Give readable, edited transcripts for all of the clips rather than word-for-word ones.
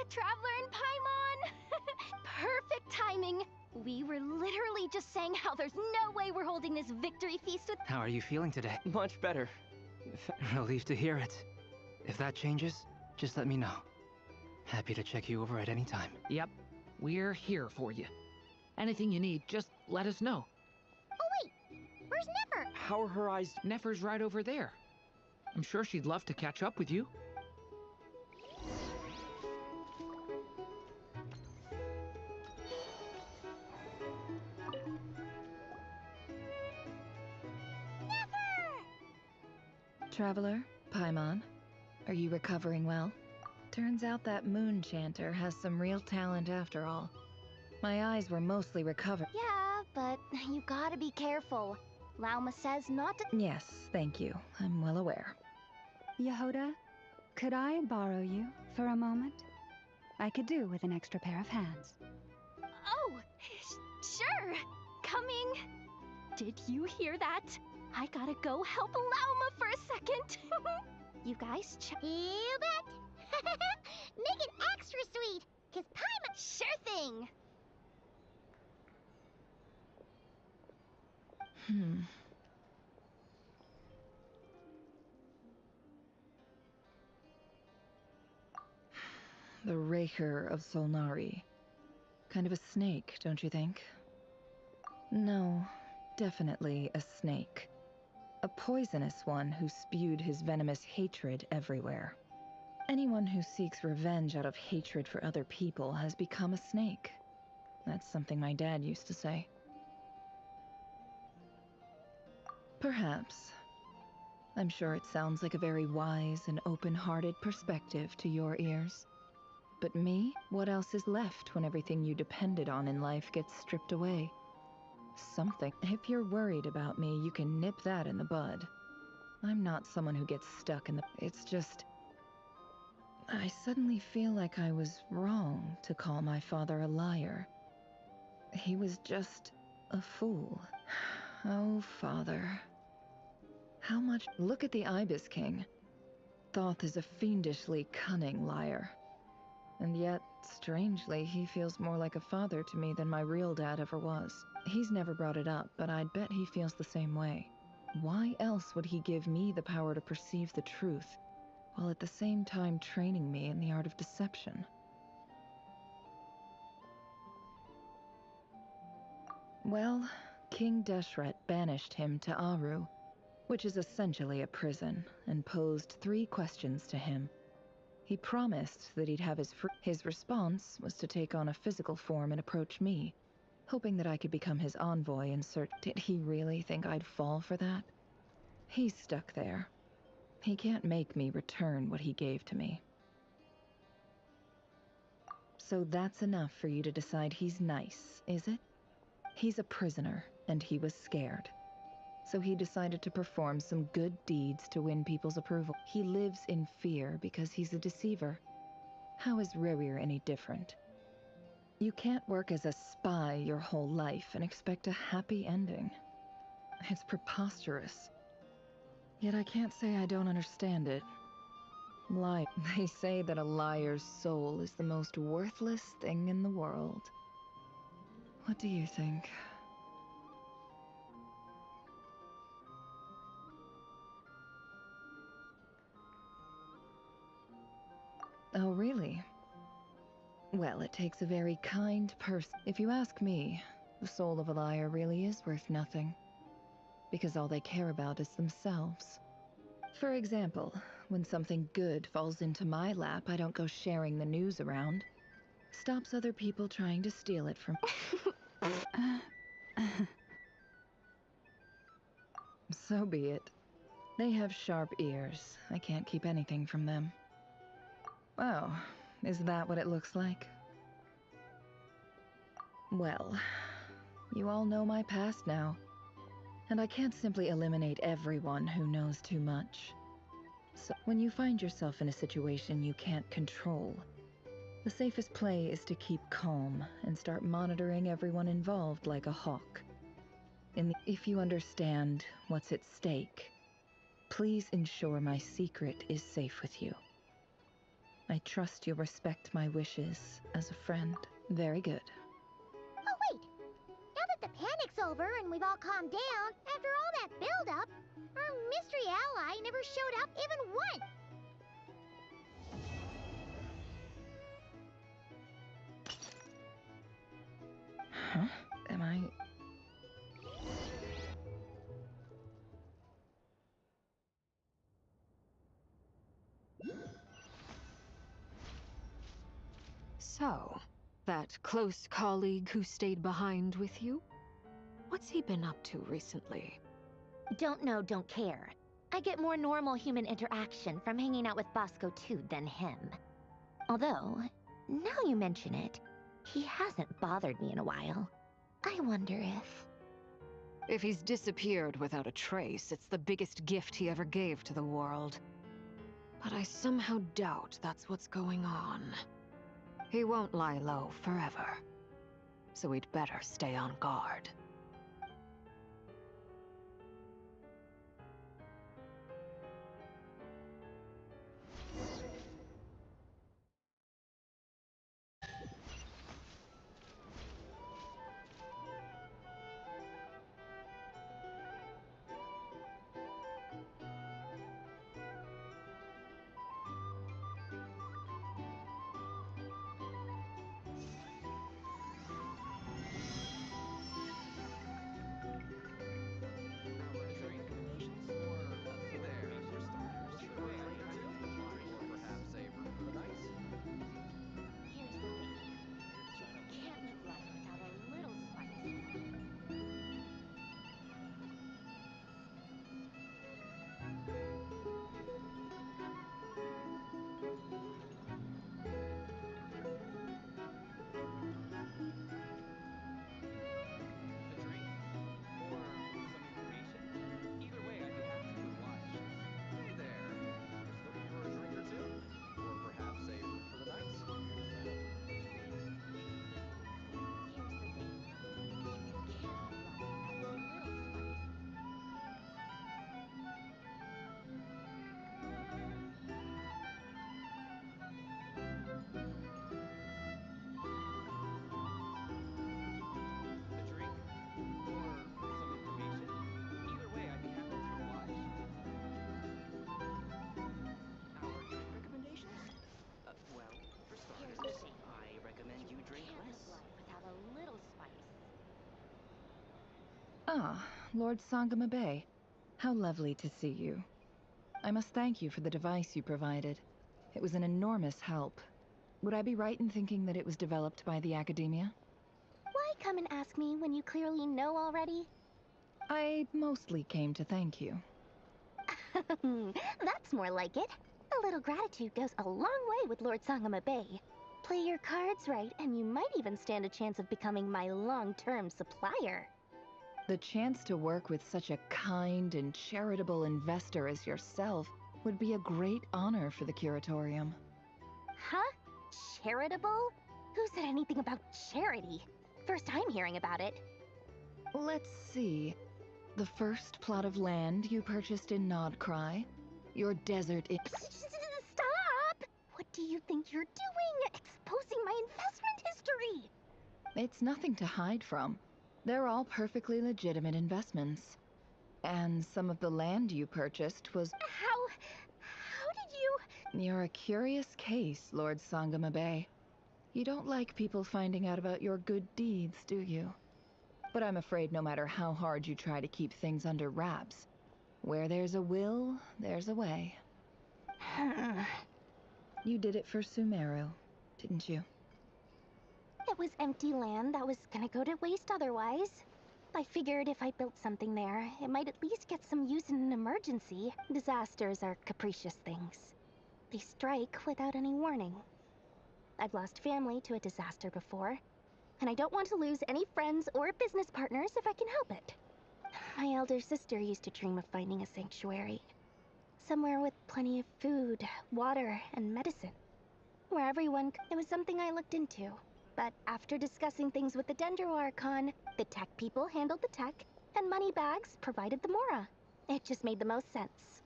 Traveler and Paimon! Perfect timing! We were literally just saying how there's no way we're holding this victory feast with— How are you feeling today? Much better. Relieved to hear it. If that changes, just let me know. Happy to check you over at any time. Yep, we're here for you. Anything you need, just let us know. Oh wait! Where's Nefer? How are her eyes? Nefer's right over there. I'm sure she'd love to catch up with you. Traveler, Paimon, are you recovering well? Turns out that moon chanter has some real talent after all. My eyes were mostly recovered. Yeah, but you gotta be careful. Lauma says not to— Yes, thank you. I'm well aware. Yehoda, could I borrow you for a moment? I could do with an extra pair of hands. Oh, sure! Coming! Did you hear that? I gotta go help Lauma for a second. You guys check— You bet! Make it extra sweet, 'cause Paimon— Sure thing! The Raker of Solnari. Kind of a snake, don't you think? No, definitely a snake. A poisonous one who spewed his venomous hatred everywhere. Anyone who seeks revenge out of hatred for other people has become a snake. That's something my dad used to say. Perhaps. I'm sure it sounds like a very wise and open-hearted perspective to your ears. But me? What else is left when everything you depended on in life gets stripped away? Something. If you're worried about me, you can nip that in the bud. I'm not someone who gets stuck in the— It's just— I suddenly feel like I was wrong to call my father a liar. He was just a fool. Oh, father. How much— Look at the Ibis King. Thoth is a fiendishly cunning liar. And yet, strangely, he feels more like a father to me than my real dad ever was. He's never brought it up, but I'd bet he feels the same way. Why else would he give me the power to perceive the truth, while at the same time training me in the art of deception? Well, King Deshret banished him to Aru, which is essentially a prison, and posed 3 questions to him. He promised that he'd have his response was to take on a physical form and approach me, hoping that I could become his envoy in search— Did he really think I'd fall for that? He's stuck there. He can't make me return what he gave to me. So that's enough for you to decide he's nice, is it? He's a prisoner, and he was scared. So he decided to perform some good deeds to win people's approval. He lives in fear because he's a deceiver. How is Rerir any different? You can't work as a spy your whole life and expect a happy ending. It's preposterous. Yet I can't say I don't understand it. They say that a liar's soul is the most worthless thing in the world. What do you think? Oh, really? Well, it takes a very kind person. If you ask me, the soul of a liar really is worth nothing. Because all they care about is themselves. For example, when something good falls into my lap, I don't go sharing the news around. Stops other people trying to steal it from— So be it. They have sharp ears. I can't keep anything from them. Oh, is that what it looks like? Well, you all know my past now. And I can't simply eliminate everyone who knows too much. So, when you find yourself in a situation you can't control, the safest play is to keep calm and start monitoring everyone involved like a hawk. If you understand what's at stake, please ensure my secret is safe with you. I trust you'll respect my wishes as a friend. Very good. Oh, wait! Now that the panic's over and we've all calmed down, after all that build-up, our mystery ally never showed up even once! Huh? Am I... So, that close colleague who stayed behind with you? What's he been up to recently? Don't know, don't care. I get more normal human interaction from hanging out with Bosco 2 than him. Although, now you mention it, he hasn't bothered me in a while. I wonder if... If he's disappeared without a trace, it's the biggest gift he ever gave to the world. But I somehow doubt that's what's going on. He won't lie low forever. So we'd better stay on guard. Here's the thing. You can't make life without a little spice. Here's the thing. You can't make life without a little spice. Here's the thing. I recommend you drink Can't less. make life without a little spice. Ah, Lord Sangama Bay. How lovely to see you. I must thank you for the device you provided. It was an enormous help. Would I be right in thinking that it was developed by the Academia? Why come and ask me when you clearly know already? I mostly came to thank you. That's more like it. A little gratitude goes a long way with Lord Sangama Bay. Play your cards right, and you might even stand a chance of becoming my long-term supplier. The chance to work with such a kind and charitable investor as yourself would be a great honor for the Curatorium. Huh? Charitable? Who said anything about charity? First I'm hearing about it. Let's see. The first plot of land you purchased in Nodcry, your desert in... Stop! What do you think you're doing? Exposing my investment history! It's nothing to hide from. They're all perfectly legitimate investments. And some of the land you purchased was... How did you... You're a curious case, Lord Sangama Bay. You don't like people finding out about your good deeds, do you? But I'm afraid no matter how hard you try to keep things under wraps, where there's a will, there's a way. You did it for Sumeru, didn't you? It was empty land that was gonna go to waste otherwise. I figured if I built something there, it might at least get some use in an emergency. Disasters are capricious things. They strike without any warning. I've lost family to a disaster before, and I don't want to lose any friends or business partners if I can help it. My elder sister used to dream of finding a sanctuary. Somewhere with plenty of food, water, and medicine. Where everyone... It was something I looked into. But after discussing things with the Dendro Archon, the tech people handled the tech, and Moneybags provided the Mora. It just made the most sense.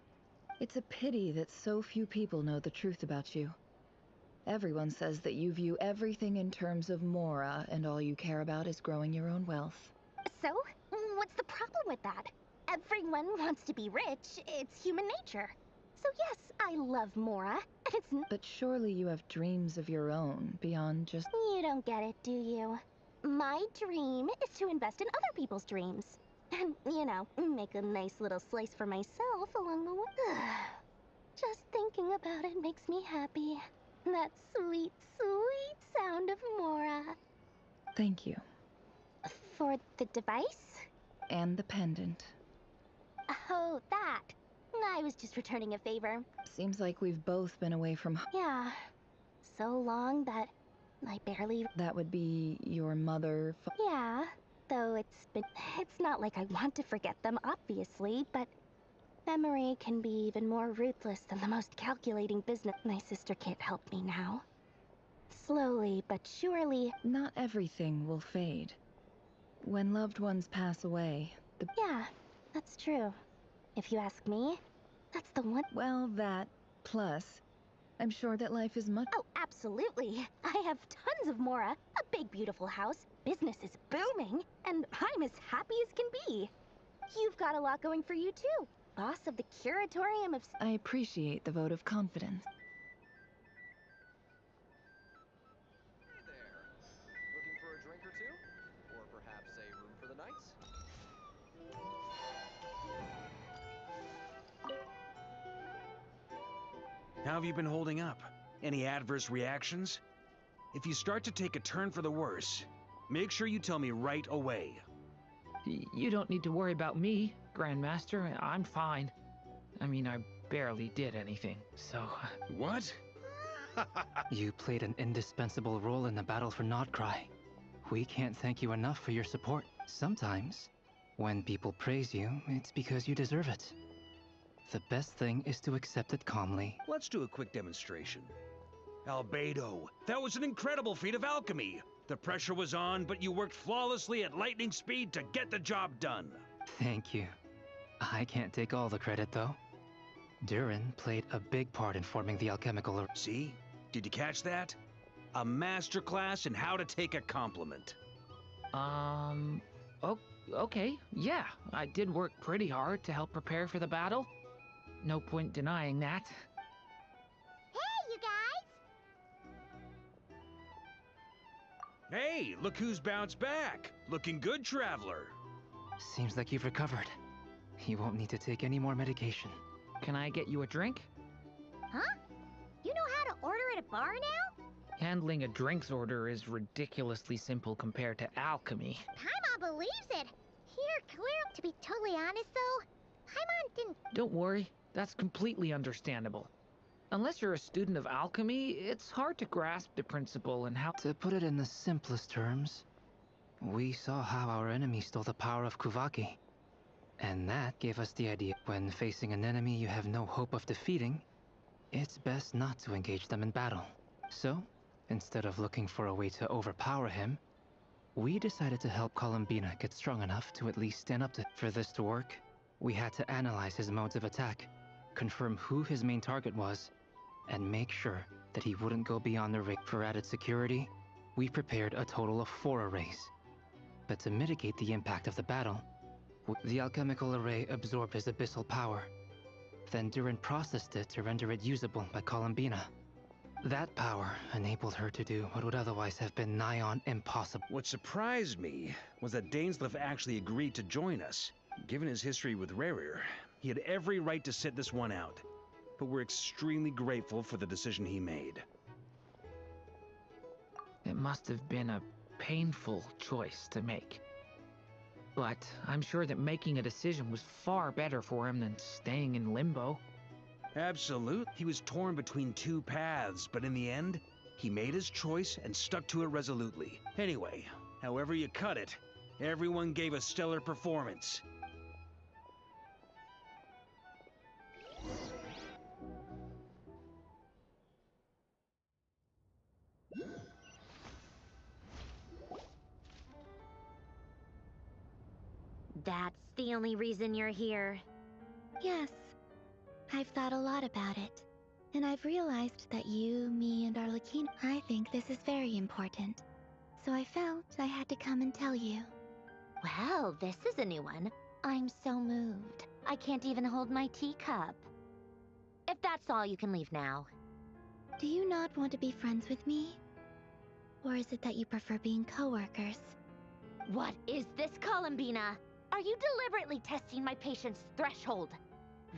It's a pity that so few people know the truth about you. Everyone says that you view everything in terms of Mora, and all you care about is growing your own wealth. So, what's the problem with that? Everyone wants to be rich. It's human nature. So yes, I love Mora, and it's But surely you have dreams of your own, beyond just... You don't get it, do you? My dream is to invest in other people's dreams. And, make a nice little slice for myself along the way. Just thinking about it makes me happy. That sweet, sweet sound of Mora. Thank you. For the device? And the pendant. Oh, that. I was just returning a favor. Seems like we've both been away from... Yeah. So long that I barely... That would be your mother... Yeah. Though it's not like I want to forget them, obviously, but memory can be even more ruthless than the most calculating business. My sister can't help me now. Slowly but surely... Not everything will fade. When loved ones pass away, Yeah, that's true. If you ask me, that's the one... Well, that, plus, I'm sure that life is much... Oh, absolutely. I have tons of Mora, a big beautiful house, business is booming, and I'm as happy as can be. You've got a lot going for you too. Boss of the Curatorium of... I appreciate the vote of confidence. Hey there. Looking for a drink or two? Or perhaps a room for the night? How have you been holding up? Any adverse reactions? If you start to take a turn for the worse, make sure you tell me right away. You don't need to worry about me, Grandmaster. I'm fine. I mean, I barely did anything, so... What? You played an indispensable role in the battle for Nodcry. We can't thank you enough for your support. Sometimes, when people praise you, it's because you deserve it. The best thing is to accept it calmly. Let's do a quick demonstration. Albedo, that was an incredible feat of alchemy. The pressure was on, but you worked flawlessly at lightning speed to get the job done. Thank you. I can't take all the credit, though. Durin played a big part in forming the alchemical array. See? Did you catch that? A masterclass in how to take a compliment. Okay, yeah. I did work pretty hard to help prepare for the battle. No point denying that. Hey, you guys! Hey, look who's bounced back. Looking good, Traveler. Seems like you've recovered. You won't need to take any more medication. Can I get you a drink? Huh? You know how to order at a bar now? Handling a drinks order is ridiculously simple compared to alchemy. Paimon believes it. Here, clear. To be totally honest, though, Paimon didn't... Don't worry, that's completely understandable. Unless you're a student of alchemy, it's hard to grasp the principle and how... To put it in the simplest terms, we saw how our enemy stole the power of Kuvaki. And that gave us the idea, when facing an enemy you have no hope of defeating, it's best not to engage them in battle. So, instead of looking for a way to overpower him, we decided to help Columbina get strong enough to at least stand up to... For this to work, we had to analyze his modes of attack, confirm who his main target was, and make sure that he wouldn't go beyond the ring. For added security, we prepared a total of 4 arrays. But to mitigate the impact of the battle, the alchemical array absorbed his abyssal power. Then Durin processed it to render it usable by Columbina. That power enabled her to do what would otherwise have been nigh on impossible. What surprised me was that Dainsleif actually agreed to join us. Given his history with Rerir, he had every right to sit this one out. But we're extremely grateful for the decision he made. It must have been a painful choice to make. But I'm sure that making a decision was far better for him than staying in limbo. Absolute. He was torn between 2 paths, but in the end, he made his choice and stuck to it resolutely. Anyway, however you cut it, everyone gave a stellar performance. That's the only reason you're here. Yes. I've thought a lot about it. And I've realized that you, me, and Arlecchino, I think this is very important. So I felt I had to come and tell you. Well, this is a new one. I'm so moved. I can't even hold my teacup. If that's all, you can leave now. Do you not want to be friends with me? Or is it that you prefer being coworkers? What is this, Columbina? Are you deliberately testing my patience threshold?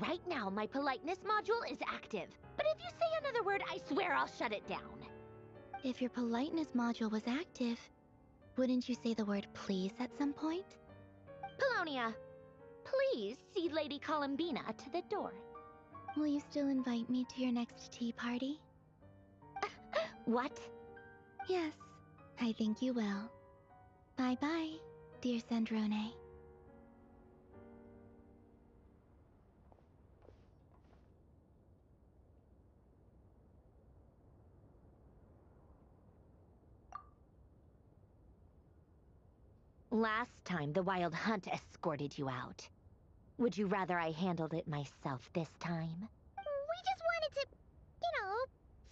Right now, my politeness module is active. But if you say another word, I swear I'll shut it down. If your politeness module was active, wouldn't you say the word please at some point? Polonia, please see Lady Columbina to the door. Will you still invite me to your next tea party? What? Yes, I think you will. Bye-bye, dear Sandrone. Last time, the Wild Hunt escorted you out. Would you rather I handled it myself this time? We just wanted to,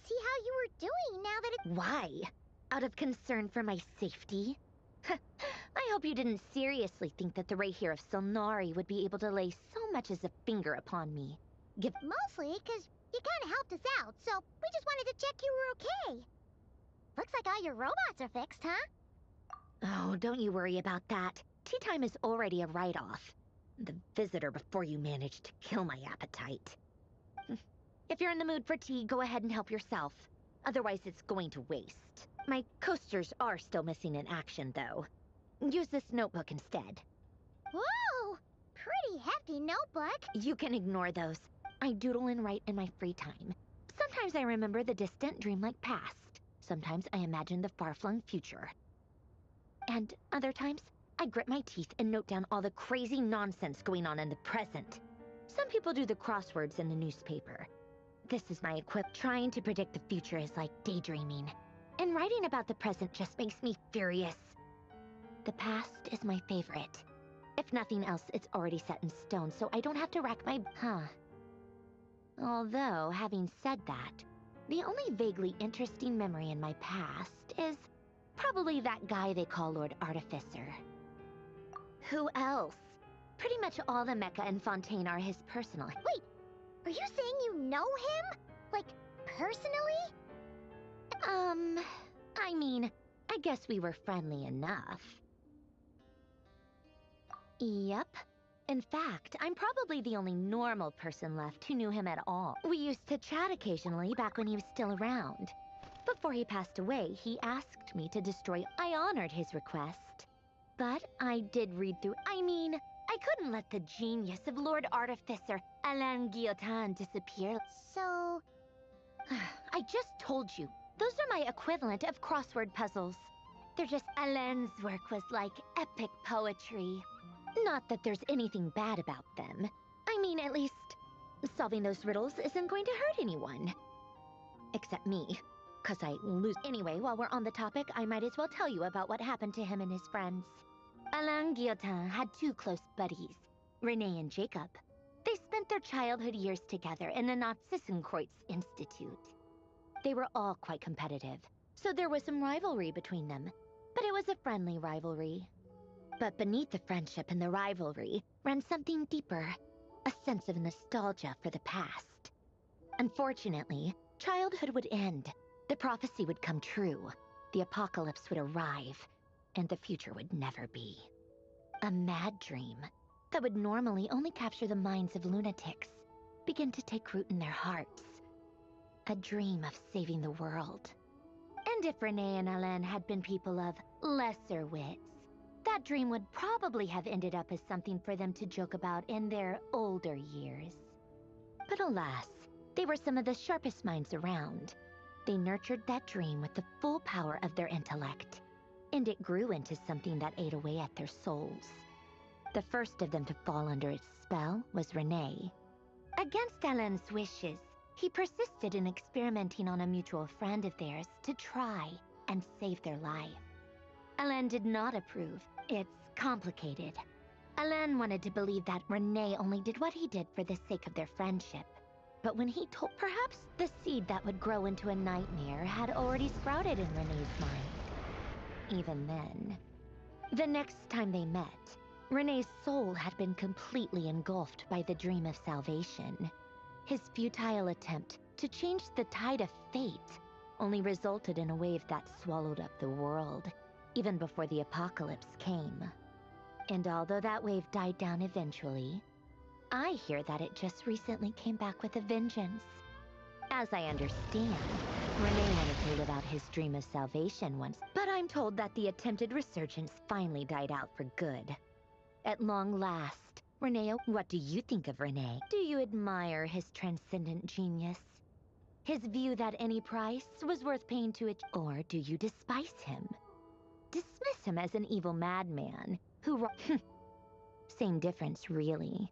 see how you were doing now that it... Why? Out of concern for my safety? I hope you didn't seriously think that the Rayhir of Solnari would be able to lay so much as a finger upon me. Mostly because you kind of helped us out, so we just wanted to check you were okay. Looks like all your robots are fixed, huh? Oh, don't you worry about that. Tea time is already a write-off. The visitor before you managed to kill my appetite. If you're in the mood for tea, go ahead and help yourself. Otherwise, it's going to waste. My coasters are still missing in action, though. Use this notebook instead. Whoa! Pretty hefty notebook. You can ignore those. I doodle and write in my free time. Sometimes I remember the distant dreamlike past. Sometimes I imagine the far-flung future. And other times, I grit my teeth and note down all the crazy nonsense going on in the present. Some people do the crosswords in the newspaper. This is my trying to predict the future is like daydreaming. And writing about the present just makes me furious. The past is my favorite. If nothing else, it's already set in stone, so I don't have to rack my... Although, having said that, the only vaguely interesting memory in my past is probably that guy they call Lord Artificer. Who else? Pretty much all the Mecha and Fontaine are his personal... Wait, are you saying you know him? Like, personally? I mean, I guess we were friendly enough. Yep. In fact, I'm probably the only normal person left who knew him at all. We used to chat occasionally back when he was still around. Before he passed away, he asked me to destroy... I honored his request. But I did read through... I mean, I couldn't let the genius of Lord Artificer Alain Guillotin disappear. So... I just told you. Those are my equivalent of crossword puzzles. They're just... Alain's work was like epic poetry. Not that there's anything bad about them. I mean, at least, solving those riddles isn't going to hurt anyone. Except me, 'cause I lose. Anyway, while we're on the topic, I might as well tell you about what happened to him and his friends. Alain Guillotin had two close buddies, Renee and Jacob. They spent their childhood years together in the Nazissenkreuz Institute. They were all quite competitive, so there was some rivalry between them, but it was a friendly rivalry. But beneath the friendship and the rivalry ran something deeper, a sense of nostalgia for the past. Unfortunately, childhood would end, the prophecy would come true, the apocalypse would arrive, and the future would never be. A mad dream that would normally only capture the minds of lunatics began to take root in their hearts. A dream of saving the world. And if Renee and Alain had been people of lesser wits, that dream would probably have ended up as something for them to joke about in their older years. But alas, they were some of the sharpest minds around. They nurtured that dream with the full power of their intellect, and it grew into something that ate away at their souls. The first of them to fall under its spell was Renee. Against Alain's wishes, he persisted in experimenting on a mutual friend of theirs to try and save their life. Alain did not approve. It's complicated. Alain wanted to believe that Renee only did what he did for the sake of their friendship. But when he told, perhaps the seed that would grow into a nightmare had already sprouted in Renee's mind. Even then, the next time they met, Renee's soul had been completely engulfed by the dream of salvation. His futile attempt to change the tide of fate only resulted in a wave that swallowed up the world, even before the apocalypse came. And although that wave died down eventually, I hear that it just recently came back with a vengeance. As I understand, Renee wanted to live out his dream of salvation once, but I'm told that the attempted resurgence finally died out for good. At long last, Renee, what do you think of Renee? Do you admire his transcendent genius? His view that any price was worth paying to it? Or do you despise him? Dismiss him as an evil madman who... Same difference, really.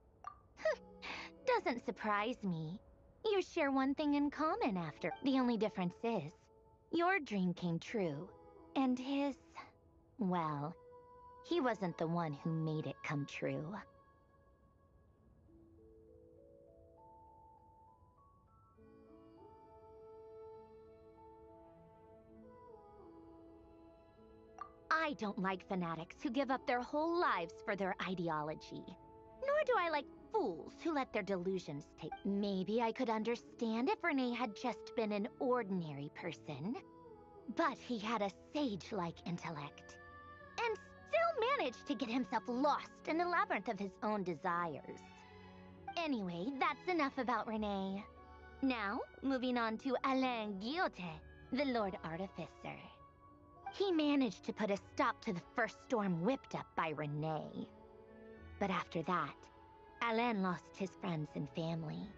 Doesn't surprise me. You share one thing in common after. The only difference is, your dream came true, and his... well, he wasn't the one who made it come true. I don't like fanatics who give up their whole lives for their ideology. Nor do I like fools who let their delusions take... Maybe I could understand if Renee had just been an ordinary person. But he had a sage-like intellect. And still managed to get himself lost in the labyrinth of his own desires. Anyway, that's enough about Renee. Now, moving on to Alain Guillotin, the Lord Artificer. He managed to put a stop to the first storm whipped up by Renee. But after that, Alain lost his friends and family.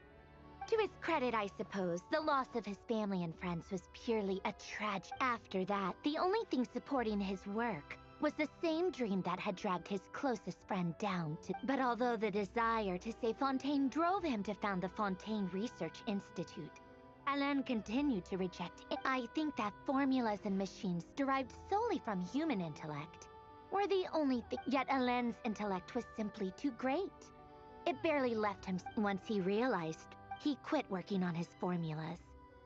To his credit, I suppose, the loss of his family and friends was purely a tragedy. After that, the only thing supporting his work was the same dream that had dragged his closest friend down to... But although the desire to save Fontaine drove him to found the Fontaine Research Institute, Alain continued to reject it. I think that formulas and machines derived solely from human intellect were the only thing. Yet Alain's intellect was simply too great. It barely left him. Once he realized, he quit working on his formulas,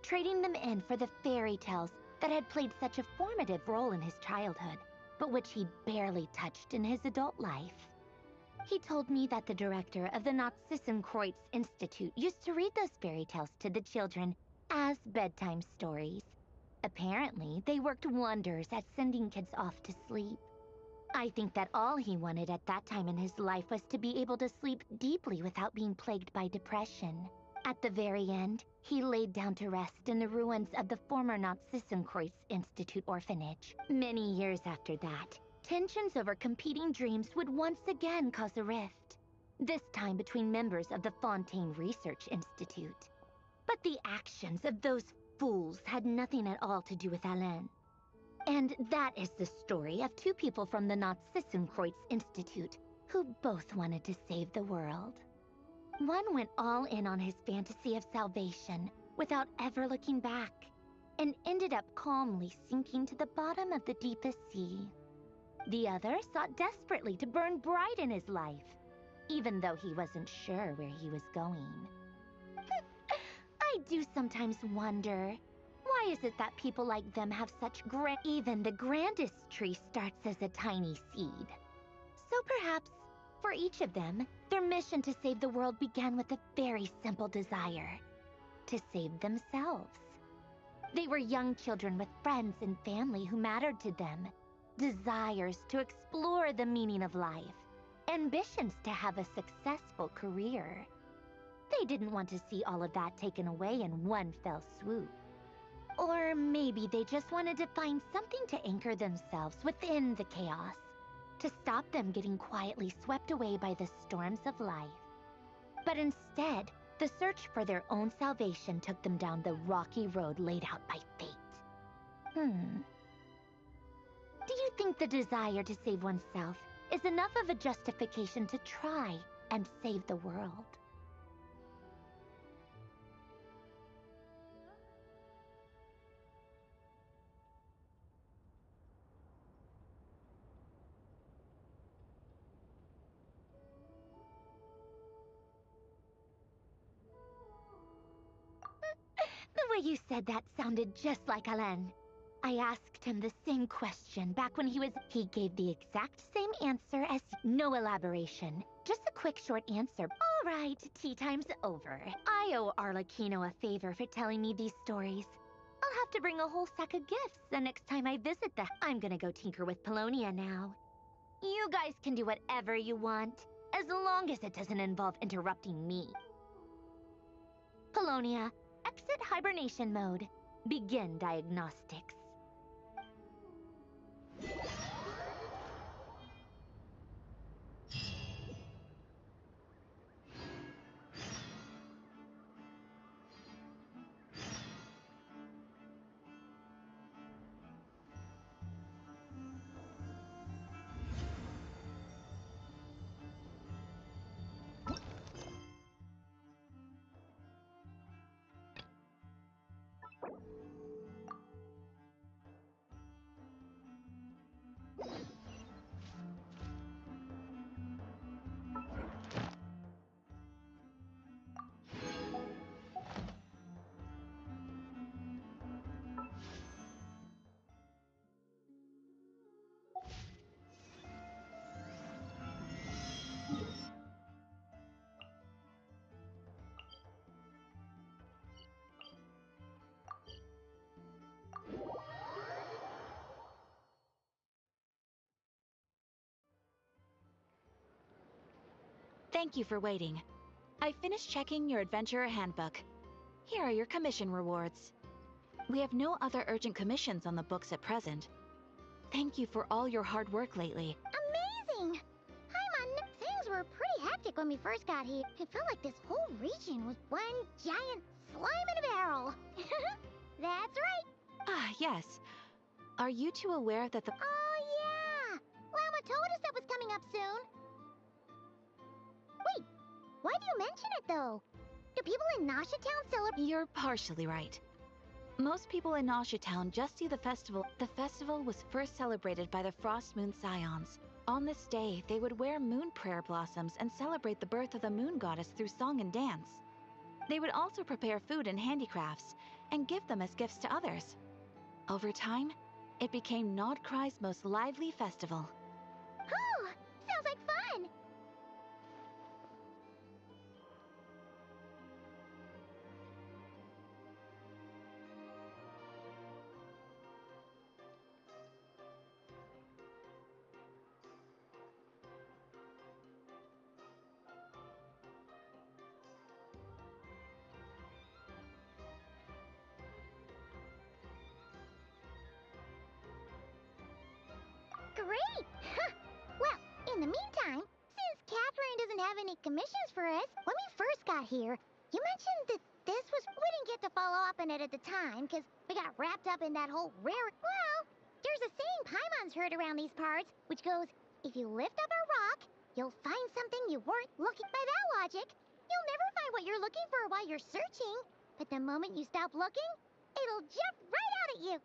trading them in for the fairy tales that had played such a formative role in his childhood, but which he'd barely touched in his adult life. He told me that the director of the Nazissenkreuz Institute used to read those fairy tales to the children as bedtime stories. Apparently, they worked wonders at sending kids off to sleep. I think that all he wanted at that time in his life was to be able to sleep deeply without being plagued by depression. At the very end, he laid down to rest in the ruins of the former Nazissenkreuz Institute orphanage. Many years after that, tensions over competing dreams would once again cause a rift, this time between members of the Fontaine Research Institute. But the actions of those fools had nothing at all to do with Alain. And that is the story of two people from the Nazissenkreuz Institute who both wanted to save the world. One went all in on his fantasy of salvation without ever looking back, and ended up calmly sinking to the bottom of the deepest sea. The other sought desperately to burn bright in his life, even though he wasn't sure where he was going. I do sometimes wonder, why is it that people like them have such even the grandest tree starts as a tiny seed? So perhaps, for each of them, their mission to save the world began with a very simple desire: to save themselves. They were young children with friends and family who mattered to them, desires to explore the meaning of life, ambitions to have a successful career. They didn't want to see all of that taken away in one fell swoop. Or maybe they just wanted to find something to anchor themselves within the chaos, to stop them getting quietly swept away by the storms of life. But instead, the search for their own salvation took them down the rocky road laid out by fate. Do you think the desire to save oneself is enough of a justification to try and save the world? Why you said that sounded just like Alain. I asked him the same question back when he gave the exact same answer as no elaboration. Just a quick short answer. All right, tea time's over. I owe Arlecchino a favor for telling me these stories. I'll have to bring a whole sack of gifts the next time I visit I'm gonna go tinker with Polonia now. You guys can do whatever you want, as long as it doesn't involve interrupting me. Polonia, exit hibernation mode. Begin diagnostics. Thank you for waiting. I finished checking your adventurer handbook. Here are your commission rewards. We have no other urgent commissions on the books at present. Thank you for all your hard work lately. Amazing! Paimon, things were pretty hectic when we first got here. It felt like this whole region was one giant slime in a barrel. That's right! Ah, yes. Are you two aware that the... Oh, yeah! Llama told us that was coming up soon. Wait, why do you mention it, though? Do people in Nasha Town celebrate? You're partially right. Most people in Nasha Town just see the festival. The festival was first celebrated by the Frost Moon Scions. On this day, they would wear moon prayer blossoms and celebrate the birth of the moon goddess through song and dance. They would also prepare food and handicrafts and give them as gifts to others. Over time, it became Nodcry's most lively festival. Oh, sounds like fun! Great! Huh. Well, in the meantime, since Catherine doesn't have any commissions for us, when we first got here, you mentioned that this was... We didn't get to follow up on it at the time, because we got wrapped up in that whole rare... Well, there's a saying Paimon's heard around these parts, which goes, if you lift up a rock, you'll find something you weren't looking... By that logic, you'll never find what you're looking for while you're searching, but the moment you stop looking, it'll jump right out at you.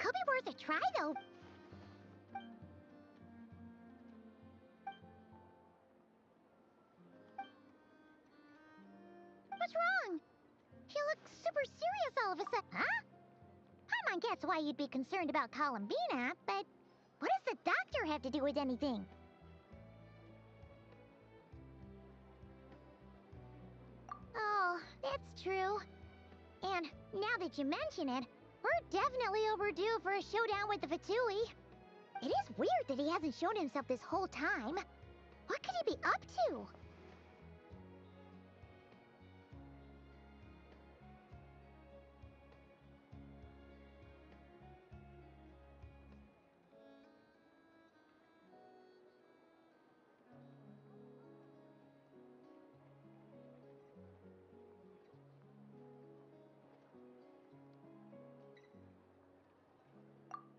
Could be worth a try, though. What's wrong? You look super serious all of a sudden. Huh? Paimon gets why you'd be concerned about Columbina, but what does the doctor have to do with anything? Oh, that's true. And now that you mention it, we're definitely overdue for a showdown with the Fatui. It is weird that he hasn't shown himself this whole time. What could he be up to?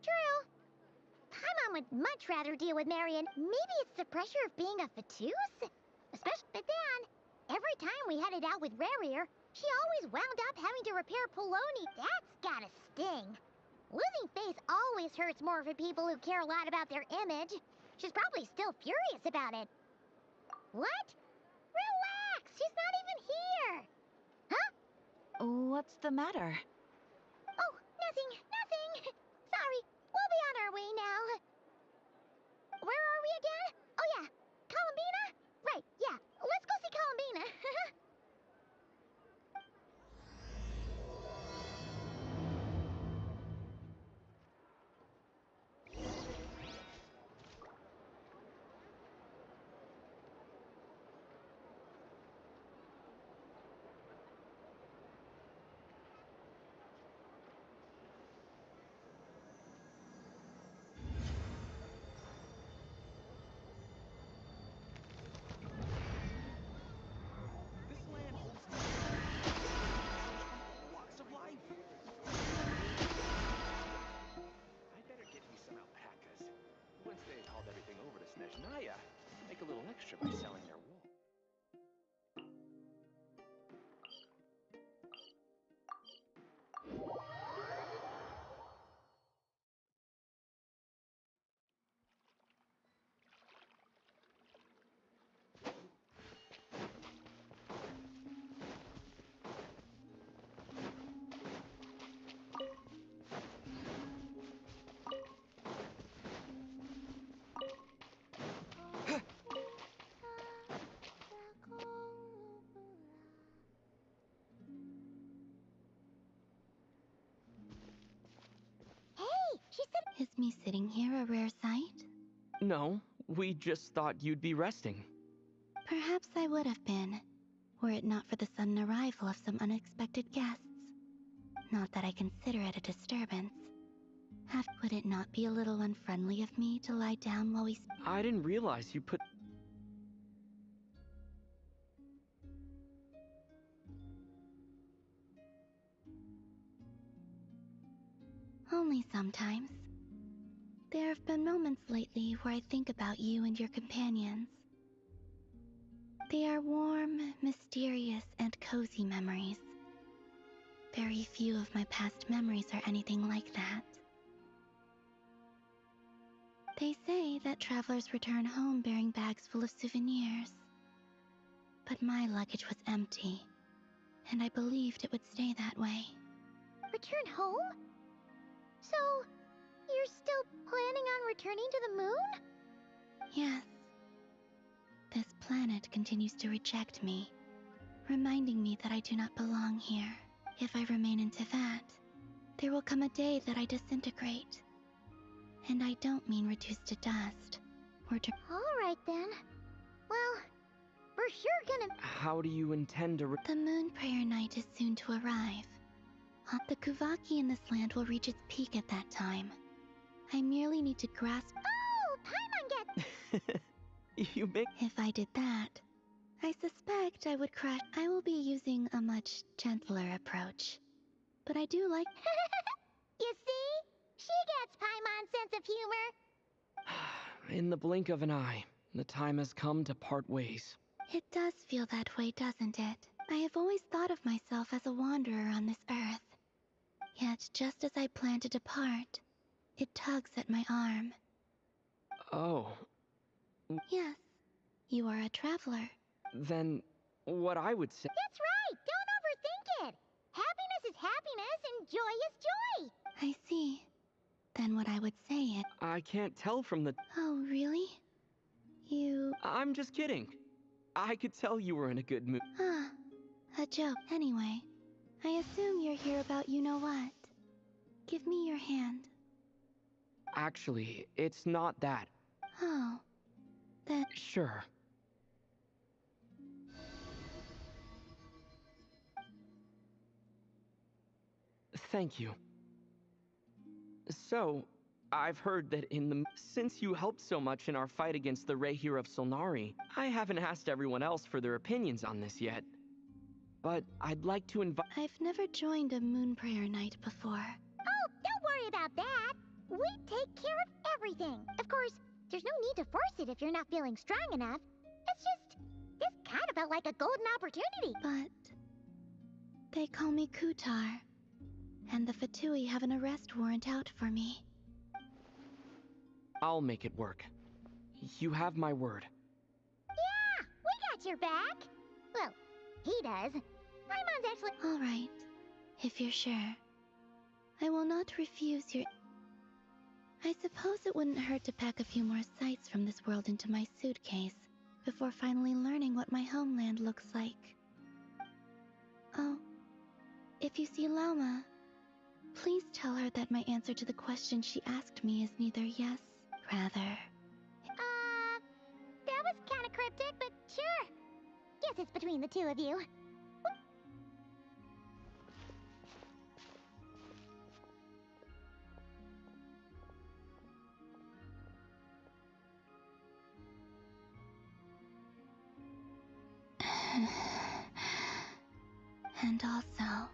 True. Paimon would much rather deal with Marion. Maybe it's the pressure of being a Fatuse? Especially, but then, every time we headed out with Rarier, she always wound up having to repair Poloni. That's gotta sting. Losing face always hurts more for people who care a lot about their image. She's probably still furious about it. What? Relax! She's not even here! Huh? What's the matter? Oh, nothing. Sorry, we'll be on our way now. Where are we again? Oh yeah, Columbina? Right, yeah, let's go see Columbina. This land holds walks of life. I'd better get me some alpacas. Once they hauled everything over to Snezhnaya, make a little extra by selling their wool. Hey, she said. Is me sitting here a rare sight? No, we just thought you'd be resting. Perhaps I would have been, were it not for the sudden arrival of some unexpected guests. Not that I consider it a disturbance. Would it not be a little unfriendly of me to lie down while we I didn't realize you put... Only sometimes. There have been moments lately where I think about you and your companions. They are warm, mysterious, and cozy memories. Very few of my past memories are anything like that. They say that travelers return home bearing bags full of souvenirs. But my luggage was empty, and I believed it would stay that way. Return home? So, you're still planning on returning to the moon? Yes. This planet continues to reject me, reminding me that I do not belong here. If I remain in Teyvat, there will come a day that I disintegrate. And I don't mean reduced to dust, or to... Alright then. Well, we're sure gonna... How do you intend to... The moon prayer night is soon to arrive. The Kuvaki in this land will reach its peak at that time. I merely need to grasp... Oh, Paimon get... You make... If I did that, I suspect I would crash... I will be using a much gentler approach. But I do like... You see? She gets Paimon's sense of humor. In the blink of an eye, the time has come to part ways. It does feel that way, doesn't it? I have always thought of myself as a wanderer on this earth. Yet, just as I plan to depart, It tugs at my arm. Oh, Yes, you are a traveler. then what I would say... That's right! Don't overthink it! Happiness is happiness and joy is joy! I see. Then what I would say is... I can't tell from the... Oh, really? You... I'm just kidding. I could tell you were in a good mood. Ah, a joke. Anyway, I assume you're here about you-know-what. Give me your hand. Actually, it's not that. Oh, then... Sure. Thank you. So, I've heard that since you helped so much in our fight against the Rehir of Solnari, I haven't asked everyone else for their opinions on this yet. But I'd like to invite... I've never joined a moon prayer night before. Oh, don't worry about that! We take care of everything! Of course, there's no need to force it if you're not feeling strong enough. It's just... this kind of felt like a golden opportunity. But... they call me Kutar. And the Fatui have an arrest warrant out for me. I'll make it work. You have my word. Yeah! We got your back! Well, he does. Paimon's actually... All right, if you're sure. I will not refuse your... I suppose it wouldn't hurt to pack a few more sights from this world into my suitcase before finally learning what my homeland looks like. Oh, if you see Lauma, please tell her that my answer to the question she asked me is neither yes, rather... that was kinda cryptic, but sure. Guess it's between the two of you. And also...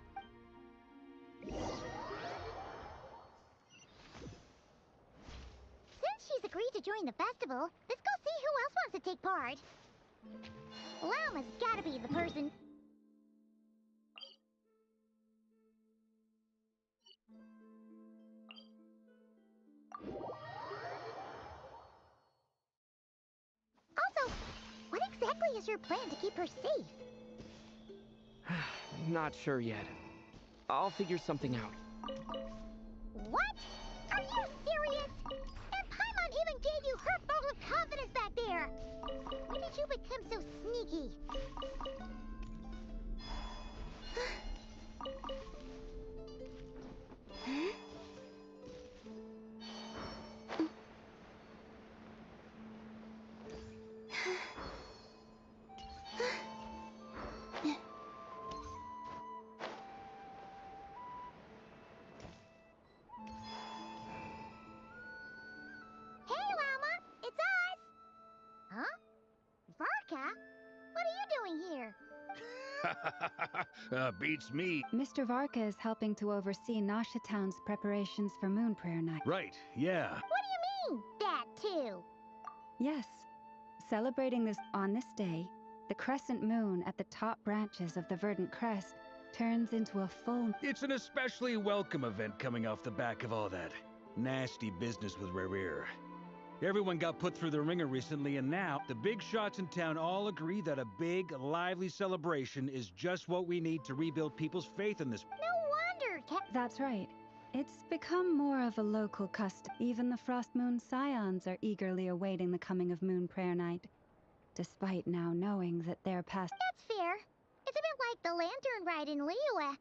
Since she's agreed to join the festival, let's go see who else wants to take part. Lauma's gotta be the person... Also, what exactly is your plan to keep her safe? Not sure yet. I'll figure something out. What? Are you serious? And Paimon even gave you her vote of confidence back there! When did you become so sneaky? Hey, Llama! It's us! Huh? Varka? What are you doing here? Beats me. Mr. Varka is helping to oversee Nasha Town's preparations for Moon Prayer Night. Right, yeah. What do you mean, that too? Yes. Celebrating on this day, the crescent moon at the top branches of the verdant crest turns into a full... It's an especially welcome event coming off the back of all that nasty business with Rehir. Everyone got put through the ringer recently, and now the big shots in town all agree that a big, lively celebration is just what we need to rebuild people's faith in this. No wonder, That's right. It's become more of a local custom. Even the Frost Moon Scions are eagerly awaiting the coming of Moon Prayer Night, despite now knowing that they're past... That's fair. It's a bit like the lantern ride in Liyue.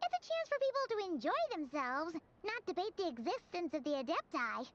It's a chance for people to enjoy themselves, not debate the existence of the Adepti.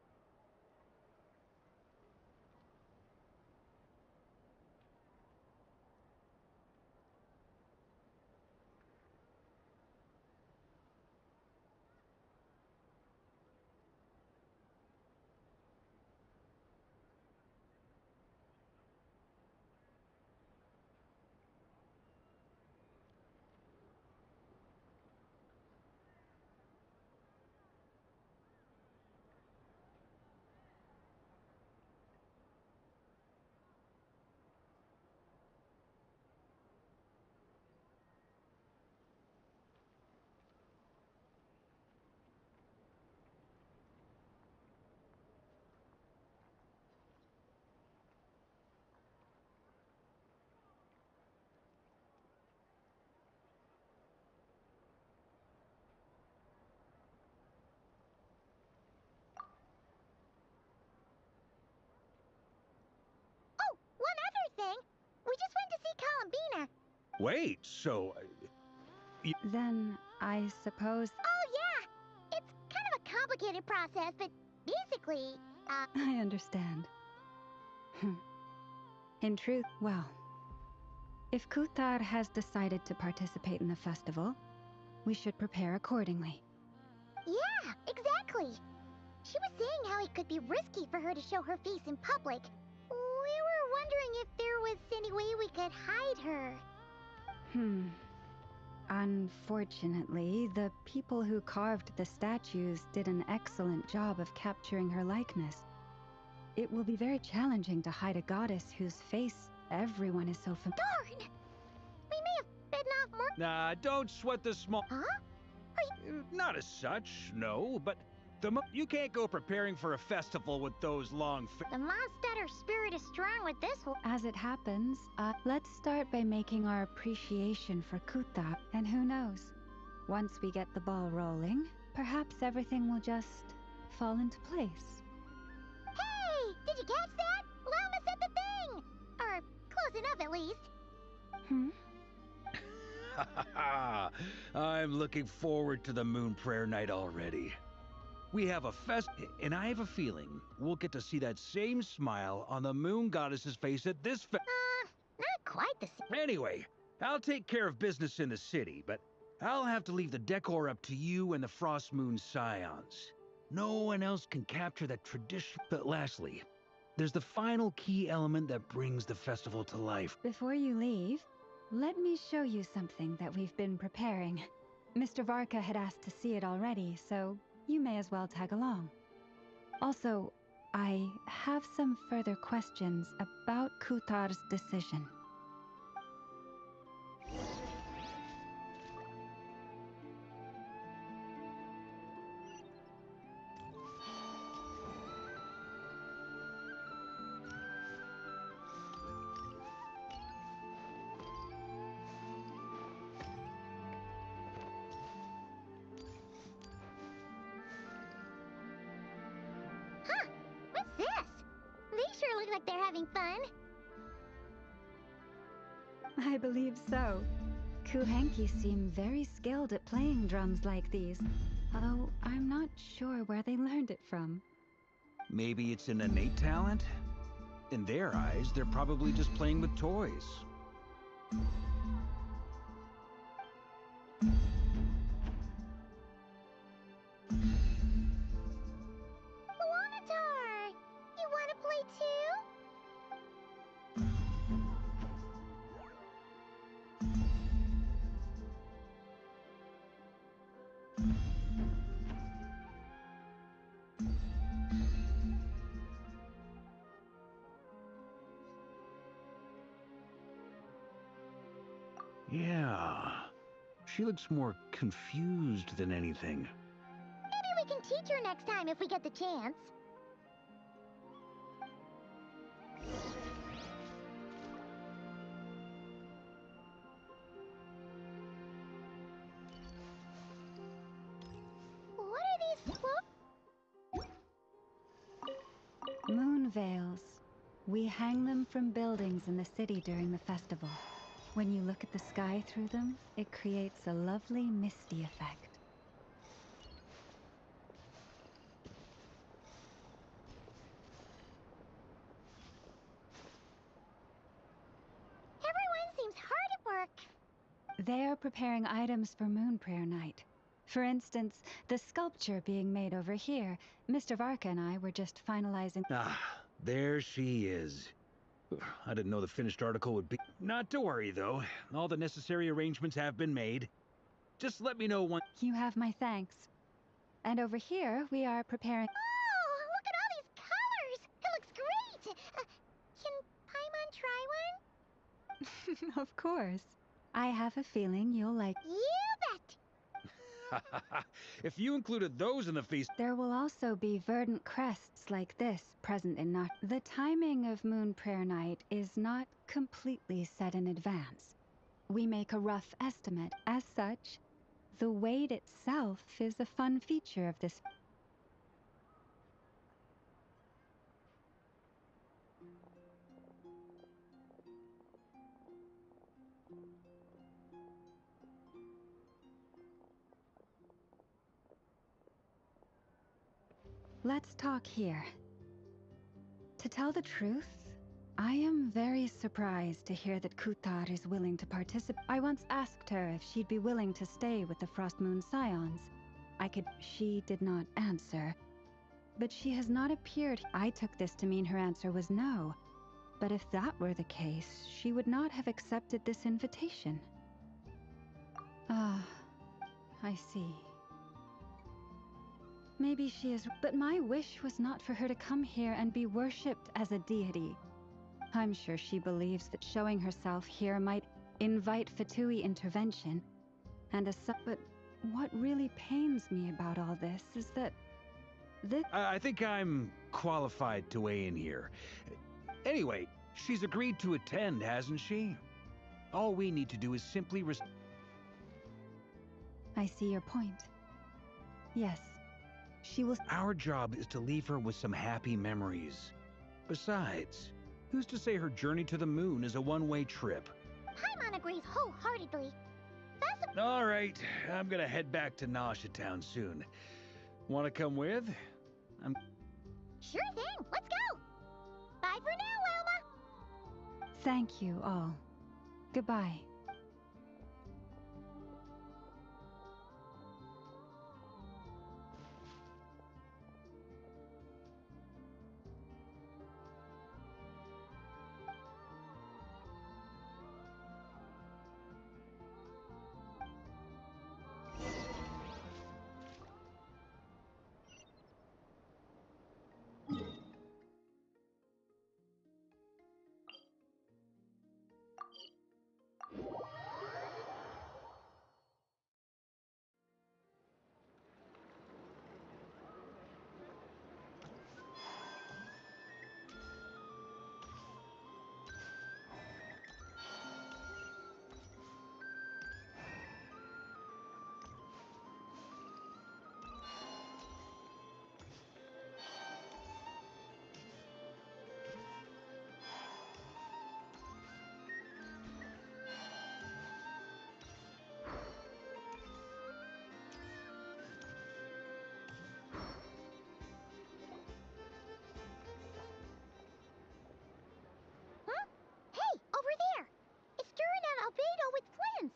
anything. We just went to see Columbina. Wait, so... Then, I suppose... Oh, yeah! It's kind of a complicated process, but basically, I understand. In truth, well, if Kuthar has decided to participate in the festival, we should prepare accordingly. Yeah, exactly. She was saying how it could be risky for her to show her face in public. We were wondering if there was any way we could hide her. Unfortunately, the people who carved the statues did an excellent job of capturing her likeness. It will be very challenging to hide a goddess whose face everyone is so familiar. Darn! We may have bitten off more. Nah, don't sweat the small... Huh? Not as such, no, but... You can't go preparing for a festival with those long The Mondstatter spirit is strong with this one. As it happens, let's start by making our appreciation for Kuthar. And who knows? Once we get the ball rolling, perhaps everything will just fall into place. Hey! Did you catch that? Llama said the thing! Or close enough, at least. I'm looking forward to the Moon Prayer Night already. We have a and I have a feeling we'll get to see that same smile on the Moon Goddess's face at this Not quite the same. Anyway, I'll take care of business in the city, but I'll have to leave the decor up to you and the Frost Moon Scions. No one else can capture that tradition. But lastly, there's the final key element that brings the festival to life. Before you leave, let me show you something that we've been preparing. Mr. Varka had asked to see it already, so you may as well tag along. Also, I have some further questions about Kuthar's decision. What's this? They sure look like they're having fun. I believe so. Kuhenki seem very skilled at playing drums like these, although I'm not sure where they learned it from. Maybe it's an innate talent? In their eyes, they're probably just playing with toys. Luanatar! You want to play too? Yeah. She looks more confused than anything. Maybe we can teach her next time if we get the chance. What are these Moon veils. We hang them from buildings in the city during the festival. When you look at the sky through them, it creates a lovely misty effect. Everyone seems hard at work. They are preparing items for Moon Prayer Night. For instance, the sculpture being made over here. Mr. Varka and I were just finalizing... Ah, there she is. I didn't know the finished article would be... Not to worry, though. All the necessary arrangements have been made. Just let me know when... You have my thanks. And over here, we are preparing... Oh, look at all these colors! It looks great! Can Paimon try one? Of course. I have a feeling you'll like... You bet! If you included those in the feast... There will also be verdant crests like this present in Nacht. The timing of Moon Prayer Night is not completely set in advance. We make a rough estimate. As such, the weight itself is a fun feature of this. Let's talk here. To tell the truth, I am very surprised to hear that Kuthar is willing to participate. I once asked her if she'd be willing to stay with the Frost Moon Scions. She did not answer. But she has not appeared. I took this to mean her answer was no. But if that were the case, she would not have accepted this invitation. Ah, I see. Maybe she is, but my wish was not for her to come here and be worshipped as a deity. I'm sure she believes that showing herself here might invite Fatui intervention, but what really pains me about all this is that I think I'm qualified to weigh in here. Anyway, she's agreed to attend, hasn't she? All we need to do is simply I see your point. Yes, she will. Our job is to leave her with some happy memories. Besides, who's to say her journey to the moon is a one-way trip? Paimon agrees wholeheartedly. All right, I'm gonna head back to Nausea Town soon. Want to come with? Sure thing, let's go! Bye for now, Wilma! Thank you all. Goodbye. Hey, over there! It's Durin and Albedo with twins!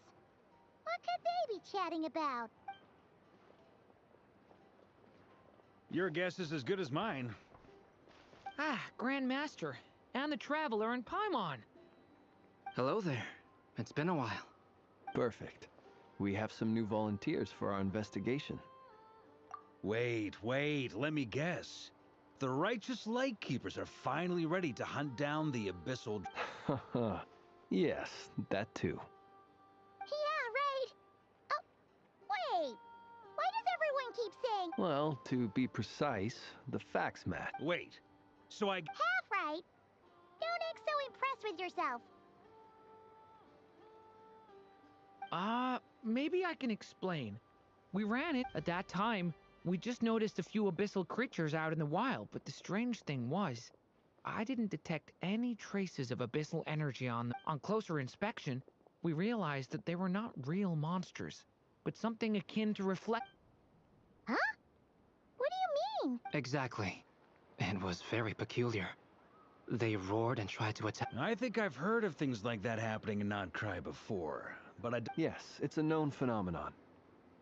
What could they be chatting about? Your guess is as good as mine. Ah, Grand Master, and the Traveler and Paimon. Hello there. It's been a while. Perfect. We have some new volunteers for our investigation. Wait, let me guess. The righteous Lightkeepers are finally ready to hunt down the abyssal... Yes, that too. Yeah, right! Oh, wait! Why does everyone keep saying... Well, to be precise, the facts match. Wait, so I... Half right! Don't act so impressed with yourself. Maybe I can explain. We ran it at that time. We just noticed a few abyssal creatures out in the wild, but the strange thing was, I didn't detect any traces of abyssal energy on them. On closer inspection, we realized that they were not real monsters, but something akin to reflect. Huh? What do you mean? Exactly. It was very peculiar. They roared and tried to attack. I think I've heard of things like that happening in Not Cry before, but Yes, it's a known phenomenon.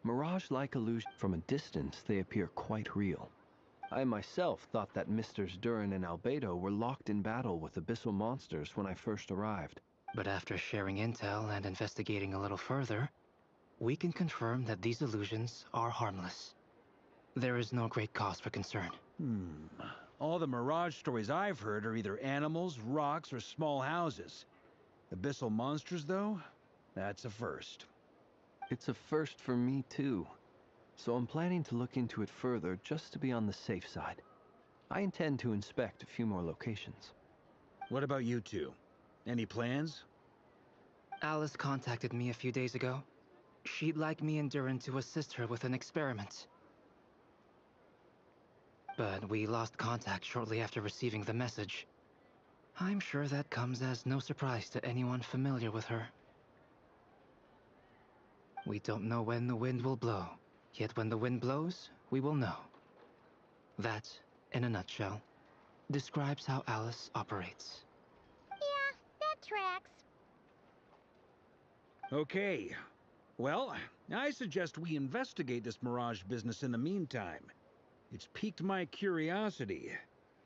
Mirage-like illusion. From a distance, they appear quite real. I myself thought that Misters Durin and Albedo were locked in battle with abyssal monsters when I first arrived. But after sharing intel and investigating a little further, we can confirm that these illusions are harmless. There is no great cause for concern. All the Mirage stories I've heard are either animals, rocks, or small houses. Abyssal monsters, though? That's a first. It's a first for me, too. So I'm planning to look into it further just to be on the safe side. I intend to inspect a few more locations. What about you two? Any plans? Alice contacted me a few days ago. She'd like me and Durin to assist her with an experiment. But we lost contact shortly after receiving the message. I'm sure that comes as no surprise to anyone familiar with her. We don't know when the wind will blow, yet when the wind blows, we will know. That, in a nutshell, describes how Alice operates. Yeah, that tracks. Okay. Well, I suggest we investigate this Mirage business in the meantime. It's piqued my curiosity,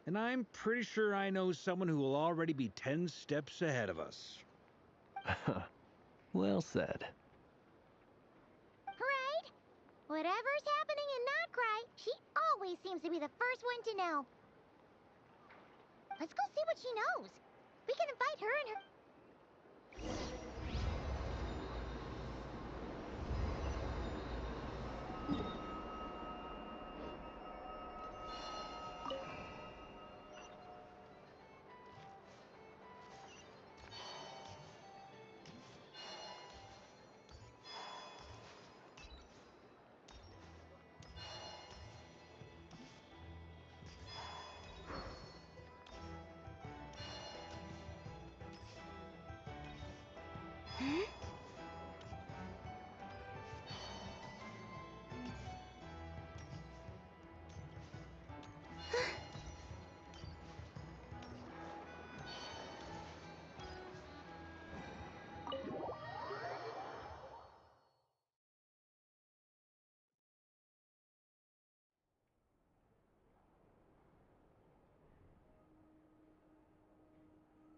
and I'm pretty sure I know someone who will already be 10 steps ahead of us. Well said. Right? Whatever's happening in Notcry, she always seems to be the first one to know. Let's go see what she knows. We can invite her and her...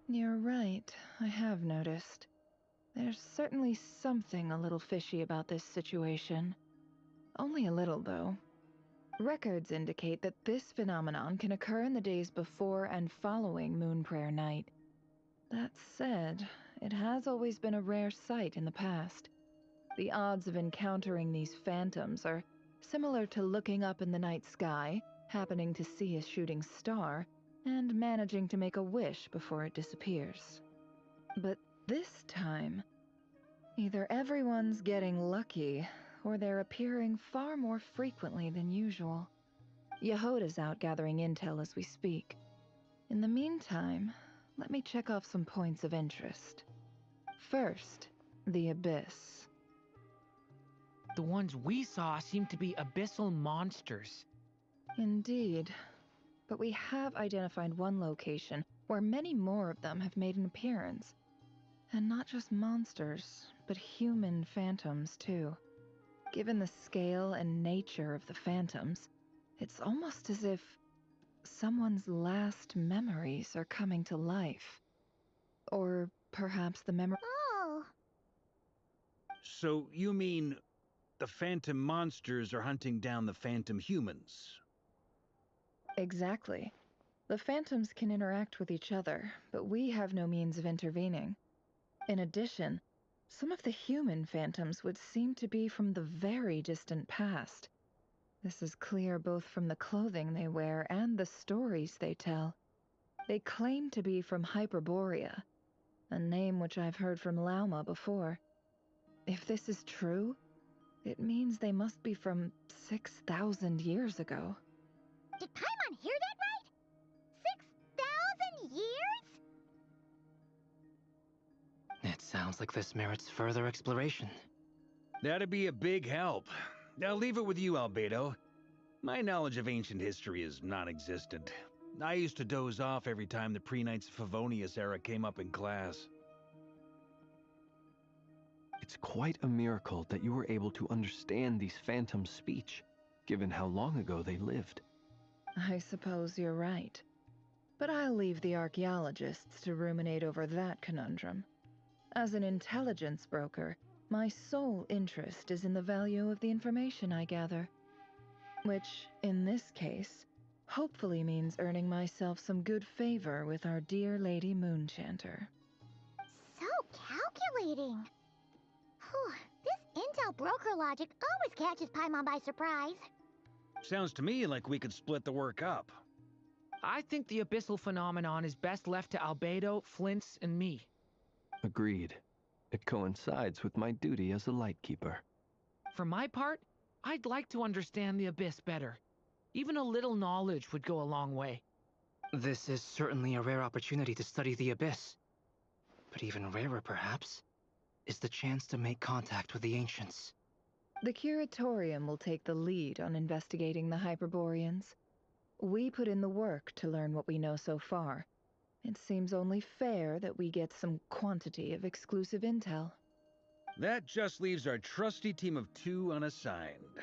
You're right, I have noticed. There's certainly something a little fishy about this situation. Only a little, though. Records indicate that this phenomenon can occur in the days before and following Moon Prayer Night. That said, it has always been a rare sight in the past. The odds of encountering these phantoms are similar to looking up in the night sky, happening to see a shooting star, and managing to make a wish before it disappears. But this time, either everyone's getting lucky, or they're appearing far more frequently than usual. Yehoda's out gathering intel as we speak. In the meantime, let me check off some points of interest. First, the Abyss. The ones we saw seem to be abyssal monsters. Indeed. But we have identified one location where many more of them have made an appearance. And not just monsters, but human phantoms, too. Given the scale and nature of the phantoms, it's almost as if someone's last memories are coming to life. Or perhaps the memory... Oh. So you mean the phantom monsters are hunting down the phantom humans? Exactly. The phantoms can interact with each other, but we have no means of intervening. In addition, some of the human phantoms would seem to be from the very distant past. This is clear both from the clothing they wear and the stories they tell. They claim to be from Hyperborea, a name which I've heard from Lauma before. If this is true, it means they must be from 6,000 years ago. Did Paimon hear that right? 6,000 years? It sounds like this merits further exploration. That'd be a big help. I'll leave it with you, Albedo. My knowledge of ancient history is non-existent. I used to doze off every time the pre-Knights of Favonius era came up in class. It's quite a miracle that you were able to understand these phantoms' speech, given how long ago they lived. I suppose you're right. But I'll leave the archaeologists to ruminate over that conundrum. As an intelligence broker, my sole interest is in the value of the information I gather. Which, in this case, hopefully means earning myself some good favor with our dear Lady Moonchanter. So calculating. Whew, this intel broker logic always catches Paimon by surprise. Sounds to me like we could split the work up. I think the abyssal phenomenon is best left to Albedo, Flint's, and me. Agreed. It coincides with my duty as a lightkeeper. For my part, I'd like to understand the abyss better. Even a little knowledge would go a long way. This is certainly a rare opportunity to study the Abyss. But even rarer, perhaps, is the chance to make contact with the Ancients. The Curatorium will take the lead on investigating the Hyperboreans. We put in the work to learn what we know so far. It seems only fair that we get some quantity of exclusive intel. That just leaves our trusty team of 2 unassigned.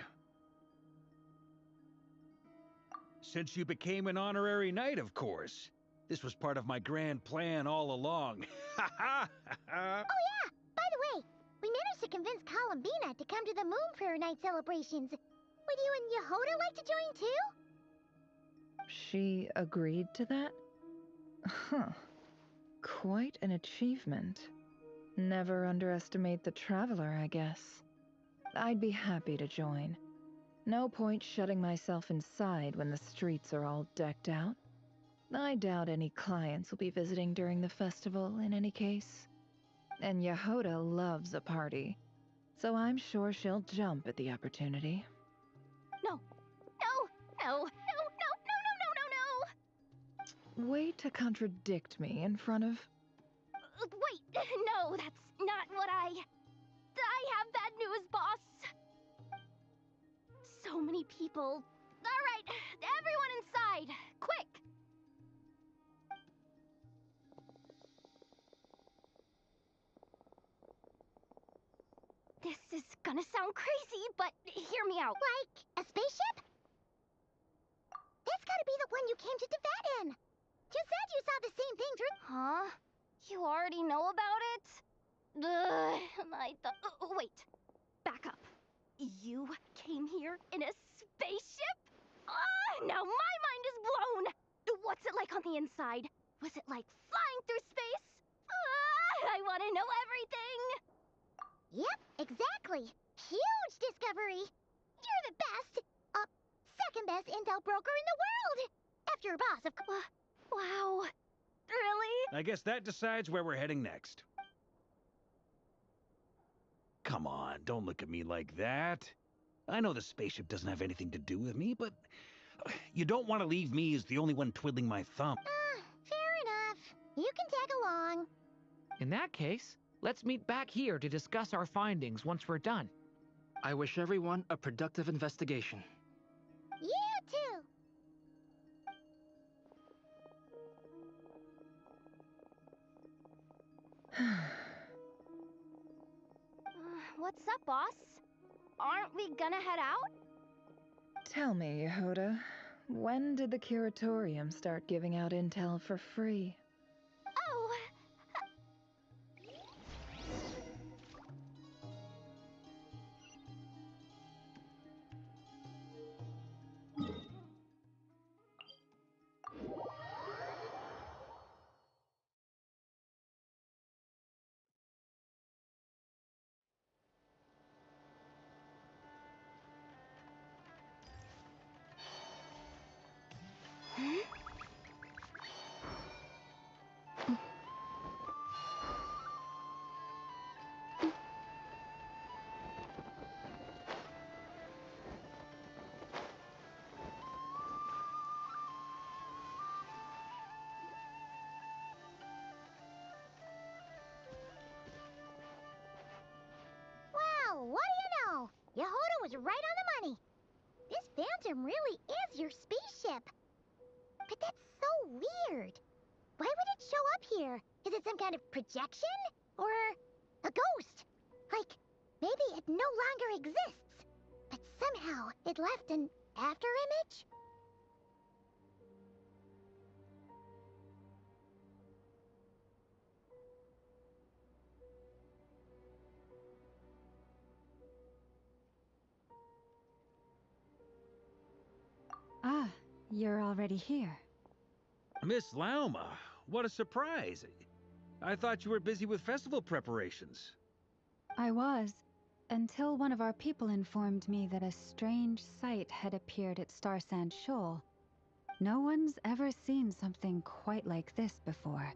Since you became an honorary knight, of course. This was part of my grand plan all along. Ha ha ha! Oh yeah! By the way, we managed to convince Columbina to come to the Moon Prayer Night celebrations. Would you and Yehoda like to join too? She agreed to that? Huh. Quite an achievement. Never underestimate the traveler, I guess. I'd be happy to join. No point shutting myself inside when the streets are all decked out. I doubt any clients will be visiting during the festival in any case. And Yehoda loves a party, so I'm sure she'll jump at the opportunity. No. No. No. No. No. No. No. No. No. No. Way to contradict me in front of... Wait. No, that's not what I have bad news, boss. So many people. All right, everyone inside. Quick. This is gonna sound crazy, but hear me out. Like a spaceship? That's gotta be the one you came to Tibet in. You said you saw the same thing through... Huh? You already know about it? I thought... wait. Back up. You came here in a spaceship? Now my mind is blown! What's it like on the inside? Was it like flying through space? I want to know everything! Yep, exactly. Huge discovery. You're the best, second best intel broker in the world. After your boss, of course. Wow. Really? I guess that decides where we're heading next. Come on, don't look at me like that. I know the spaceship doesn't have anything to do with me, but you don't want to leave me as the only one twiddling my thumb. Fair enough. You can tag along. In that case, let's meet back here to discuss our findings once we're done. I wish everyone a productive investigation. You too. What's up, boss? Aren't we gonna head out? Tell me, Yehoda, when did the curatorium start giving out intel for free? Oh, Well, what do you know? Yehoda was right on the money. This Phantom really is your spaceship. But that's so weird. Why would it show up here? Is it some kind of projection? Or a ghost? Like, maybe it no longer exists, but somehow it left an afterimage? Ah, you're already here. Miss Lauma, what a surprise. I thought you were busy with festival preparations. I was, until one of our people informed me that a strange sight had appeared at Starsand Shoal. No one's ever seen something quite like this before.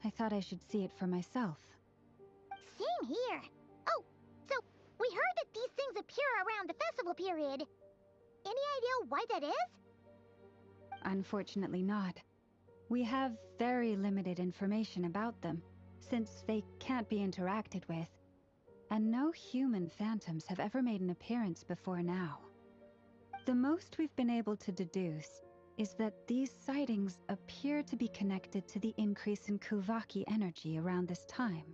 I thought I should see it for myself. Same here. Oh, so we heard that these things appear around the festival period. Any idea why that is? Unfortunately not. We have very limited information about them, since they can't be interacted with. And no human phantoms have ever made an appearance before now. The most we've been able to deduce is that these sightings appear to be connected to the increase in Kuvaki energy around this time.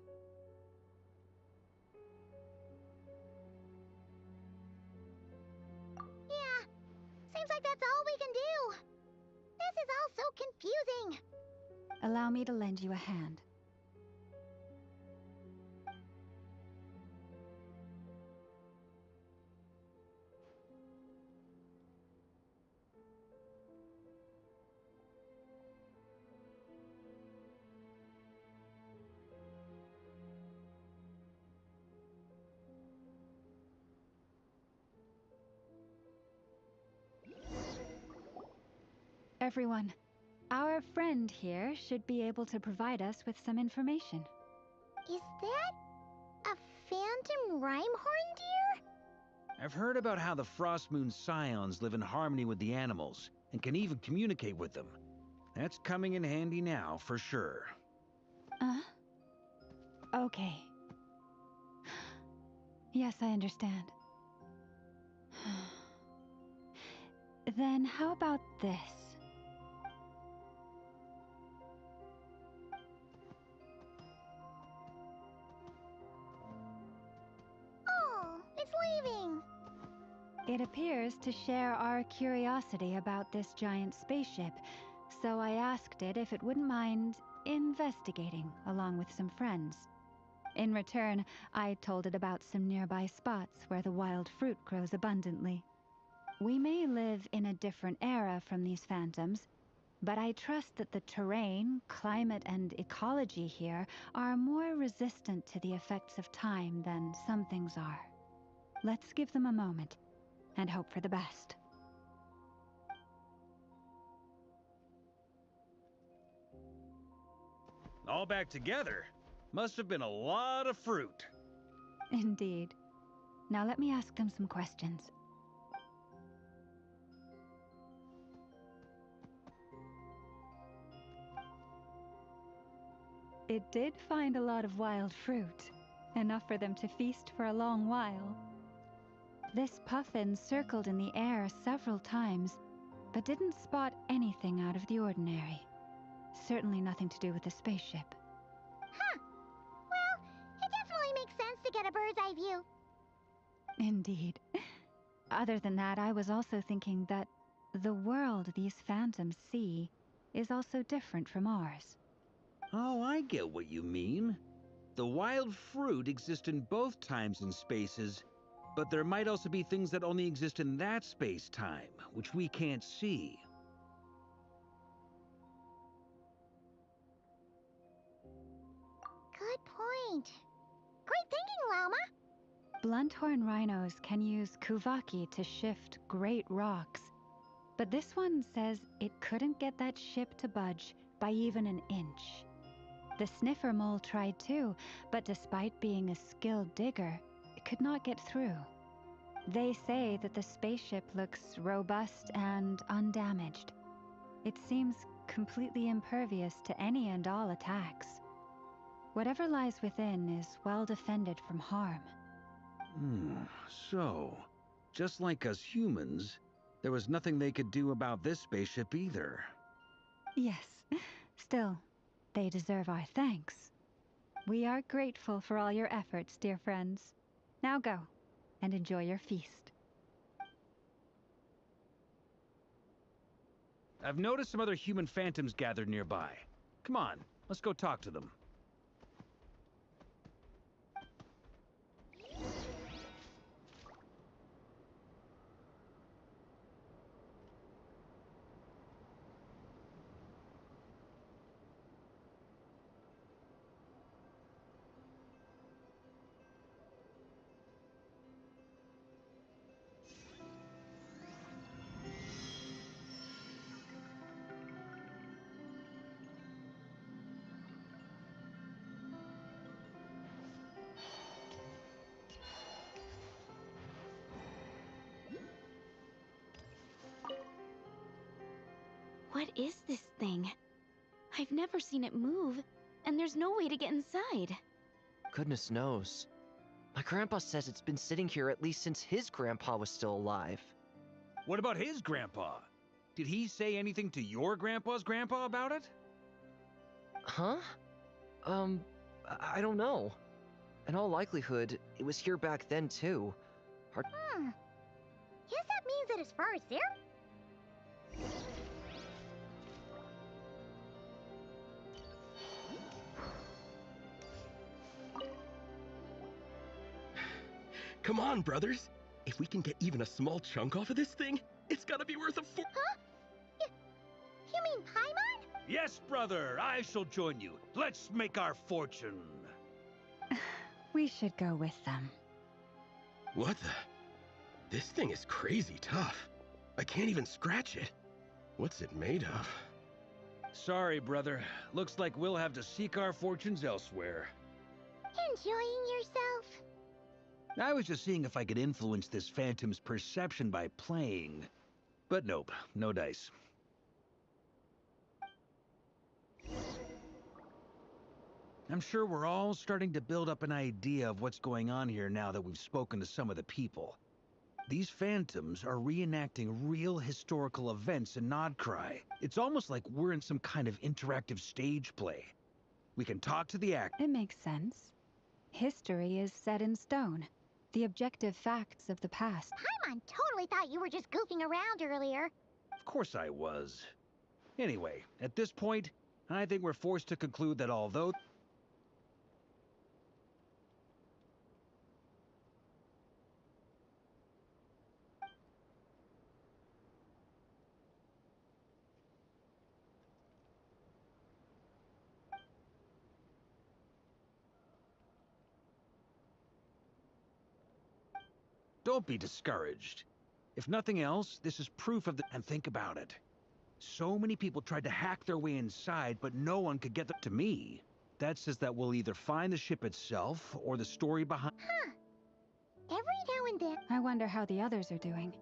Yeah, seems like that's all we can do. This is all so confusing. Allow me to lend you a hand. Everyone, our friend here should be able to provide us with some information. Is that a phantom Rhymehorn deer? I've heard about how the Frost Moon Scions live in harmony with the animals and can even communicate with them. That's coming in handy now, for sure. Okay. Yes, I understand. Then how about this? Oh, it's leaving. It appears to share our curiosity about this giant spaceship, so I asked it if it wouldn't mind investigating along with some friends. In return, I told it about some nearby spots where the wild fruit grows abundantly. We may live in a different era from these phantoms, but I trust that the terrain, climate, and ecology here are more resistant to the effects of time than some things are. Let's give them a moment and hope for the best. All back together? Must have been a lot of fruit. Indeed. Now let me ask them some questions. It did find a lot of wild fruit, enough for them to feast for a long while. This puffin circled in the air several times, but didn't spot anything out of the ordinary. Certainly nothing to do with the spaceship. Huh. Well, it definitely makes sense to get a bird's eye view. Indeed. Other than that, I was also thinking that the world these phantoms see is also different from ours. Oh, I get what you mean. The wild fruit exist in both times and spaces, but there might also be things that only exist in that space-time, which we can't see. Good point. Great thinking, Lauma. Blunthorn rhinos can use Kuvaki to shift great rocks, but this one says it couldn't get that ship to budge by even an inch. The sniffer mole tried too, but despite being a skilled digger, it could not get through. They say that the spaceship looks robust and undamaged. It seems completely impervious to any and all attacks. Whatever lies within is well defended from harm. So, just like us humans, there was nothing they could do about this spaceship either. Yes, still, they deserve our thanks. We are grateful for all your efforts, dear friends. Now go, and enjoy your feast. I've noticed some other human phantoms gathered nearby. Come on, let's go talk to them. What is this thing? I've never seen it move, and there's no way to get inside. Goodness knows. My grandpa says it's been sitting here at least since his grandpa was still alive. What about his grandpa? Did he say anything to your grandpa's grandpa about it? Huh? I don't know. In all likelihood, it was here back then, too. Guess that means that as far as there... Come on, brothers. If we can get even a small chunk off of this thing, it's gotta be worth a Huh? You mean Paimon? Yes, brother, I shall join you. Let's make our fortune. We should go with them. What the? This thing is crazy tough. I can't even scratch it. What's it made of? Sorry, brother. Looks like we'll have to seek our fortunes elsewhere. Enjoying yourself? I was just seeing if I could influence this phantom's perception by playing. But nope, no dice. I'm sure we're all starting to build up an idea of what's going on here now that we've spoken to some of the people. These phantoms are reenacting real historical events in Nodcry. It's almost like we're in some kind of interactive stage play. We can talk to the act. It makes sense. History is set in stone. The objective facts of the past. Paimon totally thought you were just goofing around earlier. Of course I was. Anyway, at this point, I think we're forced to conclude that although... Don't be discouraged. If nothing else, this is proof of the... And think about it. So many people tried to hack their way inside, but no one could get them to me. That says that we'll either find the ship itself, or the story behind... Huh. Every now and then... I wonder how the others are doing.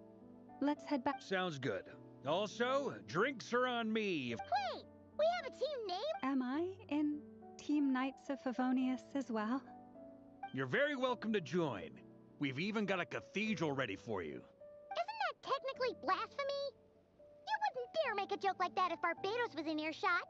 Let's head back. Sounds good. Also, drinks are on me. Wait! We have a team name? Am I in Team Knights of Favonius as well? You're very welcome to join. We've even got a cathedral ready for you. Isn't that technically blasphemy? You wouldn't dare make a joke like that if Barbados was in earshot.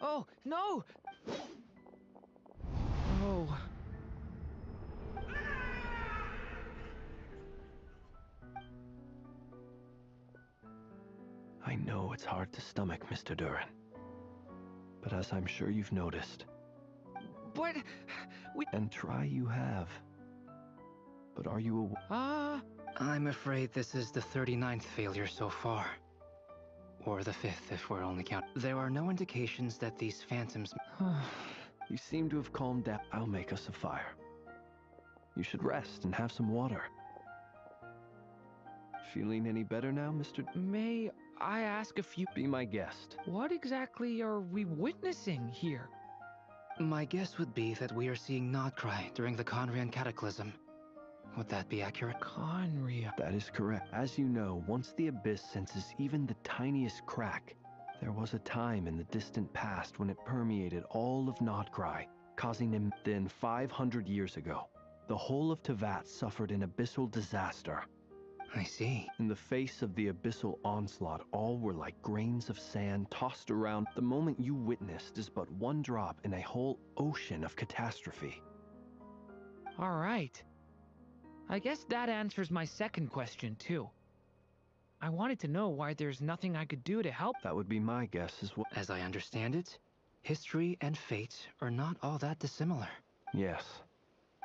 Oh, no! Oh. I know it's hard to stomach, Mr. Durin. But as I'm sure you've noticed... But... And try you have. But are you aware... I'm afraid this is the 39th failure so far. Or the 5th, if we're only counting. There are no indications that these phantoms... You seem to have calmed down. I'll make us a fire. You should rest and have some water. Feeling any better now, Mr. May I ask a few... Be my guest. What exactly are we witnessing here? My guess would be that we are seeing Nodcry during the Conrian Cataclysm. Would that be accurate? Conria. That is correct. As you know, once the Abyss senses even the tiniest crack, there was a time in the distant past when it permeated all of Nodcry, causing him. Then 500 years ago, the whole of Teyvat suffered an abyssal disaster. I see. In the face of the abyssal onslaught, all were like grains of sand tossed around. The moment you witnessed is but one drop in a whole ocean of catastrophe. All right. I guess that answers my second question, too. I wanted to know why there's nothing I could do to help. That would be my guess as well. As I understand it, history and fate are not all that dissimilar. Yes.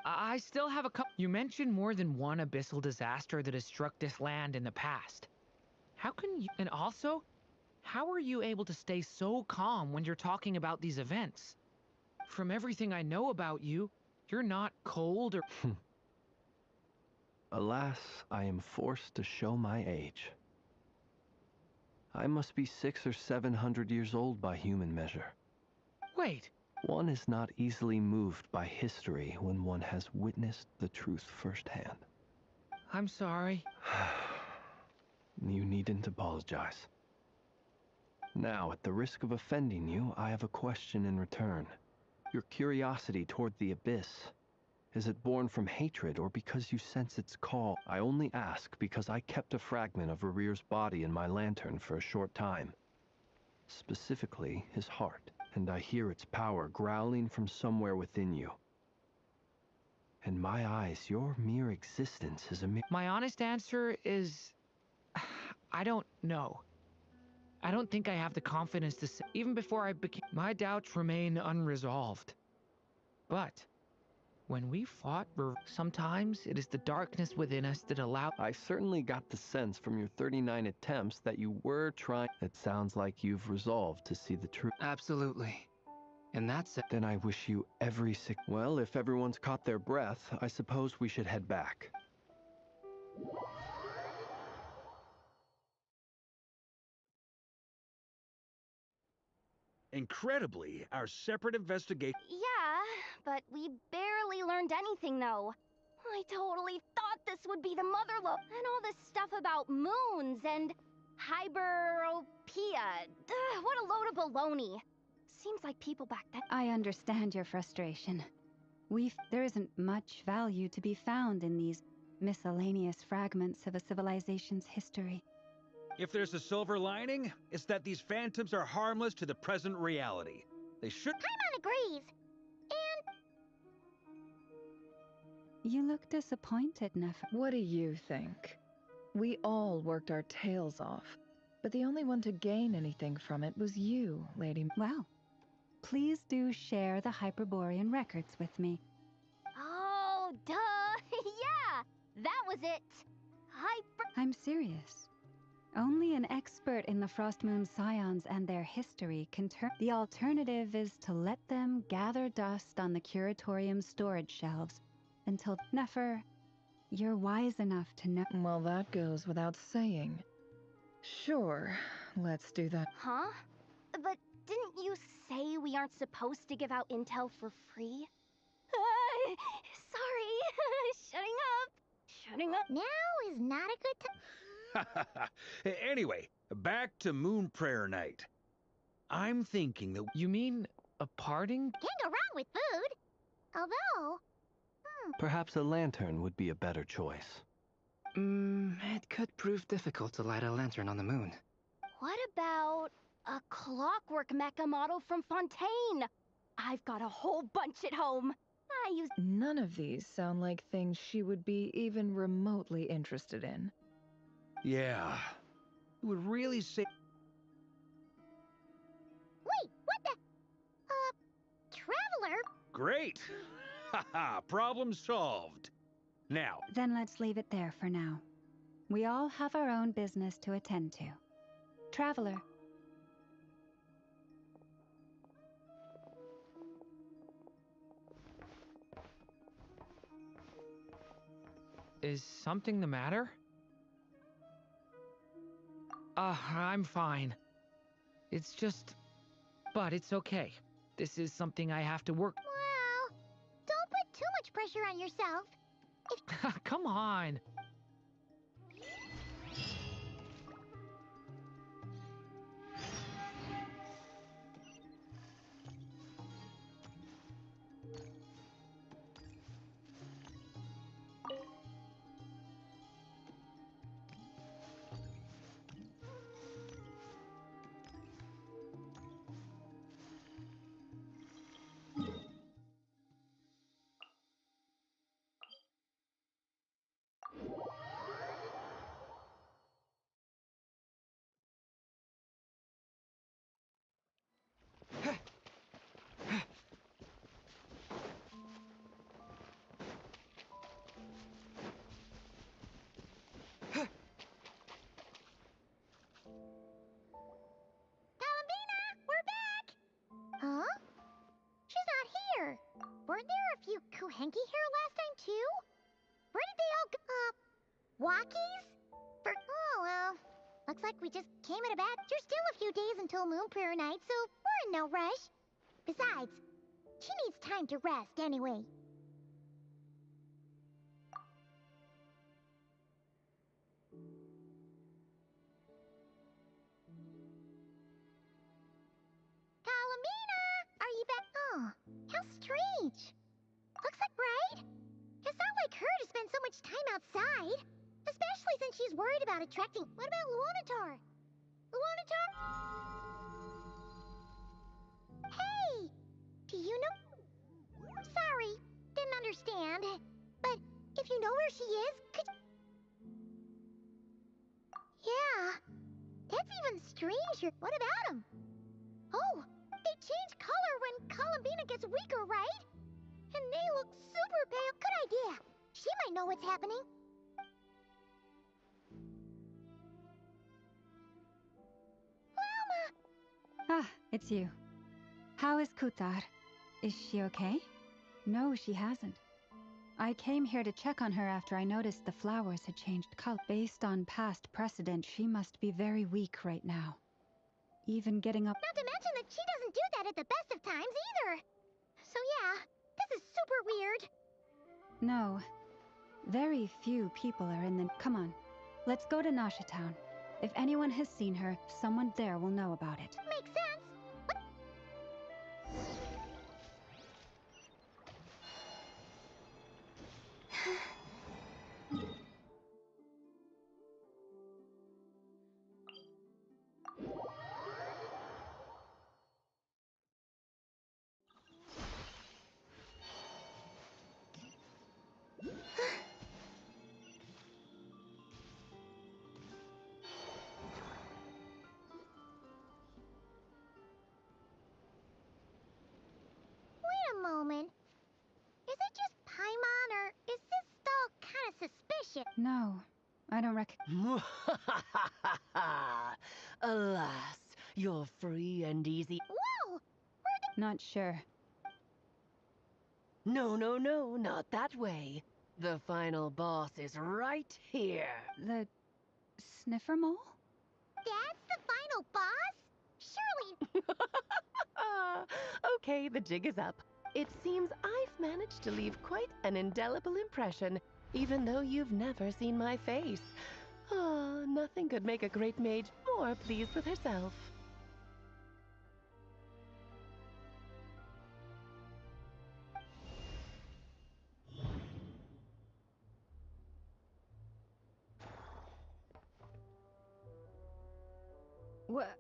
I still have a couple. You mentioned more than one abyssal disaster that has struck this land in the past. How can you... And also, how are you able to stay so calm when you're talking about these events? From everything I know about you, you're not cold or... Alas, I am forced to show my age. I must be 600 or 700 years old by human measure. Wait. One is not easily moved by history when one has witnessed the truth firsthand. I'm sorry. You needn't apologize. Now, at the risk of offending you, I have a question in return. Your curiosity toward the abyss, is it born from hatred or because you sense its call? I only ask because I kept a fragment of Rere's body in my lantern for a short time. Specifically, his heart, and I hear its power growling from somewhere within you. In my eyes, your mere existence is a mere... My honest answer is... I don't know. I don't think I have the confidence to say... Even before I became... My doubts remain unresolved. But... when we fought, sometimes it is the darkness within us that allows... I certainly got the sense from your 39 attempts that you were trying... It sounds like you've resolved to see the truth. Absolutely. And that's it. Then I wish you every Well, if everyone's caught their breath, I suppose we should head back. Incredibly, our separate investigation... Yeah, but we barely learned anything, though. I totally thought this would be the mother lode, and all this stuff about moons and hyperopia. What a load of baloney. Seems like people back then... I understand your frustration. There isn't much value to be found in these miscellaneous fragments of a civilization's history. If there's a silver lining, it's that these phantoms are harmless to the present reality. They should... Paimon agrees. And... You look disappointed, Nefer. What do you think? We all worked our tails off, but the only one to gain anything from it was you, Lady... Well, please do share the Hyperborean records with me. Oh, duh! Yeah! That was it! I'm serious. Only an expert in the Frostmoon Scions and their history can turn... The alternative is to let them gather dust on the Curatorium storage shelves until... Nefer, you're wise enough to know... Well, that goes without saying. Sure, let's do that. Huh? But didn't you say we aren't supposed to give out intel for free? Sorry. Shutting up. Now is not a good time. Anyway, back to Moon Prayer Night. I'm thinking that... You mean a parting? Can't go wrong with food. Although... Perhaps a lantern would be a better choice. It could prove difficult to light a lantern on the moon. What about a clockwork mecha model from Fontaine? I've got a whole bunch at home. None of these sound like things she would be even remotely interested in. Yeah. It would really say... Wait, what the... Traveler? Great! Haha, problem solved. Now... Then let's leave it there for now. We all have our own business to attend to. Traveler. Is something the matter? I'm fine. It's just... But it's okay. This is something I have to work... Well, don't put too much pressure on yourself. Come on! Huh? She's not here. Weren't there a few Kuhenki here last time, too? Where did they all go? Walkies? Oh, well. Looks like we just came at a bad... There's still a few days until Moon Prayer Night, so we're in no rush. Besides, she needs time to rest anyway. mage. Looks like, right? It's not like her to spend so much time outside. Especially since she's worried about attracting... What about Luonatar? Luonatar? Hey! Do you know... Sorry, didn't understand. But if you know where she is, could... Yeah, that's even stranger. What about him? Oh, they change color when Columbina gets weaker, right? And they look super pale. Good idea. She might know what's happening. Ah, it's you. How is Kutar? Is she okay? No, she hasn't. I came here to check on her after I noticed the flowers had changed color. Based on past precedent, she must be very weak right now. Even getting up... Not to mention that she doesn't do that at the best of times either. So yeah, this is super weird. No. Very few people are in the... Come on. Let's go to Nasha Town. If anyone has seen her, someone there will know about it. Makes sense. What? Wait a moment. Is it just Paimon, or is this stall kind of suspicious? No, I don't reckon... Alas, you're free and easy. Whoa! Not sure. No, not that way. The final boss is right here. The... Sniffer Mole? That's the final boss? Surely... Okay, the jig is up. It seems I've managed to leave quite an indelible impression, even though you've never seen my face. Ah, nothing could make a great mage more pleased with herself. What?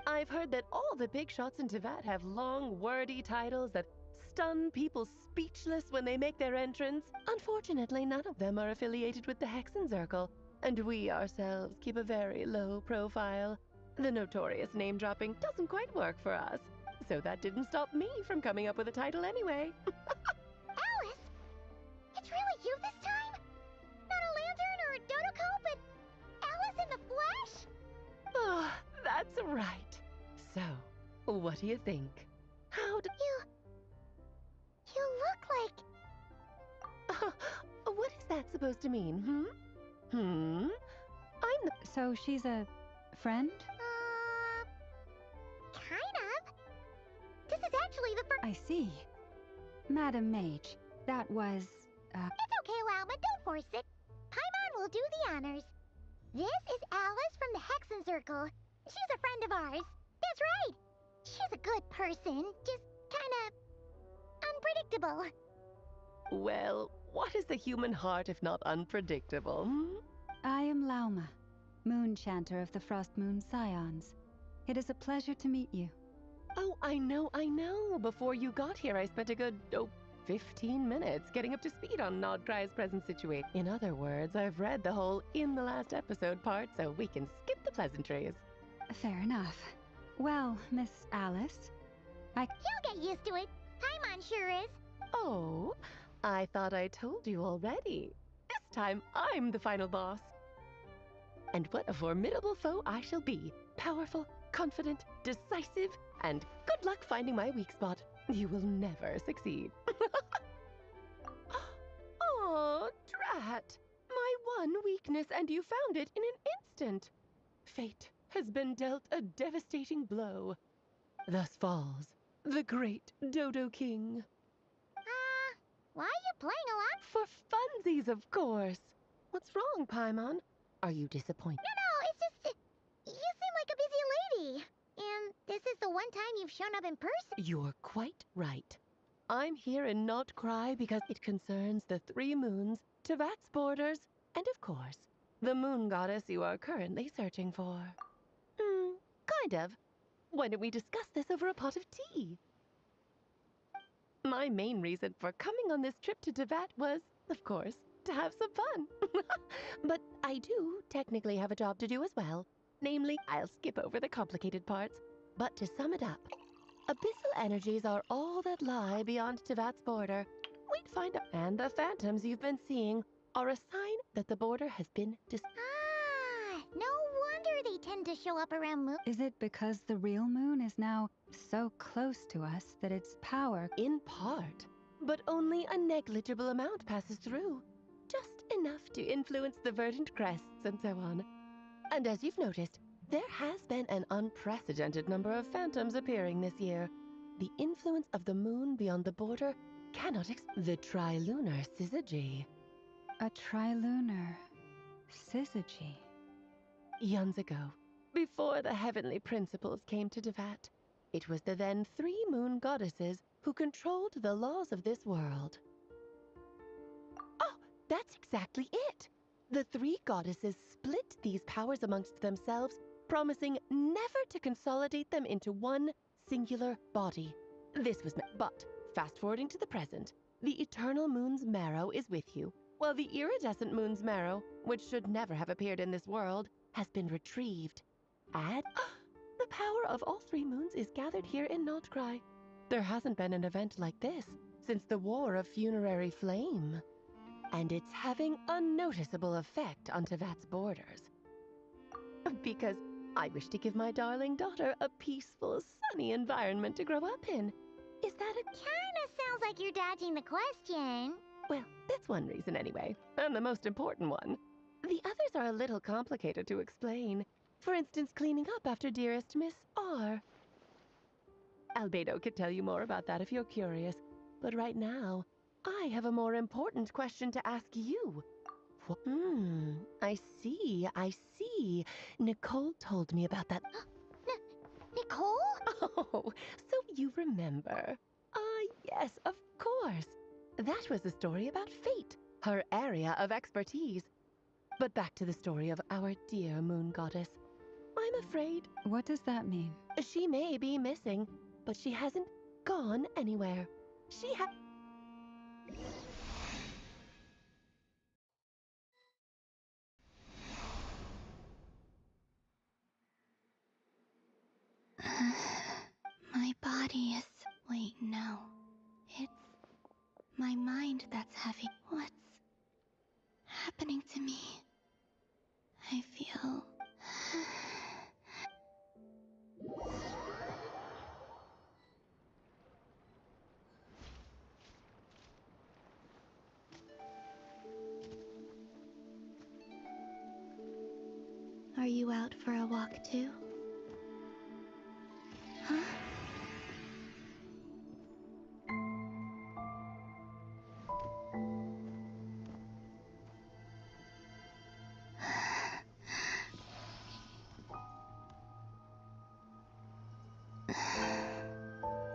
I've heard that all the big shots in Teyvat have long, wordy titles that stun people speechless when they make their entrance. Unfortunately, none of them are affiliated with the Hexenzirkel, and we ourselves keep a very low profile. The notorious name-dropping doesn't quite work for us, so that didn't stop me from coming up with a title anyway. Alice? It's really you this time? Not a lantern or a Dodoko, but Alice in the flesh? Oh, that's right. So, what do you think? How do You look like... what is that supposed to mean, I'm the... So she's a... friend? Kind of. This is actually the first... I see. Madam Mage, that was... It's okay, Lauma, don't force it. Paimon will do the honors. This is Alice from the Hexenzirkel. She's a friend of ours. That's right. She's a good person, just kinda... unpredictable. Well, what is the human heart if not unpredictable, I am Lauma, Moon Chanter of the Frost Moon Scions. It is a pleasure to meet you. Oh, I know. Before you got here, I spent a good, 15 minutes getting up to speed on Nodcry's present situation. In other words, I've read the whole in the last episode part, so we can skip the pleasantries. Fair enough. Well, Miss Alice, He'll get used to it. Paimon sure is. Oh, I thought I told you already. This time, I'm the final boss. And what a formidable foe I shall be. Powerful, confident, decisive, and good luck finding my weak spot. You will never succeed. Oh, drat! My one weakness, and you found it in an instant. Fate has been dealt a devastating blow. Thus falls the great Dodo King. Why are you playing along? For funsies, of course. What's wrong, Paimon? Are you disappointed? No, it's just... you seem like a busy lady. And this is the one time you've shown up in person. You're quite right. I'm here in Not Cry because it concerns the 3 moons, Tevat's borders, and of course, the moon goddess you are currently searching for. Kind of. Why don't we discuss this over a pot of tea? My main reason for coming on this trip to Tevat was, of course, to have some fun. But I do technically have a job to do as well. Namely, I'll skip over the complicated parts. But to sum it up, abyssal energies are all that lie beyond Tevat's border. We'd find out. And the phantoms you've been seeing are a sign that the border has been No wonder they tend to show up around moon. Is it because the real moon is now so close to us that its power... In part, but only a negligible amount passes through. Just enough to influence the verdant crests and so on. And as you've noticed, there has been an unprecedented number of phantoms appearing this year. The influence of the moon beyond the border cannot the trilunar syzygy. A trilunar syzygy. Eons ago, before the heavenly principles came to Tevat, it was the then 3 moon goddesses who controlled the laws of this world. Oh, that's exactly it! The 3 goddesses split these powers amongst themselves, promising never to consolidate them into one singular body. This was but, fast-forwarding to the present, the eternal moon's marrow is with you, while the iridescent moon's marrow, which should never have appeared in this world, has been retrieved. The power of all 3 moons is gathered here in Not Cry. There hasn't been an event like this since the War of Funerary Flame. And it's having a noticeable effect on Tevat's borders. Because I wish to give my darling daughter a peaceful, sunny environment to grow up in. Is that a... Kinda sounds like you're dodging the question. Well, that's one reason anyway, and the most important one. The others are a little complicated to explain. For instance, cleaning up after dearest Miss R. Albedo could tell you more about that if you're curious, but right now, I have a more important question to ask you. I see. Nicole told me about that. Nicole? Oh, so you remember. Yes, of course. That was the story about fate, her area of expertise. But back to the story of our dear moon goddess. I'm afraid... What does that mean? She may be missing, but she hasn't gone anywhere. She My body is... Wait, no. It's my mind that's heavy. What's happening to me? I feel... Are you out for a walk too? Huh?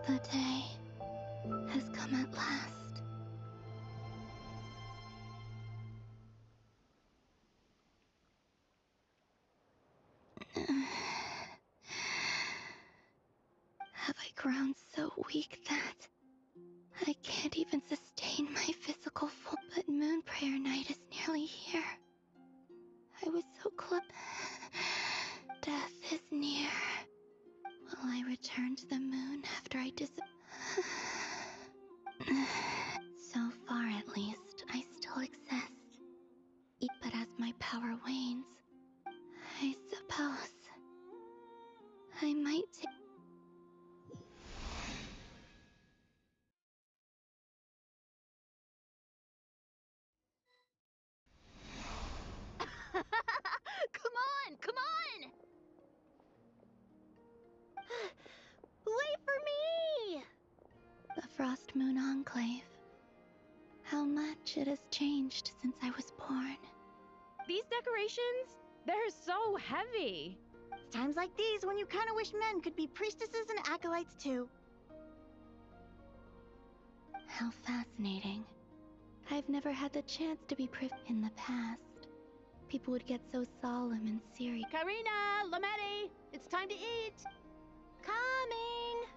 The day has come at last. Have I grown so weak that I can't even sustain my physical form? But Moon Prayer Night is nearly here. I was so close. Death is near. Will I return to the moon after I So far, at least, I still exist. But as my power wanes, I suppose I might Come on! Wait for me! The Frost Moon Enclave. How much it has changed since I was born. These decorations, they're so heavy. It's times like these when you kind of wish men could be priestesses and acolytes too. How fascinating. I've never had the chance to be privy in the past. People would get so solemn and serious. Karina, Lametti, it's time to eat. Coming.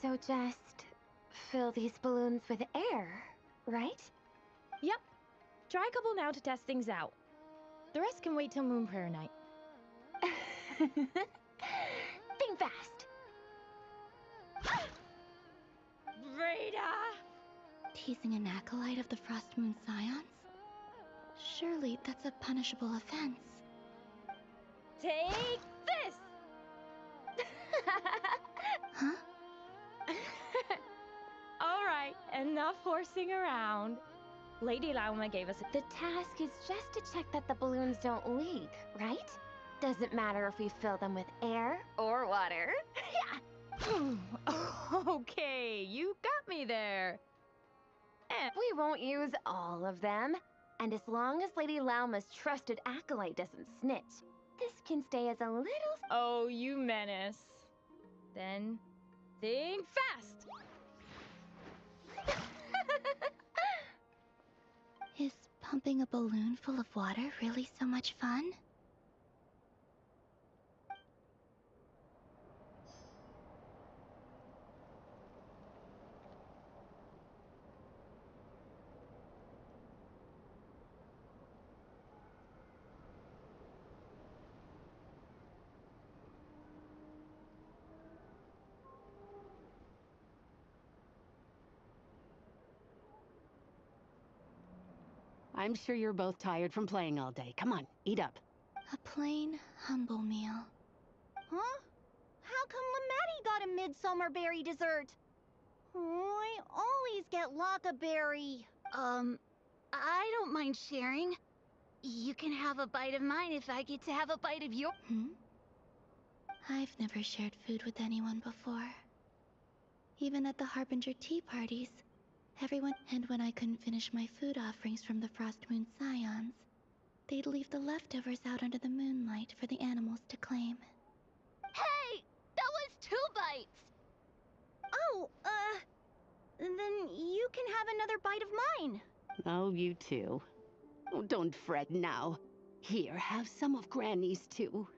So just fill these balloons with air, right? Yep. Try a couple now to test things out. The rest can wait till Moon Prayer Night. Think fast. Rita! Teasing an acolyte of the Frost Moon Scions? Surely that's a punishable offense. Take this! Huh? Alright, enough horsing around. Lady Lauma gave us The task is just to check that the balloons don't leak, right? Doesn't matter if we fill them with air or water. Okay, you got me there. We won't use all of them. And as long as Lady Lauma's trusted acolyte doesn't snitch, this can stay as a little... Oh, you menace. Then, think fast! Is pumping a balloon full of water really so much fun? I'm sure you're both tired from playing all day. Come on, eat up. A plain, humble meal. Huh? How come Lametti got a midsummer berry dessert? Oh, I always get lockaberry. I don't mind sharing. You can have a bite of mine if I get to have a bite of yours. I've never shared food with anyone before. Even at the Harbinger tea parties, everyone... And when I couldn't finish my food offerings from the Frost Moon Scions, they'd leave the leftovers out under the moonlight for the animals to claim. Hey! That was 2 bites! Oh, then you can have another bite of mine. Oh, you too. Oh, don't fret now. Here, have some of Granny's too.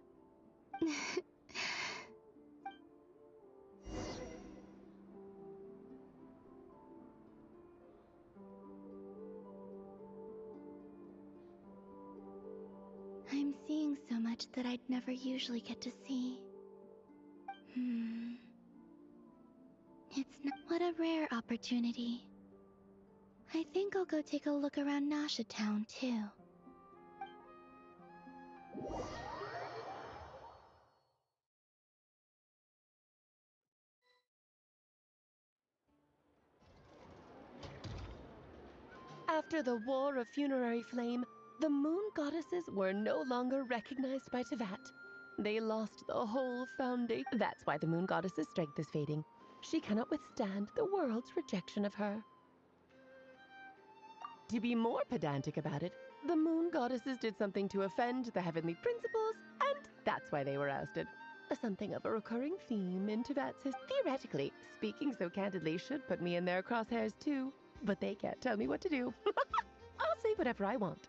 I'm seeing so much that I'd never usually get to see. It's not... What a rare opportunity. I think I'll go take a look around Nasha Town, too. After the War of Funerary Flame, the moon goddesses were no longer recognized by Tevat. They lost the whole foundation. That's why the moon goddess's strength is fading. She cannot withstand the world's rejection of her. To be more pedantic about it, the moon goddesses did something to offend the heavenly principles, and that's why they were ousted. Something of a recurring theme in Tevat's history. Theoretically, speaking so candidly should put me in their crosshairs too, but they can't tell me what to do. I'll say whatever I want.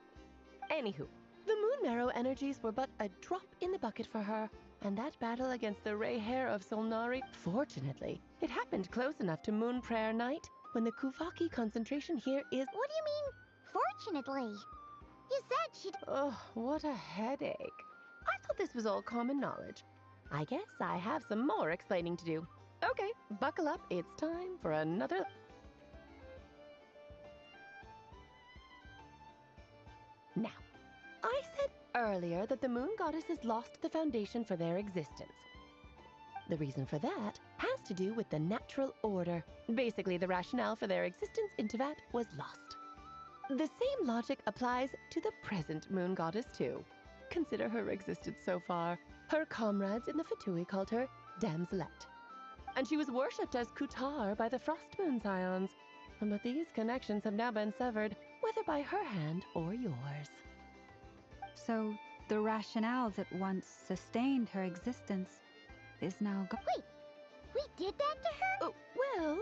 Anywho, the Moon Marrow energies were but a drop in the bucket for her, and that battle against the Ray Hair of Solnari, fortunately, it happened close enough to Moon Prayer Night when the Kuvaki concentration here is... What do you mean, fortunately? You said she'd... Oh, what a headache. I thought this was all common knowledge. I guess I have some more explaining to do. Okay, buckle up. It's time for another... Now, I said earlier that the moon goddesses lost the foundation for their existence. The reason for that has to do with the natural order. Basically, the rationale for their existence in Tevat was lost. The same logic applies to the present moon goddess too. Consider her existence so far. Her comrades in the Fatui called her damselette. And she was worshipped as Kutar by the Frostmoon Scions. But these connections have now been severed, whether by her hand or yours. So, the rationale that once sustained her existence is now gone. Wait, we did that to her? Oh, well,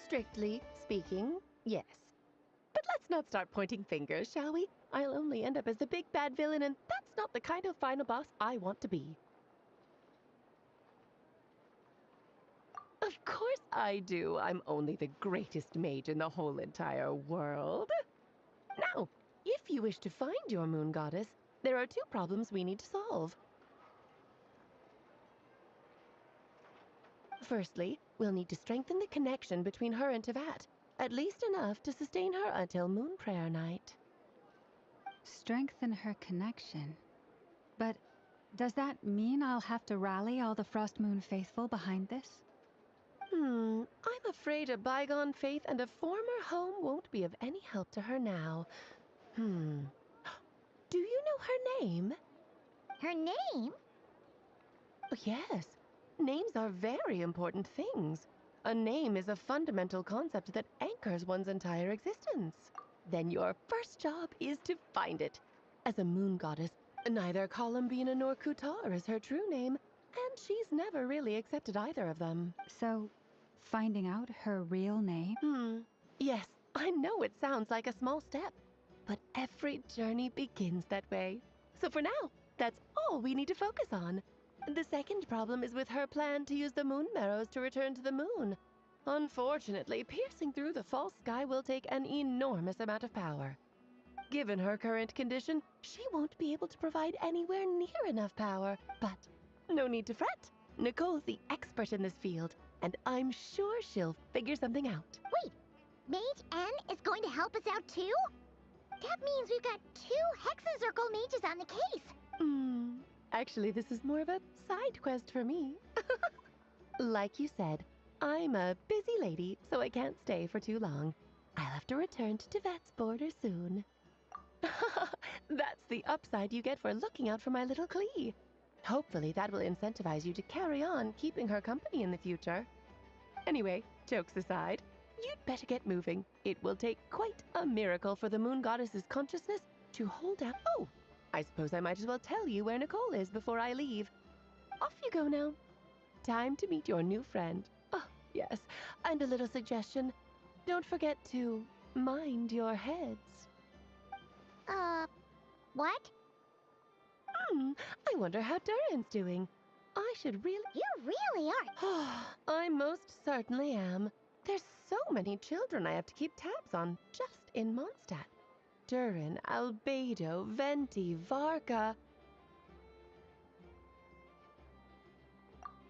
strictly speaking, yes. But let's not start pointing fingers, shall we? I'll only end up as the big bad villain, and that's not the kind of final boss I want to be. Of course I do. I'm only the greatest mage in the whole entire world. Now, if you wish to find your moon goddess, there are 2 problems we need to solve. Firstly, we'll need to strengthen the connection between her and Tevat, at least enough to sustain her until Moon Prayer Night. Strengthen her connection. But does that mean I'll have to rally all the Frostmoon faithful behind this? I'm afraid a bygone faith and a former home won't be of any help to her now. Do you know her name? Her name? Oh, yes. Names are very important things. A name is a fundamental concept that anchors one's entire existence. Then your first job is to find it. As a moon goddess, neither Columbina nor Kutar is her true name, and she's never really accepted either of them. So, finding out her real name? Yes, I know it sounds like a small step, but every journey begins that way. So for now, that's all we need to focus on. The second problem is with her plan to use the moon marrows to return to the moon. Unfortunately, piercing through the false sky will take an enormous amount of power. Given her current condition, she won't be able to provide anywhere near enough power. But no need to fret. Nicole's the expert in this field, and I'm sure she'll figure something out. Wait, Mage N is going to help us out too? That means we've got 2 Hexen Circle mages on the case. Actually, this is more of a side quest for me. Like you said, I'm a busy lady, so I can't stay for too long. I'll have to return to Tevat's border soon. That's the upside you get for looking out for my little Klee. Hopefully that will incentivize you to carry on keeping her company in the future. Anyway, jokes aside, you'd better get moving. It will take quite a miracle for the moon goddess's consciousness to hold out. Oh, I suppose I might as well tell you where Nicole is before I leave. Off you go now. Time to meet your new friend. Oh, yes, and a little suggestion. Don't forget to mind your heads. What? I wonder how Durin's doing. I should really... You really are. I most certainly am. There's so many children I have to keep tabs on, just in Mondstadt. Durin, Albedo, Venti, Varka...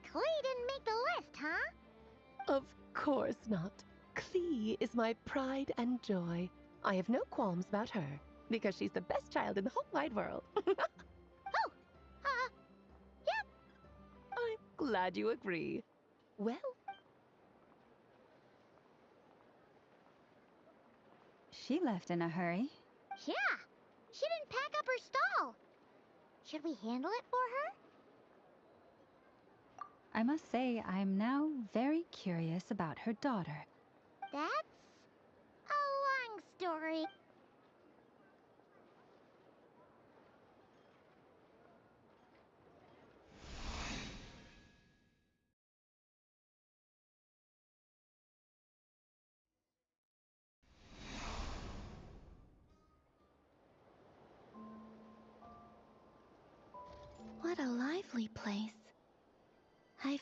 Klee didn't make the list, huh? Of course not. Klee is my pride and joy. I have no qualms about her, because she's the best child in the whole wide world. Yep. I'm glad you agree. Well... She left in a hurry. Yeah, she didn't pack up her stall. Should we handle it for her? I must say, I'm now very curious about her daughter. That's a long story. What a lively place. Hey,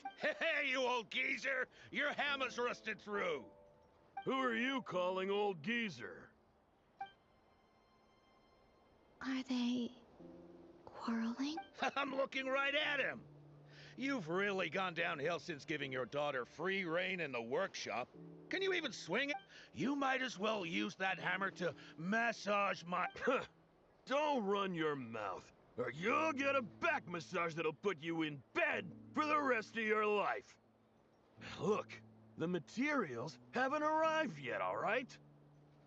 you old geezer! Your hammer's rusted through! Who are you calling old geezer? Are they quarreling? I'm looking right at him! You've really gone downhill since giving your daughter free rein in the workshop. Can you even swing it? You might as well use that hammer to massage my... Don't run your mouth, or you'll get a back massage that'll put you in bed for the rest of your life. Look, the materials haven't arrived yet, all right?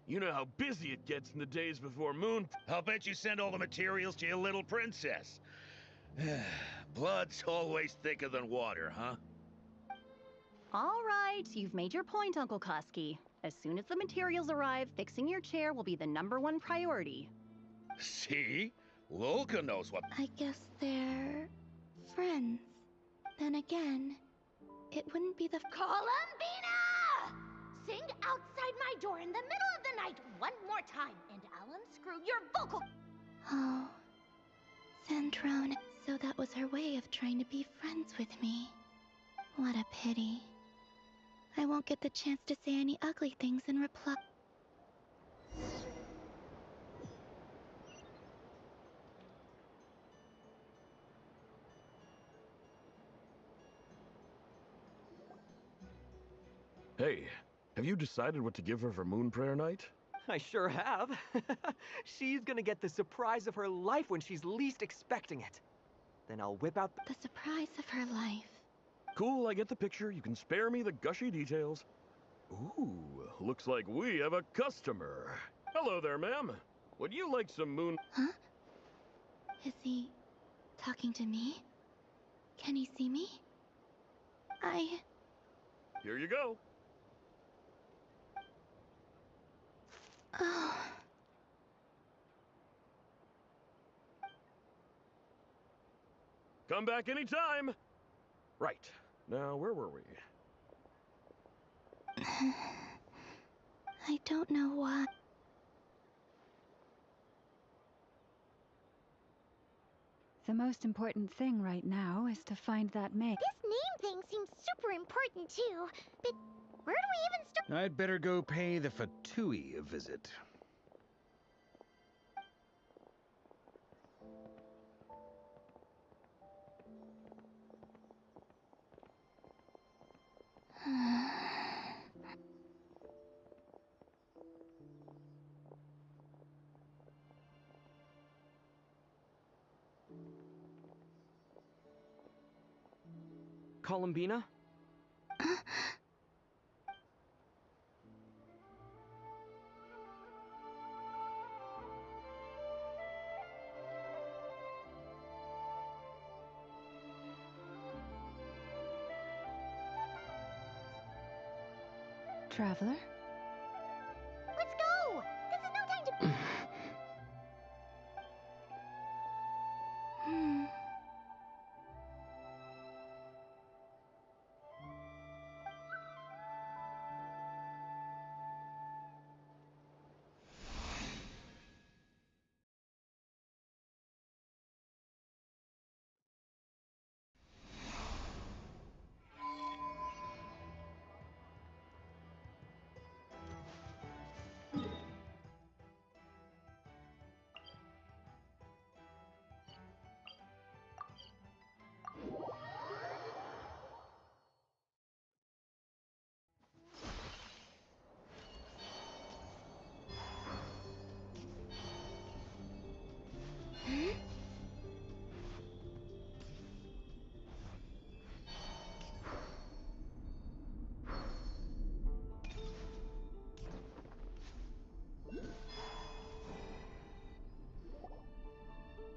You know how busy it gets in the days before Moon... I'll bet you send all the materials to your little princess. Blood's always thicker than water, huh? All right, you've made your point, Uncle Koski. As soon as the materials arrive, fixing your chair will be the #1 priority. See? Lolka knows what. I guess they're friends. Then again, it wouldn't be the Columbina! Sing outside my door in the middle of the night one more time, and I'll unscrew your vocal. Oh, Sandrone. So that was her way of trying to be friends with me. What a pity. I won't get the chance to say any ugly things in reply. Hey, have you decided what to give her for Moon Prayer Night? I sure have. She's gonna get the surprise of her life when she's least expecting it. Then I'll whip out the surprise of her life. Cool, I get the picture. You can spare me the gushy details. Ooh, looks like we have a customer. Hello there, ma'am. Would you like some moon... Huh? Is he talking to me? Can he see me? Here you go. Oh. Come back anytime. Right. Now, where were we? I don't know why. The most important thing right now is to find that maid. This name thing seems super important too, but where do we even start? I'd better go pay the Fatui a visit. Columbina? Traveler? Let's go! This is no time to...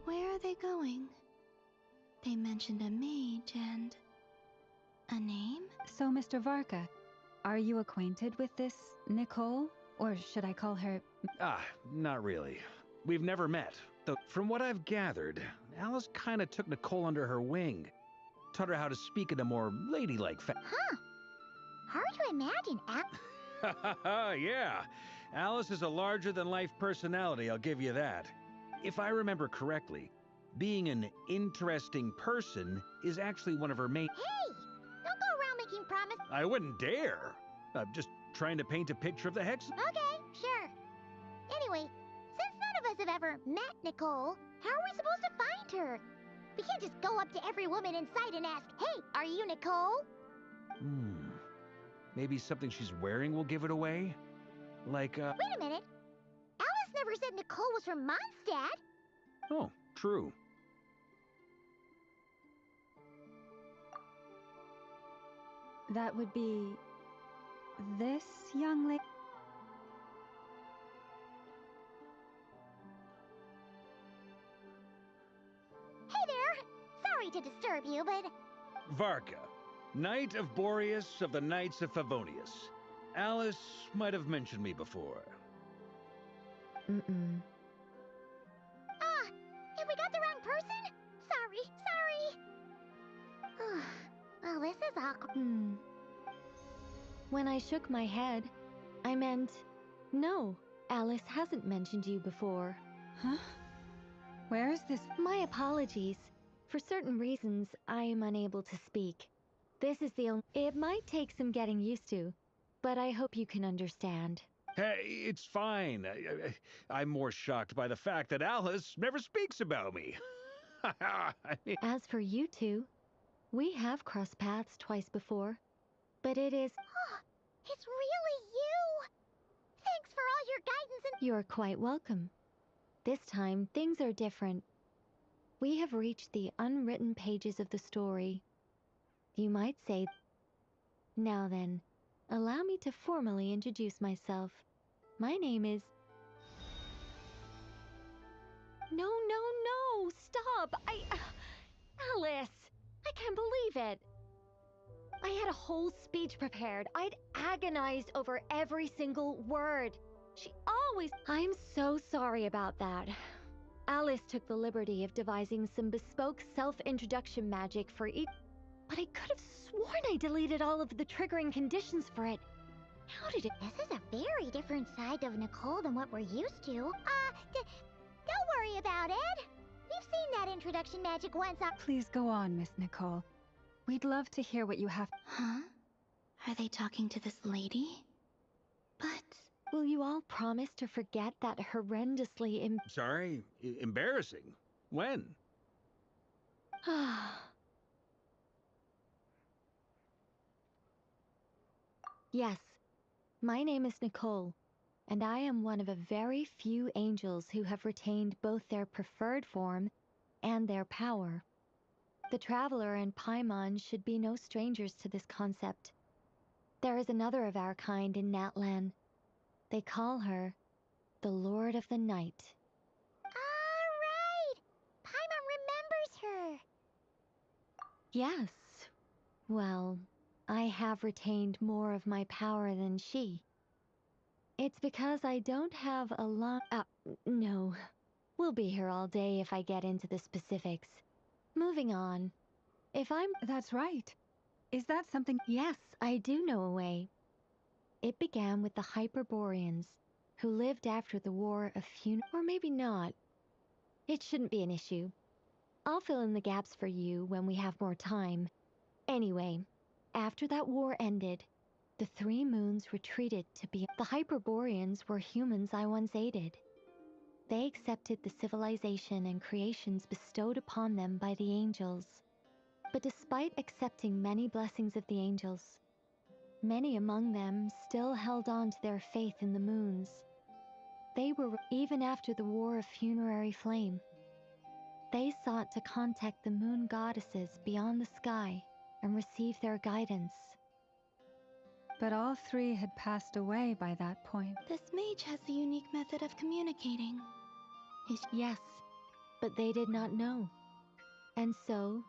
Where are they going? They mentioned a mage and... a name? So, Mr. Varka, are you acquainted with this Nicole? Or should I call her... Not really. We've never met. Though, from what I've gathered, Alice kinda took Nicole under her wing. Taught her how to speak in a more ladylike fashion. Huh. Hard to imagine, Yeah. Alice is a larger-than-life personality, I'll give you that. If I remember correctly, being an interesting person is actually one of her main... Hey! Don't go around making promises. I wouldn't dare. I'm just trying to paint a picture of the hex... Okay, sure. Anyway, since none of us have ever met Nicole, how are we supposed to find her? We can't just go up to every woman in sight and ask, hey, are you Nicole? Maybe something she's wearing will give it away? Like, Wait a minute. Alice never said Nicole was from Mondstadt. Oh, true. That would be... this young lady? Hey there. Sorry to disturb you, but... Varka, Knight of Boreas of the Knights of Favonius. Alice might have mentioned me before. Mm-mm. Ah, have we got the wrong person? Sorry. Well, this is awkward. When I shook my head, I meant, no, Alice hasn't mentioned you before. Huh? Where is this? My apologies. For certain reasons, I am unable to speak. This is the only... It might take some getting used to, but I hope you can understand. Hey, it's fine. I'm more shocked by the fact that Alice never speaks about me. As for you two, we have crossed paths twice before, but it is... It's really you! Thanks for all your guidance and... You're quite welcome. This time, things are different. We have reached the unwritten pages of the story. You might say... Now then, allow me to formally introduce myself. My name is... No, stop! Alice! I can't believe it! I had a whole speech prepared. I'd agonized over every single word. She always... I'm so sorry about that. Alice took the liberty of devising some bespoke self-introduction magic for each... But I could have sworn I deleted all of the triggering conditions for it. How did it... This is a very different side of Nicole than what we're used to. Don't worry about it. We've seen that introduction magic once on... Please go on, Miss Nicole. We'd love to hear what you have... Huh? Are they talking to this lady? But... Will you all promise to forget that horrendously Sorry? Embarrassing? When? Yes, my name is Nicole, and I am one of a very few angels who have retained both their preferred form and their power. The Traveler and Paimon should be no strangers to this concept. There is another of our kind in Natlan. They call her the Lord of the Night. Right! Paimon remembers her. Yes. Well, I have retained more of my power than she. It's because I don't have a lot... no. We'll be here all day if I get into the specifics. Moving on. If I'm... That's right. Is that something... Yes, I do know a way. It began with the Hyperboreans, who lived after the War of Or maybe not. It shouldn't be an issue. I'll fill in the gaps for you when we have more time. Anyway, after that war ended, the Three Moons retreated to be... The Hyperboreans were humans I once aided. They accepted the civilization and creations bestowed upon them by the angels. But despite accepting many blessings of the angels, many among them still held on to their faith in the moons. They were, even after the War of Funerary Flame, they sought to contact the moon goddesses beyond the sky and receive their guidance. But all three had passed away by that point. This mage has a unique method of communicating. Yes, but they did not know. And so,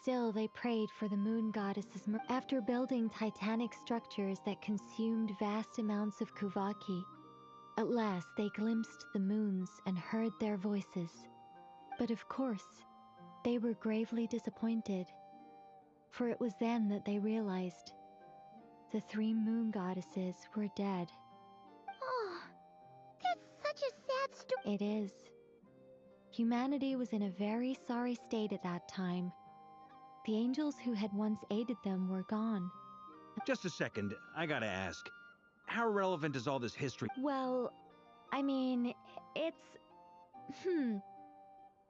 still they prayed for the moon goddesses. After building titanic structures that consumed vast amounts of Kuvaki, at last they glimpsed the moons and heard their voices. But of course, they were gravely disappointed, for it was then that they realized the three moon goddesses were dead. Oh, that's such a sad story. It is. Humanity was in a very sorry state at that time. The angels who had once aided them were gone. Just a second, I gotta ask. How relevant is all this history? Well, I mean, it's...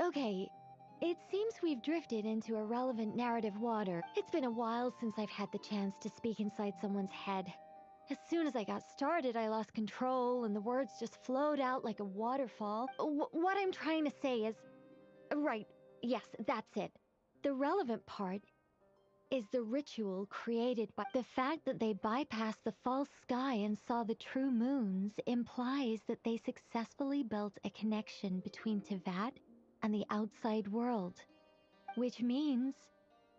Okay, it seems we've drifted into irrelevant narrative water. It's been a while since I've had the chance to speak inside someone's head. As soon as I got started, I lost control, and the words just flowed out like a waterfall. What I'm trying to say is... Right, yes, that's it. The relevant part is the ritual created by... The fact that they bypassed the false sky and saw the true moons implies that they successfully built a connection between Tevat and the outside world. Which means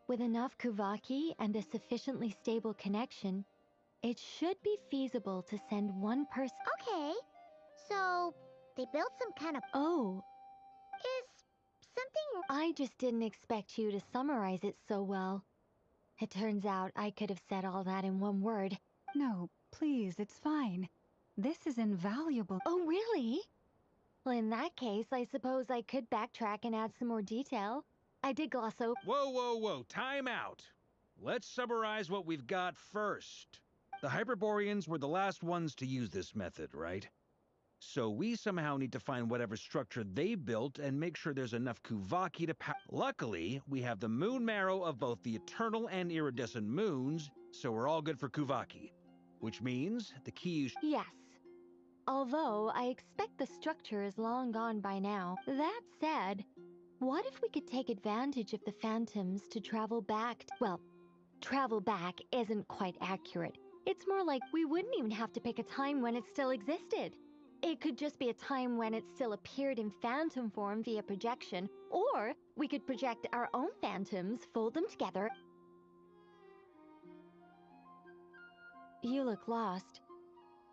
With enough Kuvaki and a sufficiently stable connection, it should be feasible to send one person. Okay, so they built some kind of... Oh. Is something... I just didn't expect you to summarize it so well. It turns out I could have said all that in one word. No, please, it's fine. This is invaluable. Oh, really? Well, in that case, I suppose I could backtrack and add some more detail. I did gloss over. Whoa, whoa, whoa, time out. Let's summarize what we've got first. The Hyperboreans were the last ones to use this method, right? So we somehow need to find whatever structure they built and make sure there's enough Kuvaki to power. Luckily, we have the moon marrow of both the eternal and iridescent moons, so we're all good for Kuvaki. Which means the key is... Yes. Although I expect the structure is long gone by now. That said, what if we could take advantage of the phantoms to travel back? Well, travel back isn't quite accurate. It's more like we wouldn't even have to pick a time when it still existed. It could just be a time when it still appeared in phantom form via projection, or we could project our own phantoms, fold them together. You look lost.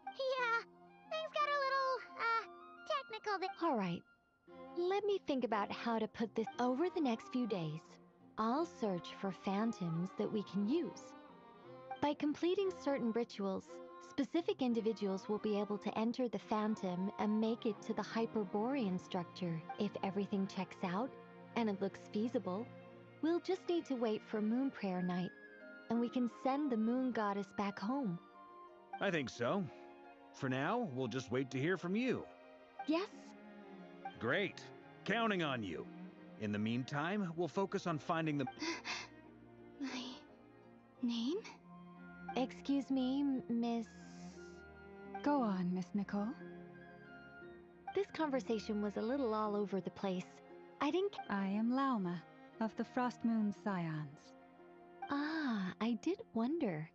Yeah, things got a little, technical. All right. Let me think about how to put this. Over the next few days, I'll search for phantoms that we can use. By completing certain rituals, specific individuals will be able to enter the phantom and make it to the Hyperborean structure. If everything checks out and it looks feasible, we'll just need to wait for Moon Prayer Night, and we can send the Moon Goddess back home. I think so. For now, we'll just wait to hear from you. Yes. Great. Counting on you. In the meantime, we'll focus on finding the... My name? Excuse me, Miss... Go on, Miss Nicole. This conversation was a little all over the place. I didn't... I am Lauma, of the Frost Moon Scions. Ah, I did wonder.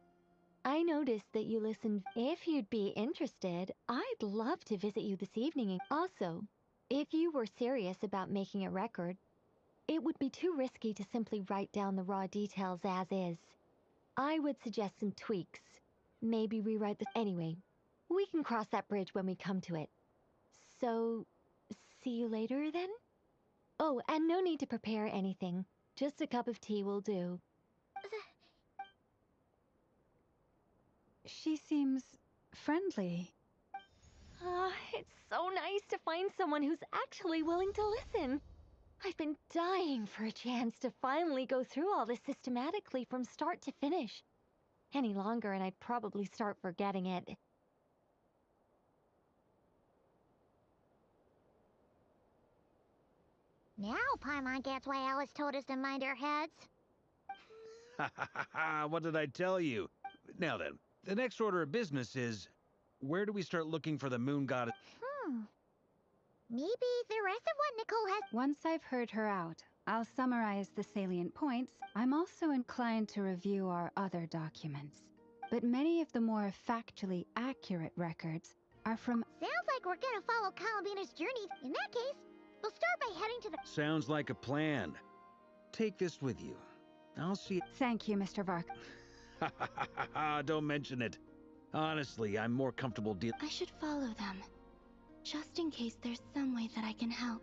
I noticed that you listened. If you'd be interested, I'd love to visit you this evening. Also, if you were serious about making a record, it would be too risky to simply write down the raw details as is. I would suggest some tweaks. Maybe rewrite the... Anyway, we can cross that bridge when we come to it. So, see you later then? Oh, and no need to prepare anything. Just a cup of tea will do. She seems friendly. It's so nice to find someone who's actually willing to listen. I've been dying for a chance to finally go through all this systematically from start to finish. Any longer and I'd probably start forgetting it. Now Paimon gets why Alice told us to mind our heads. Ha ha ha ha, what did I tell you? Now then, the next order of business is, where do we start looking for the Moon Goddess? Maybe the rest of what Nicole has... Once I've heard her out, I'll summarize the salient points. I'm also inclined to review our other documents. But many of the more factually accurate records are from... Sounds like we're gonna follow Columbina's journey. In that case, we'll start by heading to the... Sounds like a plan. Take this with you. I'll see... Thank you, Mr. Vark. Ha ha ha ha ha, don't mention it. Honestly, I'm more comfortable dealing... I should follow them, just in case there's some way that I can help.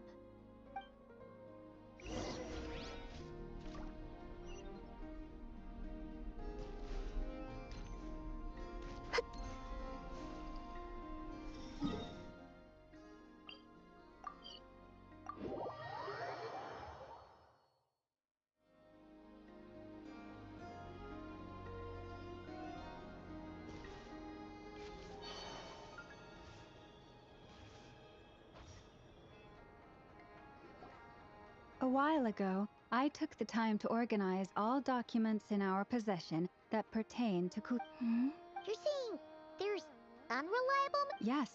A while ago, I took the time to organize all documents in our possession that pertain to You're saying there's unreliable... Yes.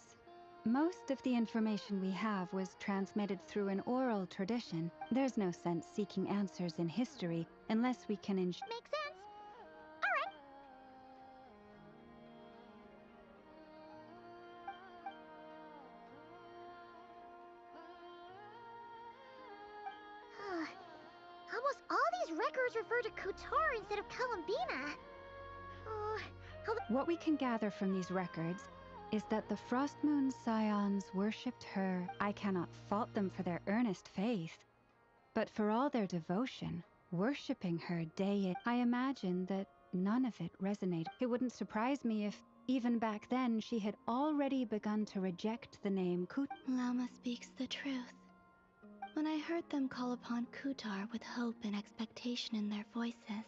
Most of the information we have was transmitted through an oral tradition. There's no sense seeking answers in history unless we can Makes sense. Alright. Almost all these records refer to Kutar instead of Columbina. What we can gather from these records is that the Frost Moon Scions worshipped her. I cannot fault them for their earnest faith, but for all their devotion, worshipping her day in, I imagine that none of it resonated. It wouldn't surprise me if, even back then, she had already begun to reject the name Kutar. Lama speaks the truth. When I heard them call upon Kutar with hope and expectation in their voices.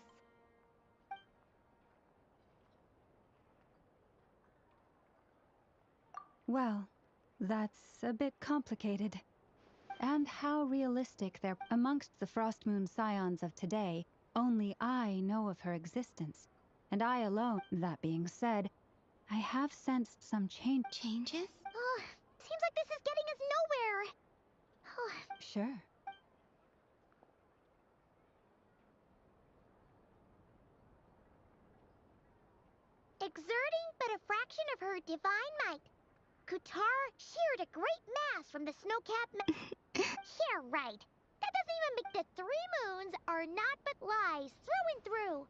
Well, that's a bit complicated. And how realistic they're amongst the Frost Moon Scions of today, only I know of her existence. And I alone. That being said, I have sensed some changes? Oh, seems like this is getting us nowhere. Sure. Exerting but a fraction of her divine might, Kutar sheared a great mass from the snow-capped Yeah, right. That doesn't even make the 3 moons are not but lies through and through.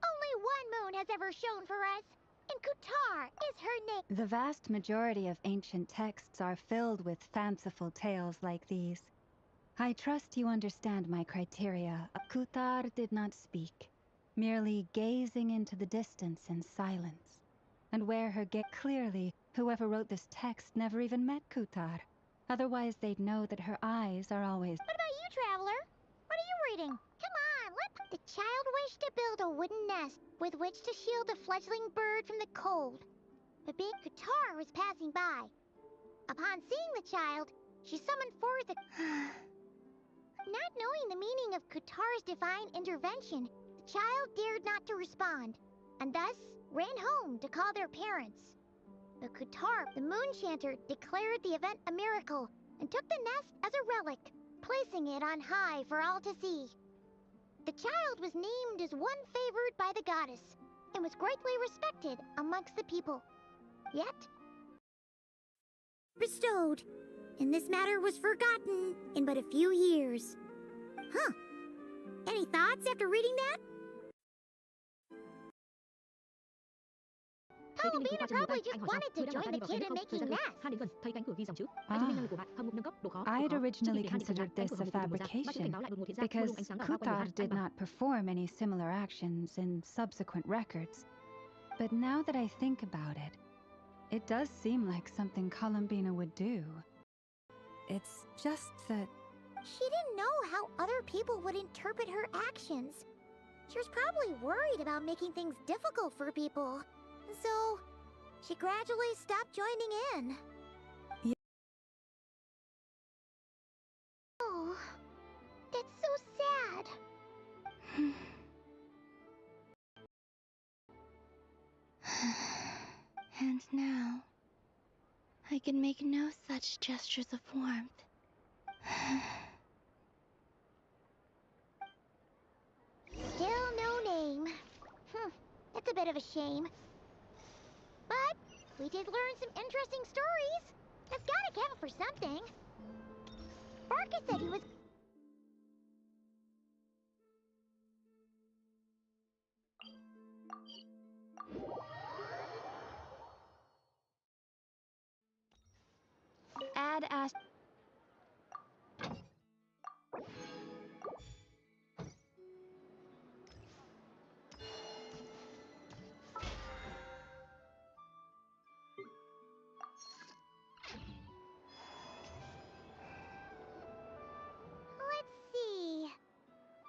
Only one moon has ever shone for us, and Kutar is her name. The vast majority of ancient texts are filled with fanciful tales like these. I trust you understand my criteria. Kutar did not speak, merely gazing into the distance in silence. And where her gaze clearly, whoever wrote this text never even met Kutar. Otherwise, they'd know that her eyes are always. What about you, Traveler? What are you reading? Come on, the child wished to build a wooden nest with which to shield a fledgling bird from the cold. But big Kutar was passing by. Upon seeing the child, she summoned forth a... Not knowing the meaning of Kutar's divine intervention, the child dared not to respond, and thus ran home to call their parents. But Kutar, the moon chanter, declared the event a miracle and took the nest as a relic, placing it on high for all to see. The child was named as one favored by the goddess and was greatly respected amongst the people. Yet, bestowed, and this matter was forgotten in but a few years. Huh. Any thoughts after reading that? Columbina probably just wanted to join the kid in making nests. I'd originally considered this a fabrication, because Kutar did not perform any similar actions in subsequent records. But now that I think about it, it does seem like something Columbina would do. It's just that... She didn't know how other people would interpret her actions. She was probably worried about making things difficult for people. So, she gradually stopped joining in. Yeah. Oh, that's so sad. And now, I can make no such gestures of warmth. Still no name. That's a bit of a shame. But we did learn some interesting stories. That's gotta count for something. Barca said he was... Add Ash. Let's see.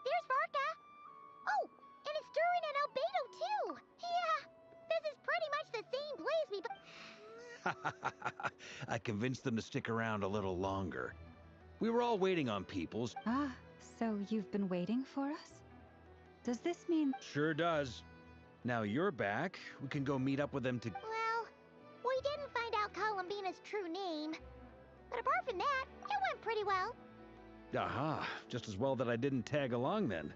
There's Barca. Oh, and it's Durin and Albedo too. Yeah, this is pretty much the same place we... I convinced them to stick around a little longer. We were all waiting on Peoples. Ah, so you've been waiting for us? Does this mean... Sure does. Now you're back, we can go meet up with them to... Well, we didn't find out Columbina's true name. But apart from that, it went pretty well. Aha, just as well that I didn't tag along then.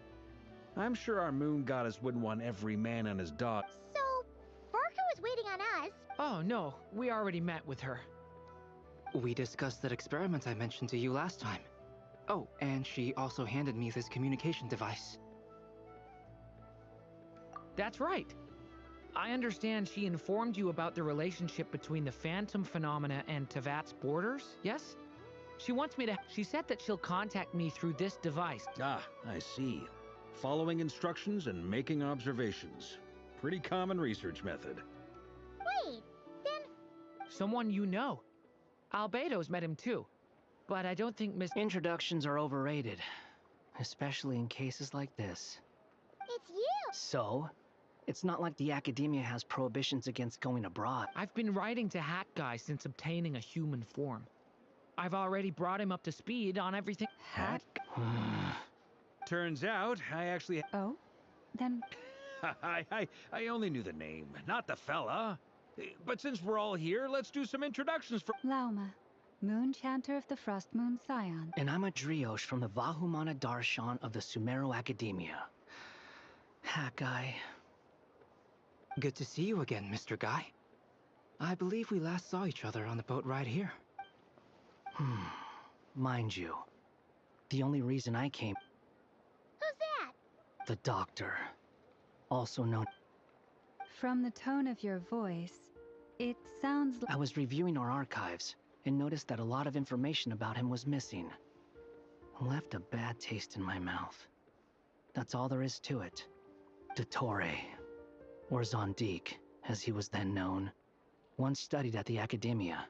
I'm sure our moon goddess wouldn't want every man and his dog. So, Barca was waiting on us. Oh no, we already met with her. We discussed that experiment I mentioned to you last time. Oh, and she also handed me this communication device. That's right. I understand she informed you about the relationship between the phantom phenomena and Tevat's borders, yes? She wants me to... She said that she'll contact me through this device. Ah, I see. Following instructions and making observations. Pretty common research method. Wait, then... Someone you know. Albedo's met him too. But I don't think Miss... Introductions are overrated. Especially in cases like this. It's you! So? It's not like the academia has prohibitions against going abroad. I've been writing to Hat Guy since obtaining a human form. I've already brought him up to speed on everything. Hat? Turns out, I actually... Oh? Then... I only knew the name, not the fella. But since we're all here, let's do some introductions for... Lauma, Moon Chanter of the Frost Moon Scion. And I'm a Driosh from the Vahumana Darshan of the Sumeru Academia. Hat Guy. Good to see you again, Mr. Guy. I believe we last saw each other on the boat ride here. Mind you, the only reason I came... Who's that? The Doctor. Also known... From the tone of your voice, it sounds like... I was reviewing our archives and noticed that a lot of information about him was missing. Left a bad taste in my mouth. That's all there is to it. Dottore, or Zondique, as he was then known, once studied at the Academia.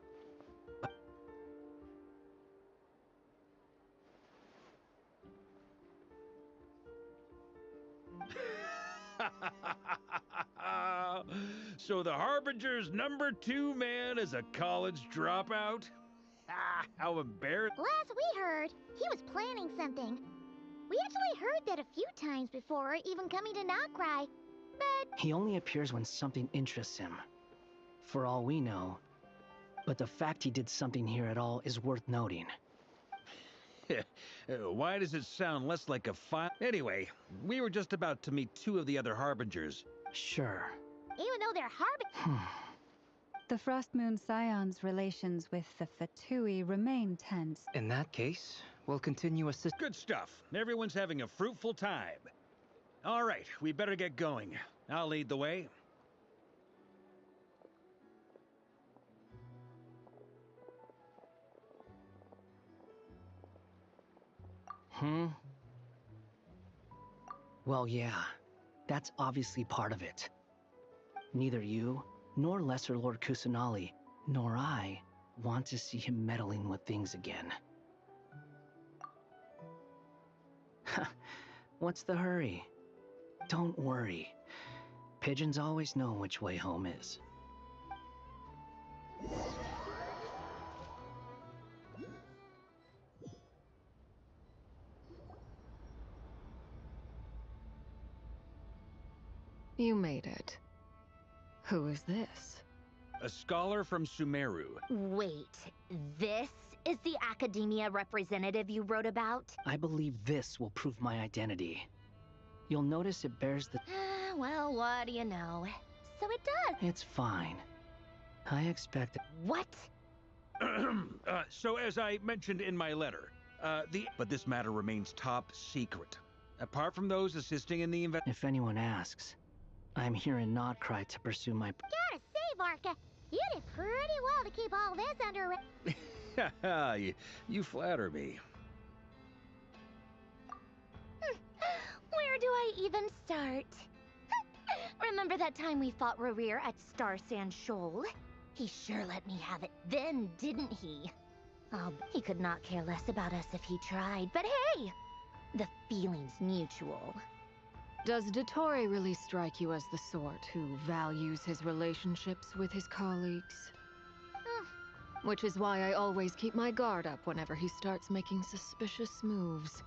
So the Harbinger's #2 man is a college dropout? How embarrassing. Last we heard, he was planning something. We actually heard that a few times before, even coming to Notcry. But... He only appears when something interests him. For all we know. But the fact he did something here at all is worth noting. Why does it sound less like a file? Anyway, we were just about to meet 2 of the other Harbingers. Sure. Even though they're Harbingers... The Frost Moon Scion's relations with the Fatui remain tense. In that case, we'll continue assist... Good stuff. Everyone's having a fruitful time. All right, we better get going. I'll lead the way. Well, yeah. That's obviously part of it. Neither you, nor Lesser Lord Kusanali, nor I want to see him meddling with things again. What's the hurry? Don't worry. Pigeons always know which way home is. You made it. Who is this? A scholar from Sumeru. Wait, this is the Academia representative you wrote about? I believe this will prove my identity. You'll notice it bears the... Well, what do you know? So it does. It's fine. I expected... What? So as I mentioned in my letter, but this matter remains top secret. Apart from those assisting in the If anyone asks, I'm here in Notcry to pursue my... Gotta say, Varka, you did pretty well to keep all this under... you flatter me. Where do I even start? Remember that time we fought Rerir at Star Sand Shoal? He sure let me have it then, didn't he? Oh, he could not care less about us if he tried, but hey! The feeling's mutual. Does Dottore really strike you as the sort who values his relationships with his colleagues? Which is why I always keep my guard up whenever he starts making suspicious moves.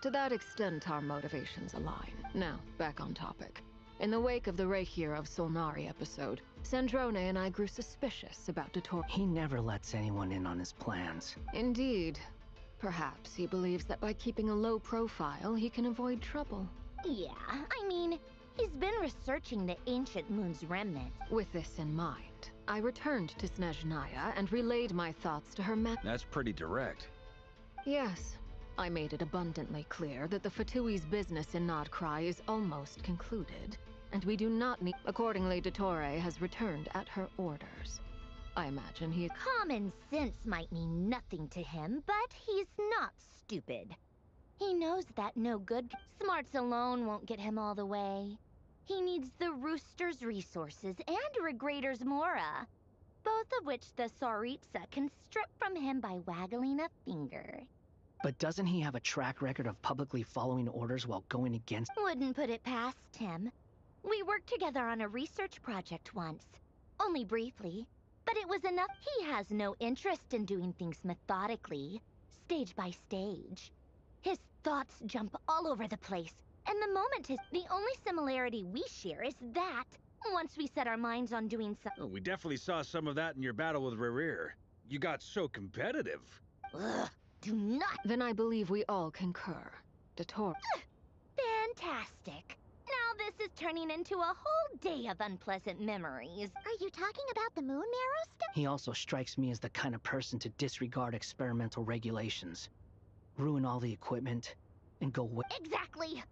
To that extent, our motivations align. Now, back on topic. In the wake of the Reikir of Solnari episode, Sandrone and I grew suspicious about Dottore. He never lets anyone in on his plans. Indeed. Perhaps he believes that by keeping a low profile, he can avoid trouble. Yeah, I mean, he's been researching the ancient moon's remnant. With this in mind, I returned to Snezhnaya and relayed my thoughts to her That's pretty direct. Yes. I made it abundantly clear that the Fatui's business in Notcry is almost concluded. and we do not need. Accordingly, Dottore has returned at her orders. I imagine he. Common sense might mean nothing to him, but he's not stupid. He knows that no good smarts alone won't get him all the way. He needs the Rooster's resources and Regrator's Mora, both of which the Tsaritsa can strip from him by waggling a finger. But doesn't he have a track record of publicly following orders while going against? Wouldn't put it past him. We worked together on a research project once. Only briefly. But it was enough. He has no interest in doing things methodically, stage by stage. His thoughts jump all over the place. And the the only similarity we share is that once we set our minds on doing something. Oh, we definitely saw some of that in your battle with Rerir. You got so competitive. Ugh, do not. Then I believe we all concur. Dottore. Fantastic. Now this is turning into a whole day of unpleasant memories. Are you talking about the moon marrow stuff? He also strikes me as the kind of person to disregard experimental regulations, ruin all the equipment, and go away. Exactly.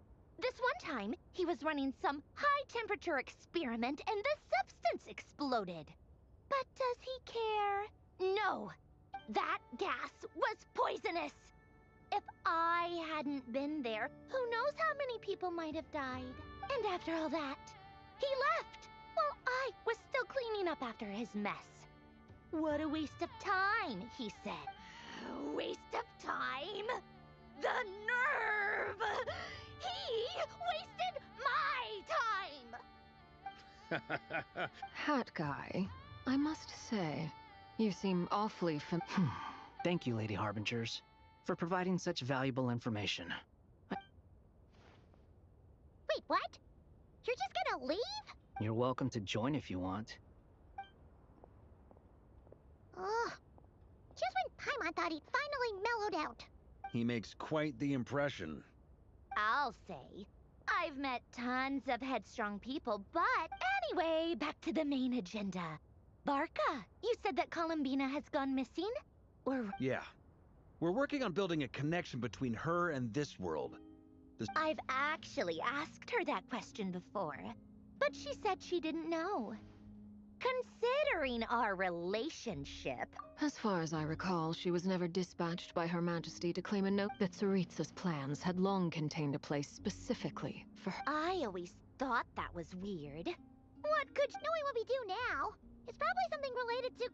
This one time, he was running some high-temperature experiment and the substance exploded. But does he care? No. That gas was poisonous. If I hadn't been there, who knows how many people might have died. And after all that, he left while I was still cleaning up after his mess. What a waste of time, he said. A waste of time? The nerve! He wasted my time! Hat guy, I must say, you seem awfully Thank you, Lady Harbingers, for providing such valuable information. Wait, what? You're just gonna leave? You're welcome to join if you want. Ugh. Just when Paimon thought he'd finally mellowed out. He makes quite the impression. I'll say. I've met tons of headstrong people, but anyway, back to the main agenda. Barca, you said that Columbina has gone missing? Or... Yeah. We're working on building a connection between her and this world. I've actually asked her that question before, but she said she didn't know. Considering our relationship... As far as I recall, she was never dispatched by Her Majesty to claim a note that Tsaritsa's plans had long contained a place specifically for her. I always thought that was weird. What could... Knowing what we do now, it's probably something related to...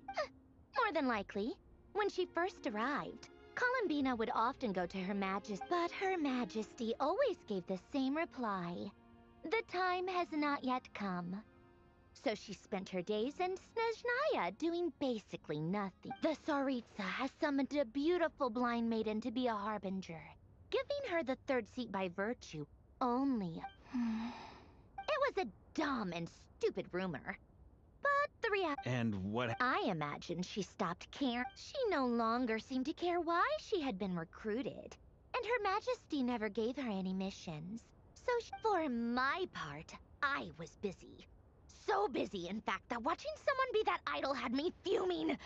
More than likely. When she first arrived, Columbina would often go to Her Majesty, but Her Majesty always gave the same reply. The time has not yet come. So she spent her days in Snezhnaya doing basically nothing. The Tsaritsa has summoned a beautiful blind maiden to be a harbinger, giving her the third seat by virtue only. It was a dumb and stupid rumor. But the reality... And what... I imagine she stopped caring. She no longer seemed to care why she had been recruited. And Her Majesty never gave her any missions. So for my part, I was busy. So busy, in fact, that watching someone be that idle had me fuming.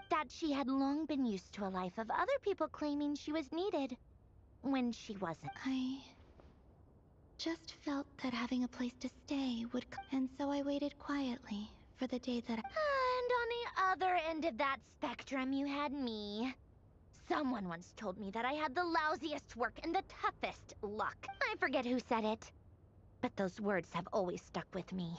That she had long been used to a life of other people claiming she was needed, when she wasn't. I just felt that having a place to stay would and so I waited quietly for the day that And on the other end of that spectrum, you had me. Someone once told me that I had the lousiest work and the toughest luck. I forget who said it, but those words have always stuck with me.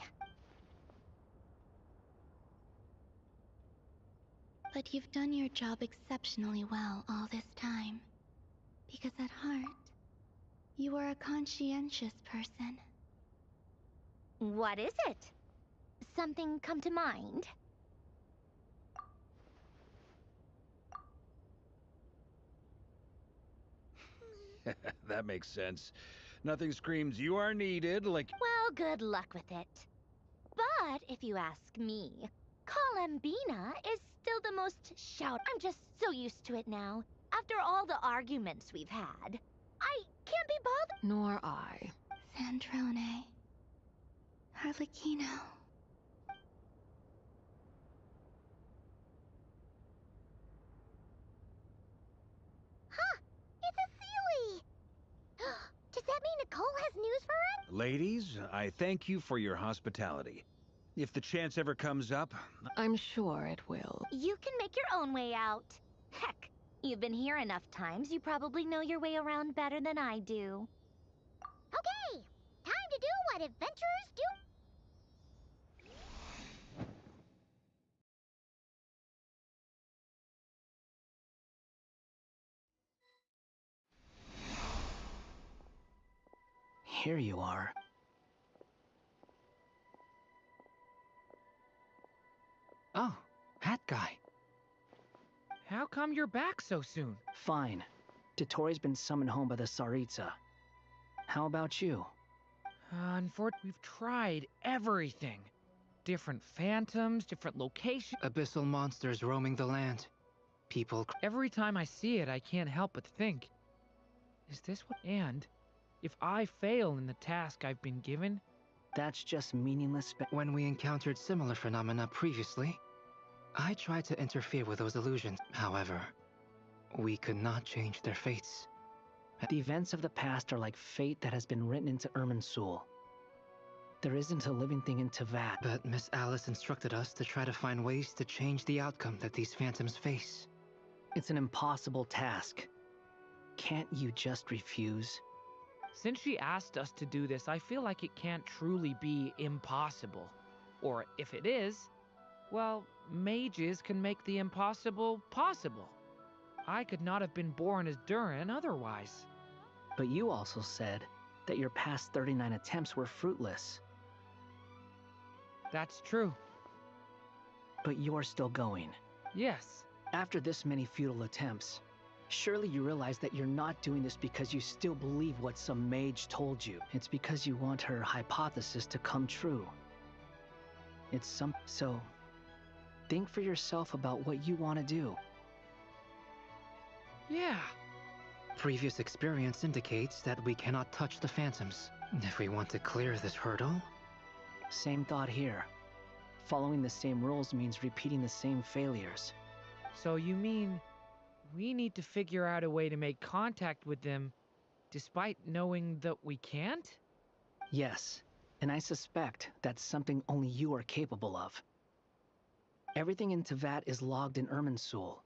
But you've done your job exceptionally well all this time. Because at heart, you are a conscientious person. What is it? Something come to mind? That makes sense. Nothing screams you are needed like... Well, good luck with it. But if you ask me, Columbina is still the most I'm just so used to it now. After all the arguments we've had, I can't be bothered. Nor I. Sandrone. Harlequino. Huh! It's a Sealy! Does that mean Nicole has news for us? Ladies, I thank you for your hospitality. If the chance ever comes up... I'm sure it will. You can make your own way out. Heck, you've been here enough times, you probably know your way around better than I do. Okay, time to do what adventurers do. Here you are. Oh, hat guy. How come you're back so soon? Fine. Dottore has been summoned home by the Tsaritsa. How about you? Unfortunately, we've tried everything. Different phantoms, different locations. Abyssal monsters roaming the land. People... Every time I see it, I can't help but think. Is this what... And if I fail in the task I've been given... That's just meaningless When we encountered similar phenomena previously, I tried to interfere with those illusions. However, we could not change their fates. The events of the past are like fate that has been written into Irminsul. There isn't a living thing in Teyvat. But Miss Alice instructed us to try to find ways to change the outcome that these phantoms face. It's an impossible task. Can't you just refuse? Since she asked us to do this, I feel like it can't truly be impossible. Or if it is, well, mages can make the impossible possible. I could not have been born as Durin otherwise. But you also said that your past 39 attempts were fruitless. That's true. But you're still going. Yes. After this many futile attempts, surely you realize that you're not doing this because you still believe what some mage told you. It's because you want her hypothesis to come true. So, think for yourself about what you want to do. Yeah. Previous experience indicates that we cannot touch the phantoms. If we want to clear this hurdle... Same thought here. Following the same rules means repeating the same failures. So you mean we need to figure out a way to make contact with them despite knowing that we can't? Yes, and I suspect that's something only you are capable of. Everything in Teyvat is logged in Irminsul,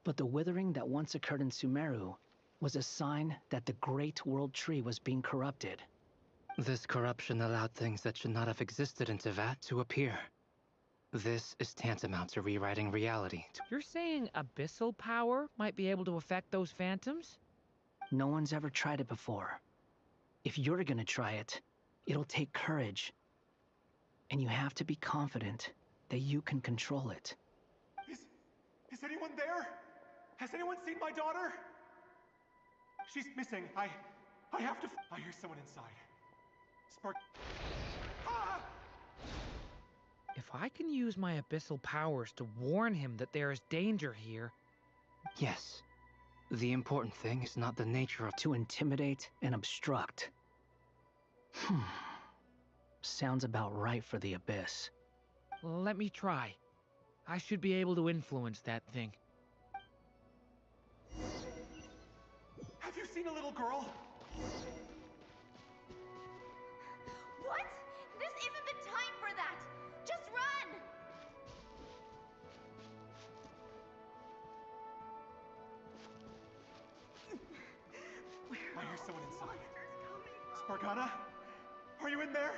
but the withering that once occurred in Sumeru was a sign that the Great World Tree was being corrupted. This corruption allowed things that should not have existed in Teyvat to appear. This is tantamount to rewriting reality. You're saying abyssal power might be able to affect those phantoms? No one's ever tried it before. If you're gonna try it, it'll take courage. And you have to be confident that you can control it. Is anyone there? Has anyone seen my daughter? She's missing. I have to... I hear someone inside. Spark... Ah! If I can use my abyssal powers to warn him that there is danger here... Yes. The important thing is not the nature of... To intimidate and obstruct. Sounds about right for the Abyss. Let me try. I should be able to influence that thing. Have you seen a little girl? What? This isn't the time for that! Just run! I hear someone inside. Spargana? Are you in there?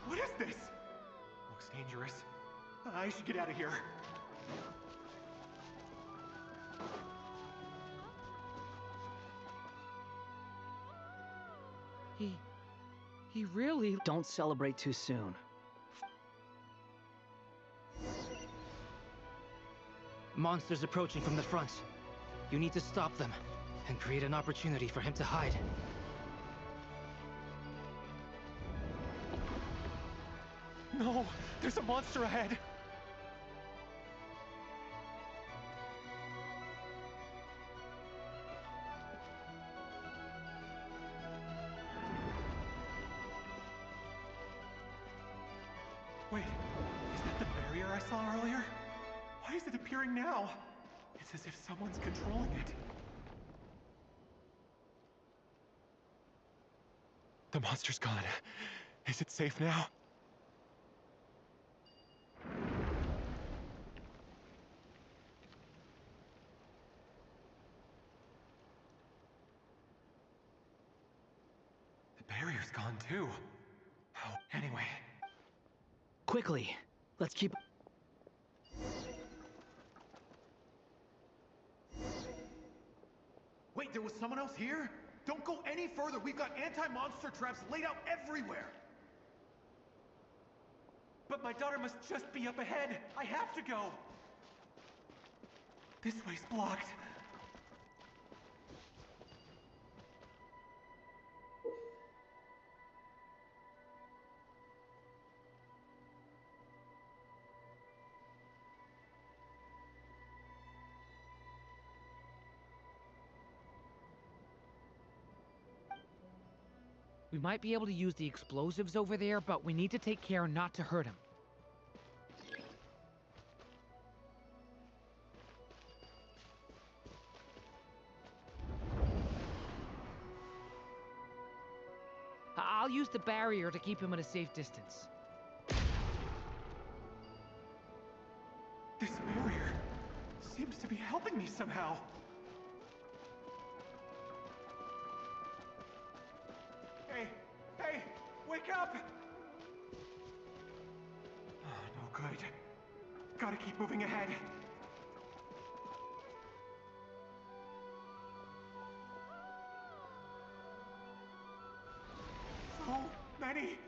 What is this? Looks dangerous. I should get out of here. He really... Don't celebrate too soon. Monsters approaching from the front. You need to stop them and create an opportunity for him to hide. No, there's a monster ahead. Wait, is that the barrier I saw earlier? Why is it appearing now? It's as if someone's controlling it. The monster's gone. Is it safe now? The barrier's gone too. Oh, anyway. Quickly, let's keep... Wait, there was someone else here? Don't go any further. We've got anti-monster traps laid out everywhere. But my daughter must just be up ahead. I have to go. This way's blocked. We might be able to use the explosives over there, but we need to take care not to hurt him. I'll use the barrier to keep him at a safe distance. This barrier seems to be helping me somehow. Hey, wake up! Oh, no good. Gotta keep moving ahead. So many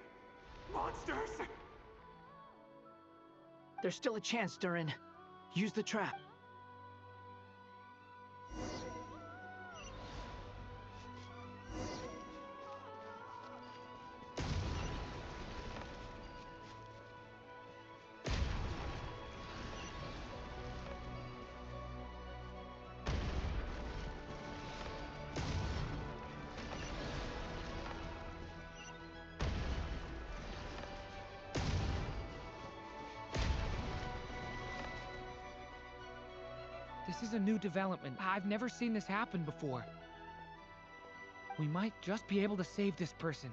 monsters! There's still a chance, Durin. Use the trap. This is a new development. I've never seen this happen before. We might just be able to save this person.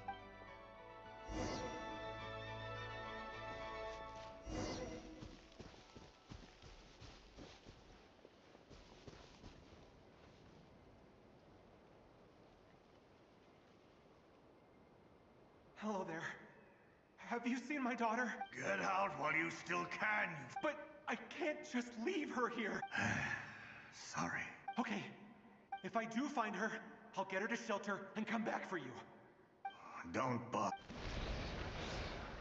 Hello there. Have you seen my daughter? Get out while you still can. But I can't just leave her here. Sorry. Okay. If I do find her, I'll get her to shelter and come back for you. Don't bother.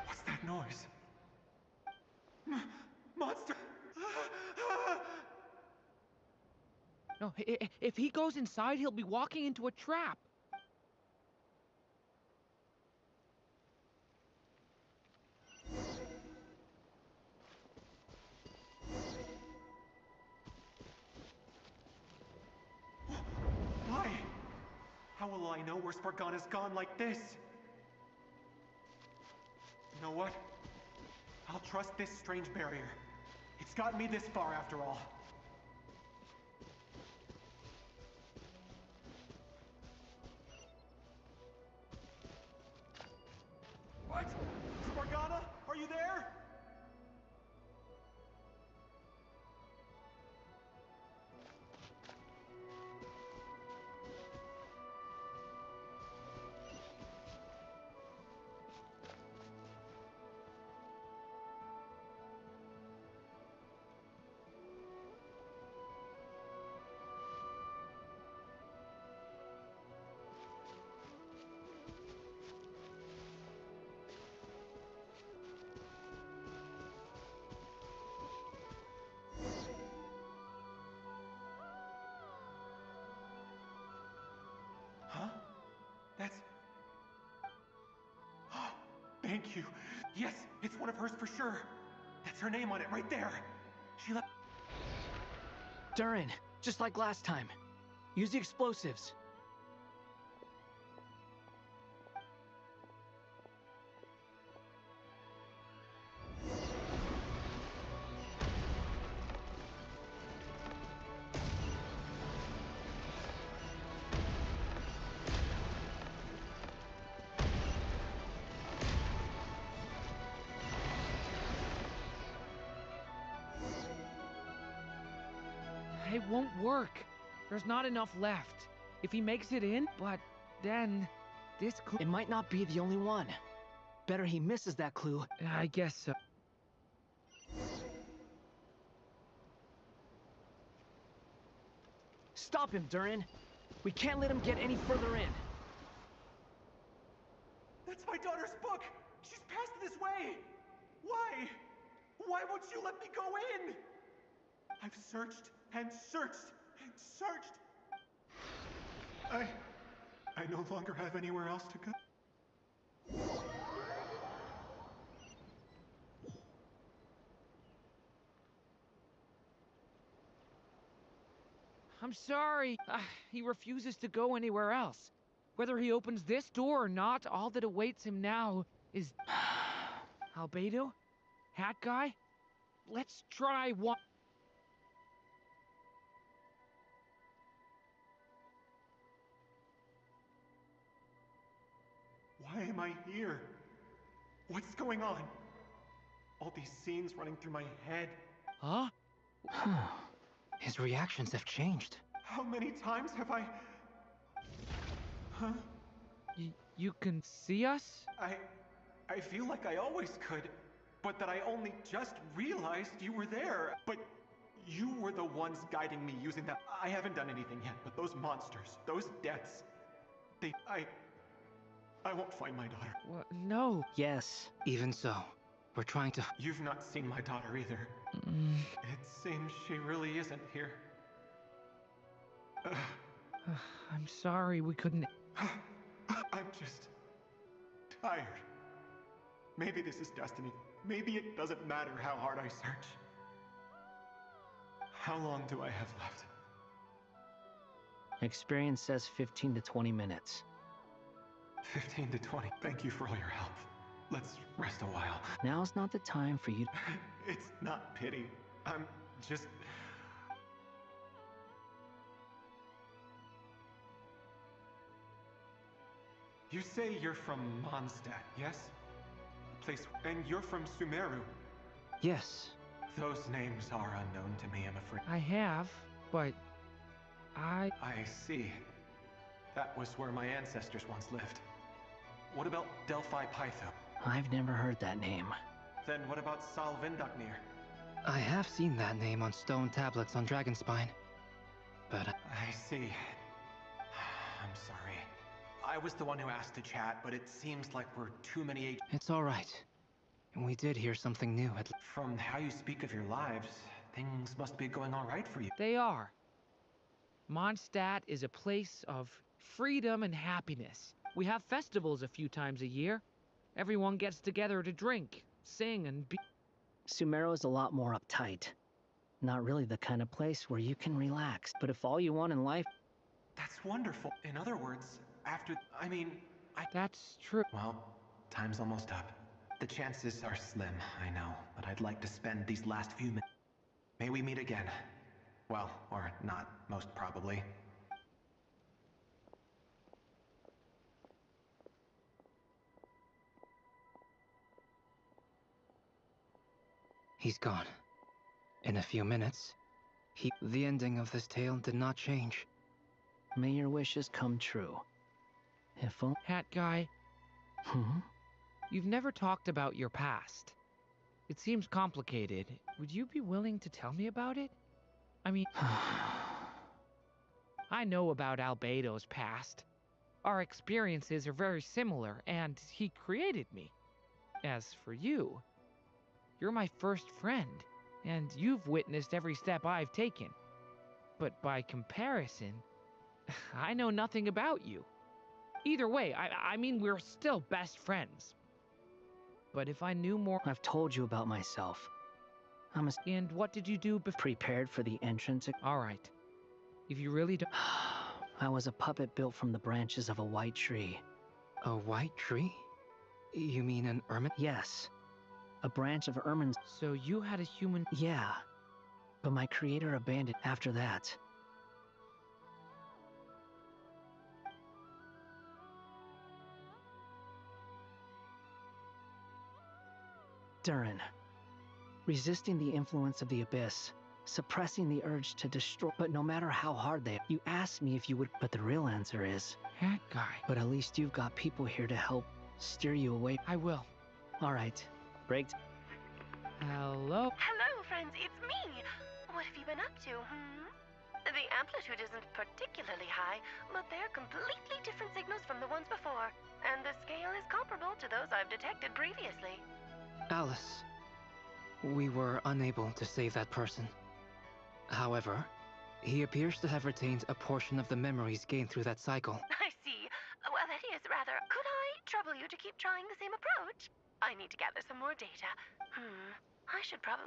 What's that noise? Monster! No, if he goes inside, he'll be walking into a trap. Why? How will I know where Spargana's gone like this? You know what? I'll trust this strange barrier. It's gotten me this far after all. What? Spargana? Are you there? Huh? That's... Thank you. Yes, it's one of hers for sure. That's her name on it right there. She left... Durin, just like last time. Use the explosives. It won't work. There's not enough left. If he makes it in, but then this clue... It might not be the only one. Better he misses that clue. I guess so. Stop him, Durin. We can't let him get any further in. That's my daughter's book! She's passed this way! Why? Why won't you let me go in? I've searched and searched and searched. I no longer have anywhere else to go. I'm sorry. He refuses to go anywhere else. Whether he opens this door or not, all that awaits him now is... Albedo? Hat guy? Let's try one... Why am I here? What's going on? All these scenes running through my head. Huh? His reactions have changed. How many times have I... Huh? You can see us? I feel like I always could, but that I only just realized you were there. But you were the ones guiding me using that. I haven't done anything yet, but those monsters, those deaths, I won't find my daughter. What? No. Yes. Even so, we're trying to... You've not seen my daughter either. It seems she really isn't here. I'm sorry we couldn't... I'm just... tired. Maybe this is destiny. Maybe it doesn't matter how hard I search. How long do I have left? Experience says 15 to 20 minutes. 15 to 20. Thank you for all your help. Let's rest a while. Now's not the time for you. It's not pity. I'm just... You say you're from Mondstadt, yes? Place... And you're from Sumeru? Yes. Those names are unknown to me, I'm afraid. I have, but... I see. That was where my ancestors once lived. What about Delphi Pytho? I've never heard that name. Then what about Sal Vindaknir? I have seen that name on stone tablets on Dragonspine. But... I see. I'm sorry. I was the one who asked to chat, but it seems like we're too many It's alright. We did hear something new at... From how you speak of your lives, things must be going alright for you. They are. Mondstadt is a place of freedom and happiness. We have festivals a few times a year. Everyone gets together to drink, sing, and be... Sumeru is a lot more uptight. Not really the kind of place where you can relax, but if all you want in life... That's wonderful. In other words, after... That's true. Well, time's almost up. The chances are slim, I know, but I'd like to spend these last few minutes... May we meet again. Well, or not, most probably. He's gone. In a few minutes, the ending of this tale did not change. May your wishes come true. If only... Hat guy. You've never talked about your past. It seems complicated. Would you be willing to tell me about it? I mean... I know about Albedo's past. Our experiences are very similar, and he created me. As for you, you're my first friend, and you've witnessed every step I've taken. But by comparison, I know nothing about you. Either way, I mean, we're still best friends. But if I knew more... I've told you about myself. And what did you do before? Prepared for the entrance... Alright. If you really don't... I was a puppet built from the branches of a white tree. A white tree? You mean an ermine? Yes. A branch of ermine's... So you had a human... Yeah. But my creator abandoned after that. Durin. Resisting the influence of the Abyss, suppressing the urge to destroy. But no matter how hard you asked me if you would. But the real answer is that guy. But at least you've got people here to help steer you away. I will. All right, break. Hello. Hello, friends, it's me. What have you been up to, The amplitude isn't particularly high, but they're completely different signals from the ones before, and the scale is comparable to those I've detected previously. Alice, we were unable to save that person. However, he appears to have retained a portion of the memories gained through that cycle. I see. Well, that is rather... Could I trouble you to keep trying the same approach? I need to gather some more data. I should probably...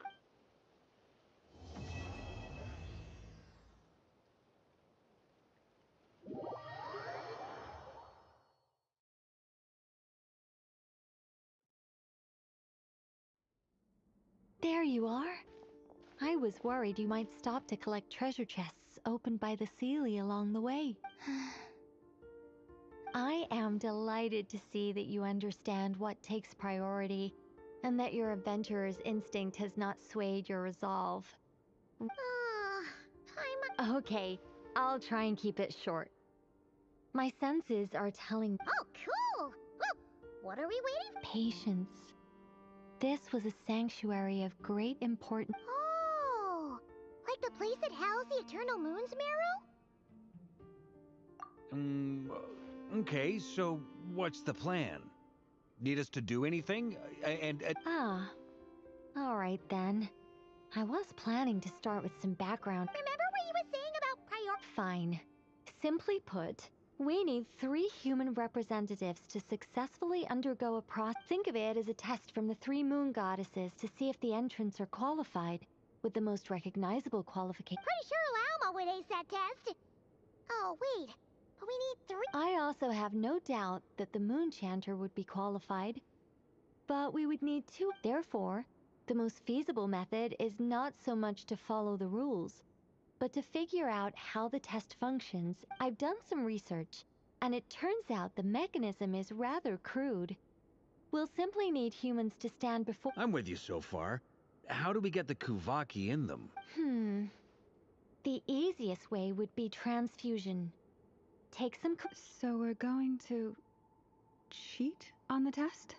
There you are. I was worried you might stop to collect treasure chests opened by the Seelie along the way. I am delighted to see that you understand what takes priority, and that your adventurer's instinct has not swayed your resolve. Okay, I'll try and keep it short. My senses are telling... Oh, cool! Well, what are we waiting for? Patience. This was a sanctuary of great importance. Oh! Like the place that housed the Eternal Moon's marrow? Okay, so what's the plan? Need us to do anything? Ah. All right then. I was planning to start with some background. Remember what you were saying about Fine. Simply put, we need 3 human representatives to successfully undergo a process. Think of it as a test from the 3 moon goddesses to see if the entrants are qualified, with the most recognizable qualification. Pretty sure Lauma would ace that test. Oh, wait. But we need 3. I also have no doubt that the moon chanter would be qualified. But we would need 2. Therefore, the most feasible method is not so much to follow the rules, but to figure out how the test functions. I've done some research, and it turns out the mechanism is rather crude. We'll simply need humans to stand before... I'm with you so far. How do we get the Kuvaki in them? The easiest way would be transfusion. Take some... So we're going to... cheat on the test?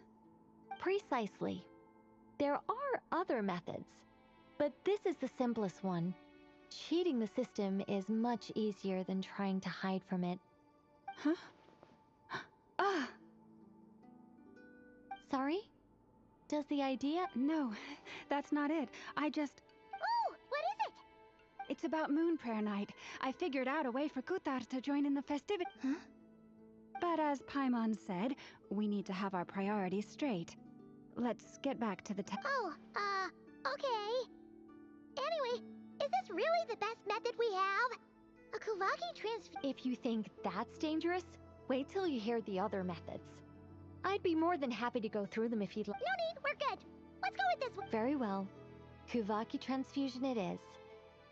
Precisely. There are other methods, but this is the simplest one. Cheating the system is much easier than trying to hide from it. Huh? Ah! Sorry? Does the idea... No, that's not it. I just... Oh, what is it? It's about Moon Prayer Night. I figured out a way for Kuthar to join in the festivity. Huh? But as Paimon said, we need to have our priorities straight. Let's get back to the okay. Anyway, is this really the best method we have? A Kuvaki transfer... If you think that's dangerous, wait till you hear the other methods. I'd be more than happy to go through them if you'd like. No need, we're good. Let's go with this one. Very well. Kuvaki transfusion it is.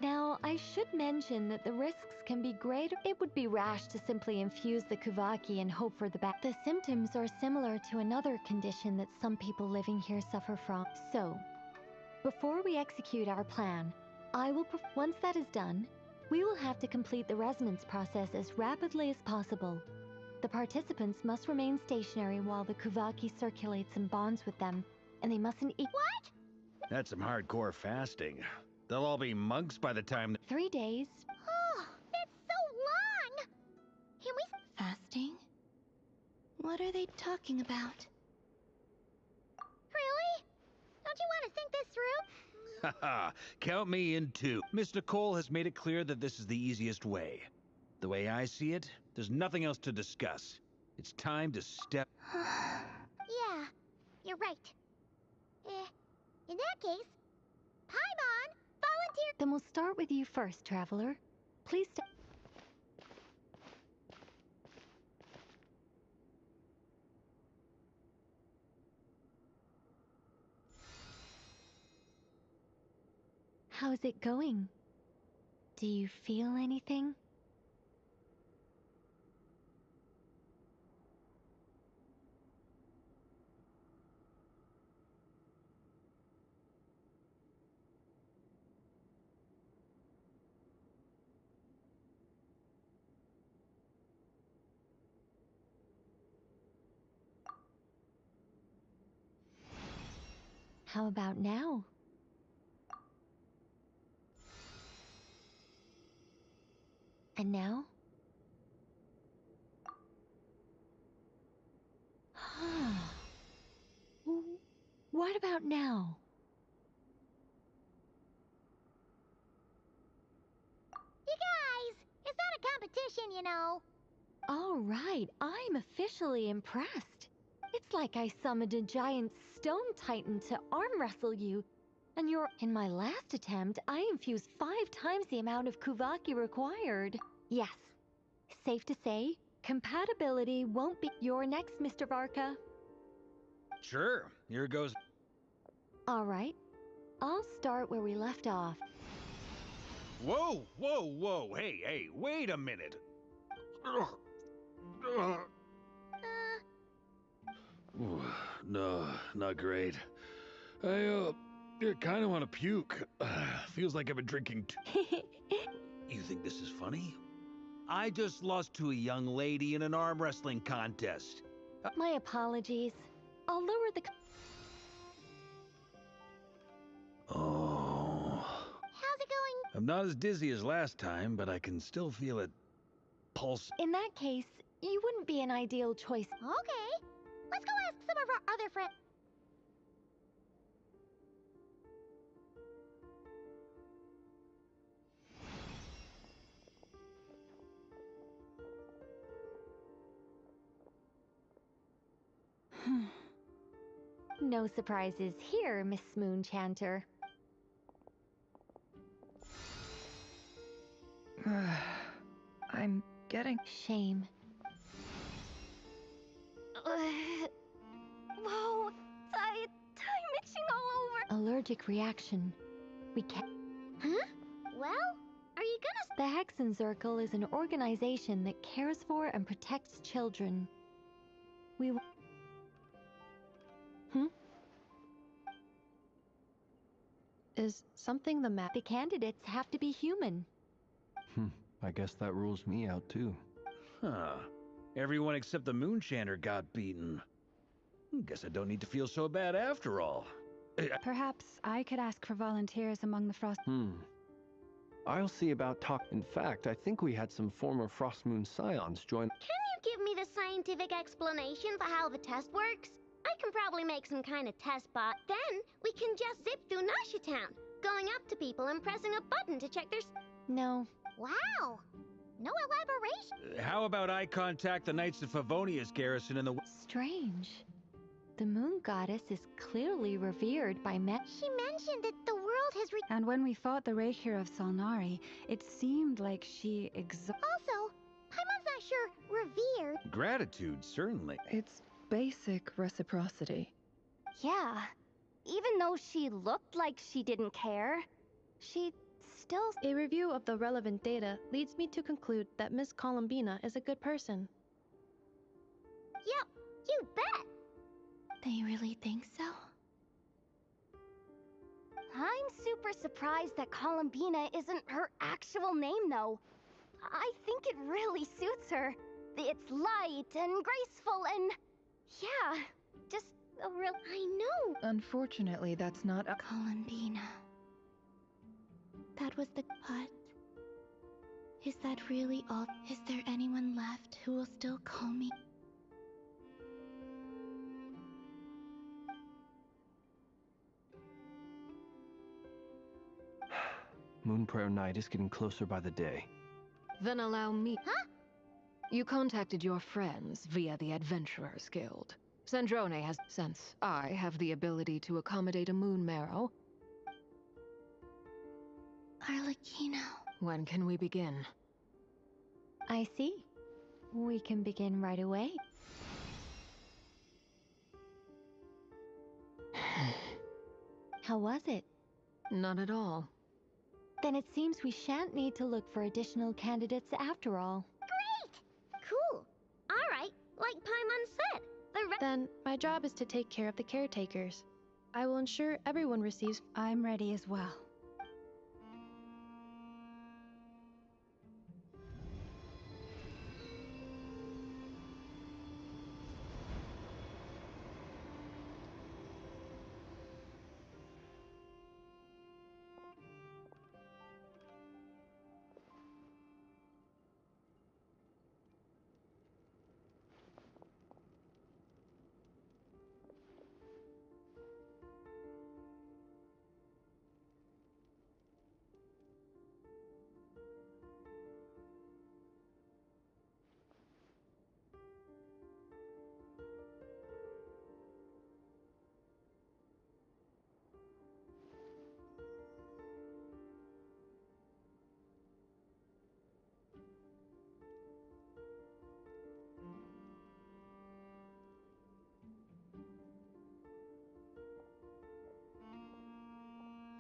Now, I should mention that the risks can be greater. It would be rash to simply infuse the Kuvaki and hope for the best. The symptoms are similar to another condition that some people living here suffer from. So, before we execute our plan, once that is done, we will have to complete the resonance process as rapidly as possible. The participants must remain stationary while the Kuvaki circulates and bonds with them, and they mustn't eat. What? That's some hardcore fasting. They'll all be monks by the time... 3 days. Oh, that's so long! Can we... Fasting? What are they talking about? Really? Don't you want to think this through? Haha, count me in too. Miss Nicole has made it clear that this is the easiest way. The way I see it, there's nothing else to discuss. It's time to step... Yeah, you're right. In that case, Paimon, volunteer... Then we'll start with you first, Traveler. Please step... How's it going? Do you feel anything? How about now? And now? What about now? You guys, it's not a competition, you know. All right, I'm officially impressed. It's like I summoned a giant stone titan to arm wrestle you. And you're... In my last attempt, I infused 5 times the amount of Kuvaki required. Yes. Safe to say, compatibility won't be... You're next, Mr. Varka. Sure, here goes. All right. I'll start where we left off. Whoa, whoa, whoa, hey, wait a minute. No, not great. I kind of want to puke. Feels like I've been drinking You think this is funny? I just lost to a young lady in an arm wrestling contest. My apologies. I'll lower the... Oh. How's it going? I'm not as dizzy as last time, but I can still feel it pulse. In that case, you wouldn't be an ideal choice. Okay. Let's go ask some of our other friends. No surprises here, Miss Moonchanter. I'm getting... Shame. Whoa, I'm itching all over. Allergic reaction. We can't... Huh? Well, are you gonna... The Hexenzirkel is an organization that cares for and protects children. We... Is something the matter? The candidates have to be human. I guess that rules me out too. Huh. Everyone except the Moonchanter got beaten. Guess I don't need to feel so bad after all. Perhaps I could ask for volunteers among the Frost... I'll see about talk. In fact, I think we had some former Frost Moon Scions join. Can you give me the scientific explanation for how the test works? I can probably make some kind of test bot. Then we can just zip through Nasha Town, going up to people and pressing a button to check their... No. Wow. No elaboration. How about I contact the Knights of Favonia's garrison in the... Strange. The moon goddess is clearly revered by men. She mentioned that the world has And when we fought the Reikir of Solnari, it seemed like she Also, Paimon's not sure revered. Gratitude, certainly. It's basic reciprocity. Yeah. Even though she looked like she didn't care, she still... A review of the relevant data leads me to conclude that Miss Columbina is a good person. Yep, you bet. They really think so? I'm super surprised that Columbina isn't her actual name, though. I think it really suits her. It's light and graceful and... yeah, just a real... I know. Unfortunately, that's not a... Columbina. That was the... But... Is that really all? Is there anyone left who will still call me? Moon Prayer Night is getting closer by the day. Then allow me. Huh? You contacted your friends via the Adventurers Guild. Sandrone has... Since I have the ability to accommodate a moon marrow... Arlecchino. When can we begin? I see. We can begin right away. How was it? Not at all. Then it seems we shan't need to look for additional candidates after all. Great! Cool. All right, like Paimon said. Then my job is to take care of the caretakers. I will ensure everyone receives... I'm ready as well.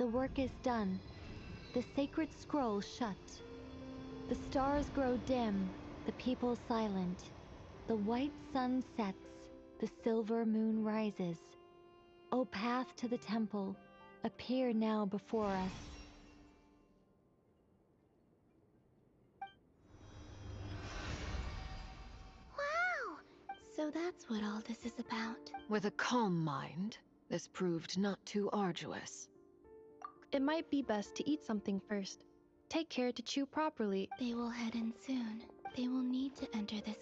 The work is done. The sacred scroll shut. The stars grow dim, the people silent. The white sun sets, the silver moon rises. O path to the temple, appear now before us. Wow! So that's what all this is about. With a calm mind, this proved not too arduous. It might be best to eat something first. Take care to chew properly. They will head in soon. They will need to enter this